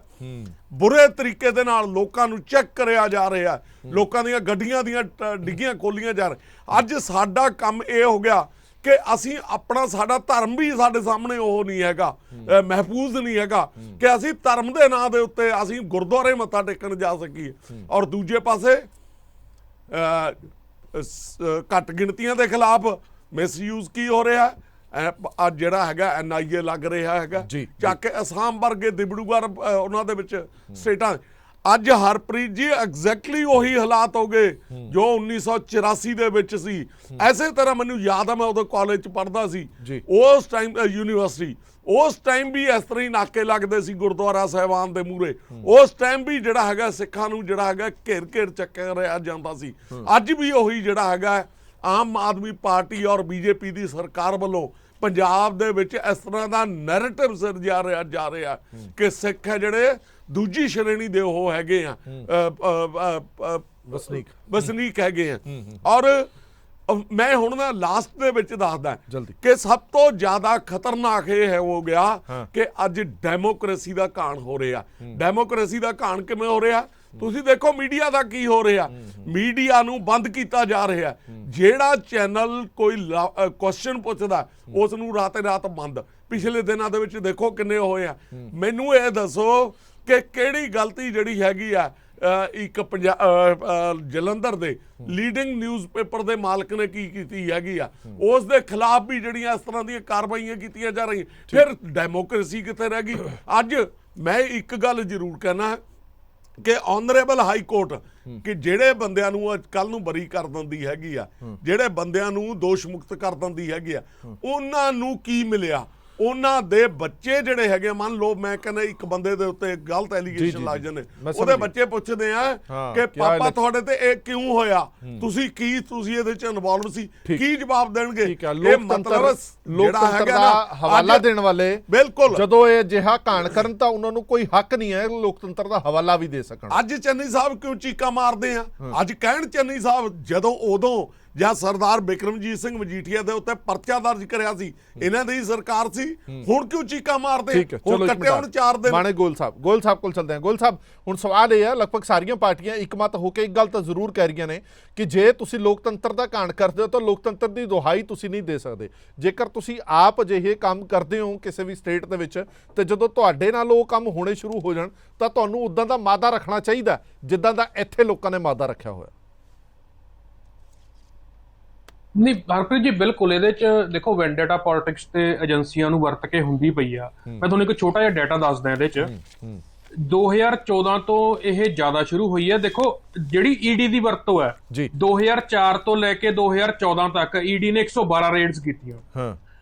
ਬੁਰੇ ਤਰੀਕੇ ਦੇ ਨਾਲ ਲੋਕਾਂ ਨੂੰ ਚੈੱਕ ਕਰਿਆ ਜਾ ਰਿਹਾ, ਲੋਕਾਂ ਦੀਆਂ ਗੱਡੀਆਂ ਦੀਆਂ ਡਿੱਗੀਆਂ ਖੋਲੀਆਂ ਜਾ ਰਹੀਆਂ। ਅੱਜ ਸਾਡਾ ਕੰਮ ਇਹ ਹੋ ਗਿਆ ਕਿ ਅਸੀਂ ਆਪਣਾ ਸਾਡਾ ਧਰਮ ਵੀ ਸਾਡੇ ਸਾਹਮਣੇ ਉਹ ਨਹੀਂ ਹੈਗਾ, ਮਹਿਫੂਜ਼ ਨਹੀਂ ਹੈਗਾ ਕਿ ਅਸੀਂ ਧਰਮ ਦੇ ਨਾਂ ਦੇ ਉੱਤੇ ਅਸੀਂ ਗੁਰਦੁਆਰੇ ਮੱਥਾ ਟੇਕਣ ਜਾ ਸਕੀਏ। ਔਰ ਦੂਜੇ ਪਾਸੇ ਘੱਟ ਗਿਣਤੀਆਂ ਦੇ ਖਿਲਾਫ ਮਿਸਯੂਜ਼ ਕੀ ਹੋ ਰਿਹਾ, ਅੱਜ ਜਿਹੜਾ ਹੈਗਾ NIA ਲੱਗ ਰਿਹਾ ਹੈਗਾ ਚੱਕ ਕੇ ਅਸਾਮ ਵਰਗੇ ਦਿਬੜੂਗੜ੍ਹ ਉਹਨਾਂ ਦੇ ਵਿੱਚ ਸਟੇਟਾਂ। ਅੱਜ ਹਰਪ੍ਰੀਤ ਜੀ ਐਗਜ਼ੈਕਟਲੀ ਉਹੀ ਹਾਲਾਤ ਹੋ ਗਏ ਜੋ 1984 ਦੇ ਵਿੱਚ ਸੀ। ਐਸੇ ਤਰ੍ਹਾਂ ਮੈਨੂੰ ਯਾਦ ਆ, ਮੈਂ ਉਦੋਂ ਕਾਲਜ 'ਚ ਪੜ੍ਹਦਾ ਸੀ, ਉਸ ਟਾਈਮ ਯੂਨੀਵਰਸਿਟੀ, ਉਸ ਟਾਈਮ ਵੀ ਇਸ ਤਰ੍ਹਾਂ ਹੀ ਨਾਕੇ ਲੱਗਦੇ ਸੀ ਗੁਰਦੁਆਰਾ ਸਾਹਿਬਾਨ ਦੇ ਮੂਹਰੇ। ਉਸ ਟਾਈਮ ਵੀ ਜਿਹੜਾ ਹੈਗਾ ਸਿੱਖਾਂ ਨੂੰ ਜਿਹੜਾ ਹੈਗਾ ਘੇਰ ਚੱਕਿਆ ਜਾਂਦਾ ਸੀ। ਅੱਜ ਵੀ ਉਹੀ ਜਿਹੜਾ ਹੈਗਾ ਆਮ ਆਦਮੀ ਪਾਰਟੀ ਔਰ BJP ਦੀ ਸਰਕਾਰ ਵੱਲੋਂ ਪੰਜਾਬ ਦੇ ਵਿੱਚ ਇਸ ਤਰ੍ਹਾਂ ਦਾ ਨੈਰੇਟਿਵ ਸਿਰਜਿਆ ਜਾ ਰਿਹਾ ਕਿ ਸਿੱਖ ਹੈ ਜਿਹੜੇ ਦੂਜੀ ਸ਼੍ਰੇਣੀ ਦੇ ਉਹ ਹੈਗੇ ਆ, ਵਸਨੀਕ ਹੈਗੇ ਆ। ਔਰ ਮੈਂ ਹੁਣ ਨਾ ਲਾਸਟ ਦੇ ਵਿੱਚ ਦੱਸਦਾ ਕਿ ਸਭ ਤੋਂ ਜ਼ਿਆਦਾ ਖਤਰਨਾਕ ਇਹ ਹੋ ਗਿਆ ਕਿ ਅੱਜ ਡੈਮੋਕ੍ਰੇਸੀ ਦਾ ਘਾਣ ਹੋ ਰਿਹਾ। ਡੈਮੋਕ੍ਰੇਸੀ ਦਾ ਘਾਣ ਕਿਵੇਂ ਹੋ ਰਿਹਾ? ਤੁਸੀਂ ਦੇਖੋ ਮੀਡੀਆ ਦਾ ਕੀ ਹੋ ਰਿਹਾ, ਮੀਡੀਆ ਨੂੰ ਬੰਦ ਕੀਤਾ ਜਾ ਰਿਹਾ। ਜਿਹੜਾ ਚੈਨਲ ਕੋਈ ਕੁਐਸਚਨ ਪੁੱਛਦਾ ਉਸ ਨੂੰ ਰਾਤੇ ਰਾਤ ਬੰਦ। ਪਿਛਲੇ ਦਿਨਾਂ ਦੇ ਵਿੱਚ ਦੇਖੋ ਕਿੰਨੇ ਹੋਏ ਆ। ਮੈਨੂੰ ਇਹ ਦੱਸੋ ਕਿ ਕਿਹੜੀ ਗਲਤੀ ਜਿਹੜੀ ਹੈਗੀ ਆ ਇੱਕ ਜਲੰਧਰ ਦੇ ਲੀਡਿੰਗ ਨਿਊਜ਼ਪੇਪਰ ਦੇ ਮਾਲਕ ਨੇ ਕੀ ਕੀਤੀ ਹੈਗੀ ਆ, ਉਸ ਦੇ ਖਿਲਾਫ ਵੀ ਜਿਹੜੀਆਂ ਇਸ ਤਰ੍ਹਾਂ ਦੀਆਂ ਕਾਰਵਾਈਆਂ ਕੀਤੀਆਂ ਜਾ ਰਹੀਆਂ। ਫਿਰ ਡੈਮੋਕ੍ਰੇਸੀ ਕਿੱਥੇ ਰਹਿ ਗਈ? ਅੱਜ ਮੈਂ ਇੱਕ ਗੱਲ ਜ਼ਰੂਰ ਕਹਿਣਾ ਕਿ ਆਨਰੇਬਲ ਹਾਈ ਕੋਰਟ ਕਿ ਜਿਹੜੇ ਬੰਦਿਆਂ ਨੂੰ ਕੱਲ ਨੂੰ ਬਰੀ ਕਰ ਦਿੰਦੀ ਹੈਗੀ ਆ, ਜਿਹੜੇ ਬੰਦਿਆਂ ਨੂੰ ਦੋਸ਼ ਮੁਕਤ ਕਰ ਦਿੰਦੀ ਹੈਗੀ ਆ, ਉਹਨਾਂ ਨੂੰ ਕੀ ਮਿਲਿਆ? ਉਹਨਾਂ ਦੇ ਬੱਚੇ ਜਿਹੜੇ ਹੈਗੇ, ਮੰਨ ਲਓ ਮੈਂ ਕਹਿੰਦਾ ਇੱਕ ਬੰਦੇ ਦੇ ਉੱਤੇ ਗਲਤ ਐਲੀਗੇਸ਼ਨ ਲੱਗ ਜਾਂਦੇ, ਉਹਦੇ ਬੱਚੇ ਪੁੱਛਦੇ ਆ ਕਿ ਪਾਪਾ ਤੁਹਾਡੇ ਤੇ ਇਹ ਕਿਉਂ ਹੋਇਆ, ਤੁਸੀਂ ਇਹਦੇ ਚ ਇਨਵੋਲਵ ਸੀ, ਕੀ ਜਵਾਬ ਦੇਣਗੇ? ਇਹ ਮਤਲਬ ਲੋਕਤੰਤਰ ਦਾ ਹਵਾਲਾ ਦੇਣ ਵਾਲੇ ਬਿਲਕੁਲ ਜਦੋਂ ਇਹ ਅਜਿਹਾ ਘਾਣ ਕਰਨ ਤਾਂ ਉਹਨਾਂ ਨੂੰ ਕੋਈ ਹੱਕ ਨਹੀਂ ਹੈ ਲੋਕਤੰਤਰ ਦਾ ਹਵਾਲਾ ਵੀ ਦੇ ਸਕਣ। ਅੱਜ ਚੰਨੀ ਸਾਹਿਬ ਕਿਉਂ ਚੀਕਾਂ ਮਾਰਦੇ ਆ? ਅੱਜ ਕਹਿਣ ਚੰਨੀ ਸਾਹਿਬ ਜਦੋਂ ਉਦੋਂ ਜਾਂ ਸਰਦਾਰ ਬਿਕਰਮਜੀਤ ਸਿੰਘ ਮਜੀਠੀਆ ਦੇ ਉੱਤੇ ਪਰਚਾ ਦਰਜ ਕਰਿਆ ਸੀ, ਇਹਨਾਂ ਦੀ ਸਰਕਾਰ ਸੀ, ਹੁਣ ਕਿਉਂ ਚੀਕਾਂ ਮਾਰਦੇ? ਹੁਣ ਕੱਟੇ ਹੁਣ 4 ਦਿਨ। ਮਾਣੇ ਗੋਲ ਸਾਹਿਬ ਕੋਲ ਚਲਦੇ ਹਾਂ। ਗੋਲ ਸਾਹਿਬ, ਹੁਣ ਸਵਾਲ ਇਹ ਹੈ, ਲਗਭਗ ਸਾਰੀਆਂ ਪਾਰਟੀਆਂ ਇਕਮਤ ਹੋ ਕੇ ਇੱਕ ਗੱਲ ਤਾਂ ਜ਼ਰੂਰ ਕਹਿ ਰਹੀਆਂ ਨੇ ਕਿ ਜੇ ਤੁਸੀਂ ਲੋਕਤੰਤਰ ਦਾ ਘਾਣ ਕਰਦੇ ਹੋ ਤਾਂ ਲੋਕਤੰਤਰ ਦੀ ਦੁਹਾਈ ਤੁਸੀਂ ਨਹੀਂ ਦੇ ਸਕਦੇ। ਜੇਕਰ ਤੁਸੀਂ ਆਪ ਅਜਿਹੇ ਕੰਮ ਕਰਦੇ ਹੋ ਕਿਸੇ ਵੀ ਸਟੇਟ ਦੇ ਵਿੱਚ, ਤੇ ਜਦੋਂ ਤੁਹਾਡੇ ਨਾਲ ਉਹ ਕੰਮ ਹੋਣੇ ਸ਼ੁਰੂ ਹੋ ਜਾਣ ਤਾਂ ਤੁਹਾਨੂੰ ਉਦਾਂ ਦਾ ਮਾਦਾ ਰੱਖਣਾ ਚਾਹੀਦਾ ਜਿੱਦਾਂ ਦਾ ਇੱਥੇ ਲੋਕਾਂ ਨੇ ਮਾਦਾ ਰੱਖਿਆ ਹੋਇਆ। ਨਹੀਂ ਹਰਪ੍ਰੀਤ ਜੀ ਬਿਲਕੁਲ, ਇਹਦੇ ਚ ਦੇਖੋ ਵੈਂਡੇਟਾ ਪੋਲਿਟਿਕਸ ਤੇ ਏਜੰਸੀਆਂ ਨੂੰ ਵਰਤ ਕੇ ਹੁੰਦੀ ਪਈ ਆ। ਮੈਂ ਤੁਹਾਨੂੰ ਇੱਕ ਛੋਟਾ ਜਿਹਾ ਡਾਟਾ ਦੱਸਦਾ ਇਹਦੇ ਚ। 2014 ਤੋਂ ਇਹ ਜ਼ਿਆਦਾ ਸ਼ੁਰੂ ਹੋਈ ਹੈ। ਦੇਖੋ ਜਿਹੜੀ ਈਡੀ ਦੀ ਵਰਤੋਂ ਹੈ ਜੀ 2004 ਤੋਂ ਲੈ ਕੇ 2014 ਤੱਕ ਈਡੀ ਨੇ 112 ਰੇਡਸ ਕੀਤੀਆਂ, ਹਾਂ,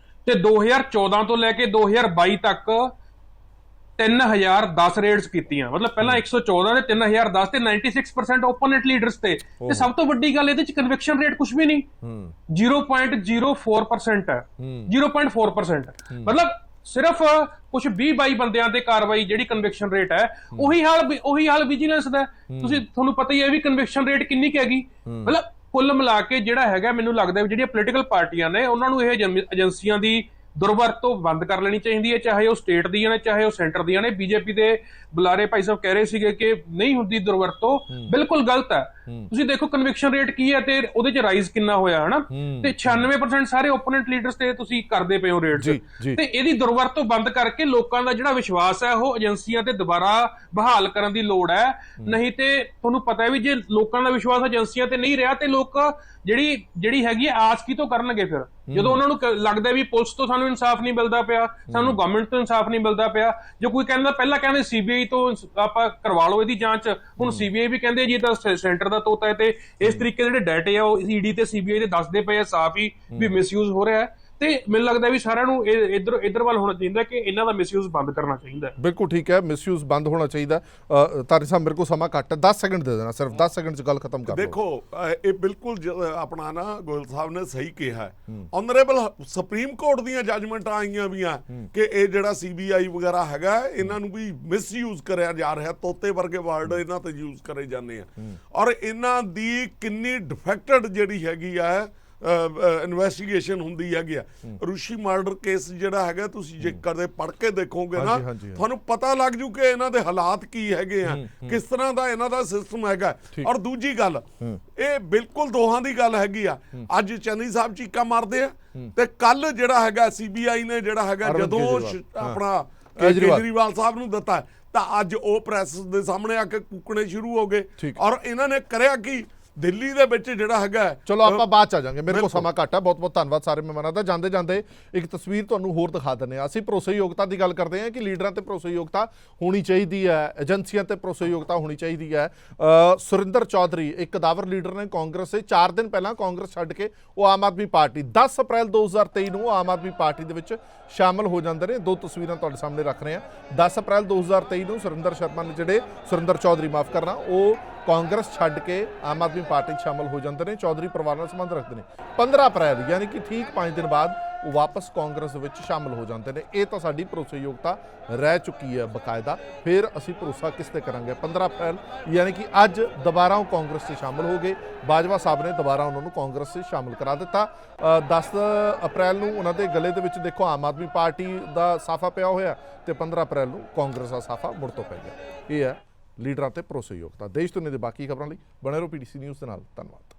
ਤੇ 2014 ਤੋਂ ਲੈ ਕੇ 2022 ਤੱਕ 3010 ਰੇਡਸ ਕੀਤੀਆਂ। ਮਤਲਬ ਪਹਿਲਾਂ 114 ਤੇ 3010 ਤੇ 96% ਓਪਨੈਂਟ ਲੀਡਰਸ ਤੇ ਸਭ ਤੋਂ ਵੱਡੀ ਗੱਲ ਇਹਦੇ ਚ ਕਨਵਿਕਸ਼ਨ ਰੇਟ ਕੁਝ ਵੀ ਨਹੀਂ, 0.04% ਹੈ, 0.4%। ਮਤਲਬ ਸਿਰਫ ਕੁਝ 20-22 ਬੰਦਿਆਂ ਤੇ ਕਾਰਵਾਈ ਜਿਹੜੀ ਕਨਵਿਕਸ਼ਨ ਰੇਟ ਹੈ, ਉਹੀ ਹਾਲ ਵਿਜੀਲੈਂਸ ਦਾ। ਤੁਹਾਨੂੰ ਪਤਾ ਹੀ ਹੈ ਵੀ ਕਨਵਿਕਸ਼ਨ ਰੇਟ ਕਿੰਨੀ ਕੁ ਹੈਗੀ। ਮਤਲਬ ਕੁੱਲ ਮਿਲਾ ਕੇ ਜਿਹੜਾ ਹੈਗਾ, ਮੈਨੂੰ ਲੱਗਦਾ ਵੀ ਜਿਹੜੀਆਂ ਪੋਲੀਟੀਕਲ ਪਾਰਟੀਆਂ ਨੇ ਉਹਨਾਂ ਨੂੰ ਇਹ ਏਜੰਸੀਆਂ ਦੀ ਦੁਰਵਰਤੋਂ ਬੰਦ ਕਰ ਲੈਣੀ ਚਾਹੀਦੀ ਹੈ, ਚਾਹੇ ਉਹ ਸਟੇਟ ਦੀਆਂ ਨੇ ਚਾਹੇ ਉਹ ਸੈਂਟਰ ਦੀਆਂ ਨੇ। ਬੀਜੇਪੀ ਦੇ ਬੁਲਾਰੇ ਭਾਈ ਸਾਹਿਬ ਕਹਿ ਰਹੇ ਸੀਗੇ ਕਿ ਨਹੀਂ ਹੁੰਦੀ ਦੁਰਵਰਤੋਂ, ਬਿਲਕੁਲ ਗਲਤ ਹੈ। ਤੁਸੀਂ ਦੇਖੋ ਕਨਵਿਕਸ਼ਨ ਰੇਟ ਕੀ ਹੈ ਤੇ ਉਹਦੇ ਚ ਰਾਈਜ਼ ਕਿੰਨਾ ਹੋਇਆ ਹਨਾ, ਤੇ 96% ਸਾਰੇ ਓਪੋਨੈਂਟ ਲੀਡਰਸ ਤੇ ਤੁਸੀਂ ਕਰਦੇ ਪਏ ਹੋ ਰੇਟਸ। ਤੇ ਇਹਦੀ ਦੁਰਵਰਤੋਂ ਬੰਦ ਕਰਕੇ ਲੋਕਾਂ ਦਾ ਜਿਹੜਾ ਵਿਸ਼ਵਾਸ ਹੈ ਉਹ ਏਜੰਸੀਆਂ ਤੇ ਦੁਬਾਰਾ ਬਹਾਲ ਕਰਨ ਦੀ ਲੋੜ ਹੈ। ਨਹੀਂ ਤੇ ਤੁਹਾਨੂੰ ਪਤਾ ਹੈ ਵੀ ਜੇ ਲੋਕਾਂ ਦਾ ਵਿਸ਼ਵਾਸ ਏਜੰਸੀਆਂ ਤੇ ਨਹੀਂ ਰਿਹਾ ਤੇ ਲੋਕ ਜਿਹੜੀ ਹੈਗੀ ਆਸ ਕੀ ਤੋਂ ਕਰਨਗੇ। ਫਿਰ ਜਦੋਂ ਉਹਨਾਂ ਨੂੰ ਲੱਗਦਾ ਵੀ ਪੁਲਿਸ ਤੋਂ ਸਾਨੂੰ ਇਨਸਾਫ ਨਹੀਂ ਮਿਲਦਾ ਪਿਆ, ਸਾਨੂੰ ਗਵਰਨਮੈਂਟ ਤੋਂ ਇਨਸਾਫ ਨਹੀਂ ਮਿਲਦਾ ਪਿਆ, ਜੇ ਕੋਈ ਕਹਿੰਦਾ, ਪਹਿਲਾਂ ਕਹਿੰਦੇ ਸੀਬੀਆਈ ਤੋਂ ਆਪਾਂ ਕਰਵਾ ਲਓ ਇਹਦੀ ਜਾਂਚ, ਹੁਣ ਸੀਬੀਆਈ ਵੀ ਕਹਿੰਦੇ ਜੀ ਤਾਂ ਸੈਂਟਰ ਦਾ ਤੋਤਾ ਹੈ। ਤੇ ਇਸ ਤਰੀਕੇ ਜਿਹੜੇ ਡਾਟੇ ਆ ਉਹ ਈਡੀ ਤੇ ਸੀਬੀਆਈ ਦੇ ਦੱਸਦੇ ਪਏ ਆ ਸਾਫ਼ ਹੀ ਵੀ ਮਿਸਯੂਜ਼ ਹੋ ਰਿਹਾ ਹੈ। ਤੇ ਮੈਨੂੰ ਲੱਗਦਾ ਵੀ ਸਾਰਿਆਂ ਨੂੰ ਇੱਧਰ ਵੱਲ ਹੋਣਾ ਚਾਹੀਦਾ ਕਿ ਇਹਨਾਂ ਦਾ ਮਿਸਯੂਜ਼ ਬੰਦ ਕਰਨਾ ਚਾਹੀਦਾ। ਬਿਲਕੁਲ ਠੀਕ ਹੈ, ਮਿਸਯੂਜ਼ ਬੰਦ ਹੋਣਾ ਚਾਹੀਦਾ। ਤਾਰੀ ਸਾਹਿਬ ਮੇਰੇ ਕੋਲ ਸਮਾਂ ਘੱਟ ਹੈ, 10 ਸੈਕਿੰਡ ਦੇ ਦੇਣਾ, ਸਿਰਫ 10 ਸੈਕਿੰਡ 'ਚ ਗੱਲ ਖਤਮ ਕਰ ਲਓ। ਦੇਖੋ ਇਹ ਬਿਲਕੁਲ ਆਪਣਾ ਨਾ ਗੋਇਲ ਸਾਹਿਬ ਨੇ ਸਹੀ ਕਿਹਾ ਹੈ। ਆਨਰੇਬਲ ਸੁਪਰੀਮ ਕੋਰਟ ਦੀਆਂ ਜੱਜਮੈਂਟਾਂ ਆਈਆਂ ਵੀਆਂ ਕਿ ਇਹ ਜਿਹੜਾ ਸੀਬੀਆਈ ਵਗੈਰਾ ਹੈਗਾ ਇਹਨਾਂ ਨੂੰ ਵੀ ਮਿਸਯੂਜ਼ ਕਰਿਆ ਜਾ ਰਿਹਾ, ਤੋਤੇ ਵਰਗੇ ਵਰਡ ਇਹਨਾਂ ਤੇ ਯੂਜ਼ ਕਰੇ ਜਾਂਦੇ ਆ। ਔਰ ਇਹਨਾਂ ਦੀ ਕਿੰਨੀ ਡਿਫੈਕਟਡ ਜਿਹੜੀ ਹੈਗੀ ਆ ਇਨਵੈਸਟੀਗੇਸ਼ਨ ਹੁੰਦੀ ਹੈਗੀ ਆ। ਰੂਸ਼ੀ ਮਰਡਰ ਕੇਸ ਜਿਹੜਾ ਹੈਗਾ, ਤੁਸੀਂ ਜੇ ਕਦੇ ਪੜ੍ਹ ਕੇ ਦੇਖੋਗੇ ਨਾ ਤੁਹਾਨੂੰ ਪਤਾ ਲੱਗ ਜੂ ਕਿ ਇਹਨਾਂ ਦੇ ਹਾਲਾਤ ਕੀ ਹੈਗੇ ਆ, ਕਿਸ ਤਰ੍ਹਾਂ ਦਾ ਇਹਨਾਂ ਦਾ ਸਿਸਟਮ ਹੈਗਾ। ਔਰ ਦੂਜੀ ਗੱਲ, ਇਹ ਬਿਲਕੁਲ ਦੋਹਾਂ ਦੀ ਗੱਲ ਹੈਗੀ ਆ। ਅੱਜ ਚੰਨੀ ਸਾਹਿਬ ਚੀਕਾਂ ਮਾਰਦੇ ਆ ਤੇ ਕੱਲ ਜਿਹੜਾ ਹੈਗਾ ਸੀਬੀਆਈ ਨੇ ਜਿਹੜਾ ਹੈਗਾ ਜਦੋਂ ਆਪਣਾ ਕੇਜਰੀਵਾਲ ਸਾਹਿਬ ਨੂੰ ਦਿੱਤਾ ਤਾਂ ਅੱਜ ਉਹ ਪ੍ਰੈਸ ਦੇ ਸਾਹਮਣੇ ਆ ਕੇ ਕੂਕਣੇ ਸ਼ੁਰੂ ਹੋ ਗਏ। ਔਰ ਇਹਨਾਂ ਨੇ ਕਰਿਆ ਕੀ, ਦਿੱਲੀ ਦੇ ਵਿੱਚ ਜਿਹੜਾ ਹੈਗਾ, ਚਲੋ ਆਪਾਂ ਬਾਅਦ ਚ ਆ ਜਾਾਂਗੇ, ਮੇਰੇ ਕੋਲ ਸਮਾਂ ਘੱਟ ਹੈ। ਬਹੁਤ ਬਹੁਤ ਧੰਨਵਾਦ ਸਾਰੇ ਮਹਿਮਾਨਾਂ ਦਾ। ਜਾਂਦੇ ਜਾਂਦੇ ਇੱਕ ਤਸਵੀਰ ਤੁਹਾਨੂੰ ਹੋਰ ਦਿਖਾ ਦਿੰਦੇ ਹਾਂ। ਅਸੀਂ ਭਰੋਸੇਯੋਗਤਾ ਦੀ ਗੱਲ ਕਰਦੇ ਹਾਂ ਕਿ ਲੀਡਰਾਂ ਤੇ ਭਰੋਸੇਯੋਗਤਾ ਹੋਣੀ ਚਾਹੀਦੀ ਹੈ, ਏਜੰਸੀਆਂ ਤੇ ਭਰੋਸੇਯੋਗਤਾ ਹੋਣੀ ਚਾਹੀਦੀ ਹੈ। ਸੁਰਿੰਦਰ ਚੌਧਰੀ ਇੱਕ ਕਦਾਵਰ ਲੀਡਰ ਨੇ ਕਾਂਗਰਸ ਦੇ, 4 ਦਿਨ ਪਹਿਲਾਂ ਕਾਂਗਰਸ ਛੱਡ ਕੇ ਉਹ ਆਮ ਆਦਮੀ ਪਾਰਟੀ 10 ਅਪ੍ਰੈਲ 2023 ਨੂੰ ਆਮ ਆਦਮੀ ਪਾਰਟੀ ਦੇ ਵਿੱਚ ਸ਼ਾਮਲ ਹੋ ਜਾਂਦੇ ਨੇ। 2 ਤਸਵੀਰਾਂ ਤੁਹਾਡੇ ਸਾਹਮਣੇ ਰੱਖ ਰਹੇ ਹਾਂ। 10 ਅਪ੍ਰੈਲ 2023 ਨੂੰ ਸੁਰਿੰਦਰ ਚੌਧਰੀ ਮਾਫ ਕਰਨਾ, ਉਹ ਕਾਂਗਰਸ ਛੱਡ ਕੇ ਆਮ ਆਦਮੀ ਪਾਰਟੀ 'ਚ ਸ਼ਾਮਲ ਹੋ ਜਾਂਦੇ ਨੇ। ਚੌਧਰੀ ਪਰਿਵਾਰ ਨਾਲ ਸੰਬੰਧ ਰੱਖਦੇ ਨੇ। 15 ਅਪ੍ਰੈਲ ਯਾਨੀ ਕਿ ਠੀਕ 5 ਦਿਨ ਬਾਅਦ ਉਹ ਵਾਪਸ ਕਾਂਗਰਸ ਵਿੱਚ ਸ਼ਾਮਲ ਹੋ ਜਾਂਦੇ ਨੇ। ਇਹ ਤਾਂ ਸਾਡੀ ਭਰੋਸੇਯੋਗਤਾ ਰਹਿ ਚੁੱਕੀ ਹੈ ਬਕਾਇਦਾ। ਫਿਰ ਅਸੀਂ ਭਰੋਸਾ ਕਿਸ ਤੇ ਕਰਾਂਗੇ? 15 ਅਪ੍ਰੈਲ ਯਾਨੀ ਕਿ ਅੱਜ ਦੁਬਾਰਾ ਉਹ ਕਾਂਗਰਸ 'ਚ ਸ਼ਾਮਲ ਹੋ ਗਏ। ਬਾਜਵਾ ਸਾਹਿਬ ਨੇ ਦੁਬਾਰਾ ਉਹਨਾਂ ਨੂੰ ਕਾਂਗਰਸ 'ਚ ਸ਼ਾਮਲ ਕਰਾ ਦਿੱਤਾ। 10 ਅਪ੍ਰੈਲ ਨੂੰ ਉਹਨਾਂ ਦੇ ਗਲੇ ਦੇ ਵਿੱਚ ਦੇਖੋ ਆਮ ਆਦਮੀ ਪਾਰਟੀ ਦਾ ਸਾਫਾ ਪਿਆ ਹੋਇਆ ਤੇ 15 ਅਪ੍ਰੈਲ ਨੂੰ ਕਾਂਗਰਸ ਦਾ ਸਾਫਾ ਮੁੜ ਤੋਂ ਪੈ ਗਿਆ। ਇਹ ਹੈ ਲੀਡਰਾਂ ਤੇ ਭਰੋਸੇਯੋਗਤਾ। ਦੇਸ਼ ਦੁਨੀਆ ਦੇ ਬਾਕੀ ਖਬਰਾਂ ਲਈ ਬਣੇ ਰਹੋ PTC ਨਿਊਜ਼ ਦੇ ਨਾਲ। ਧੰਨਵਾਦ।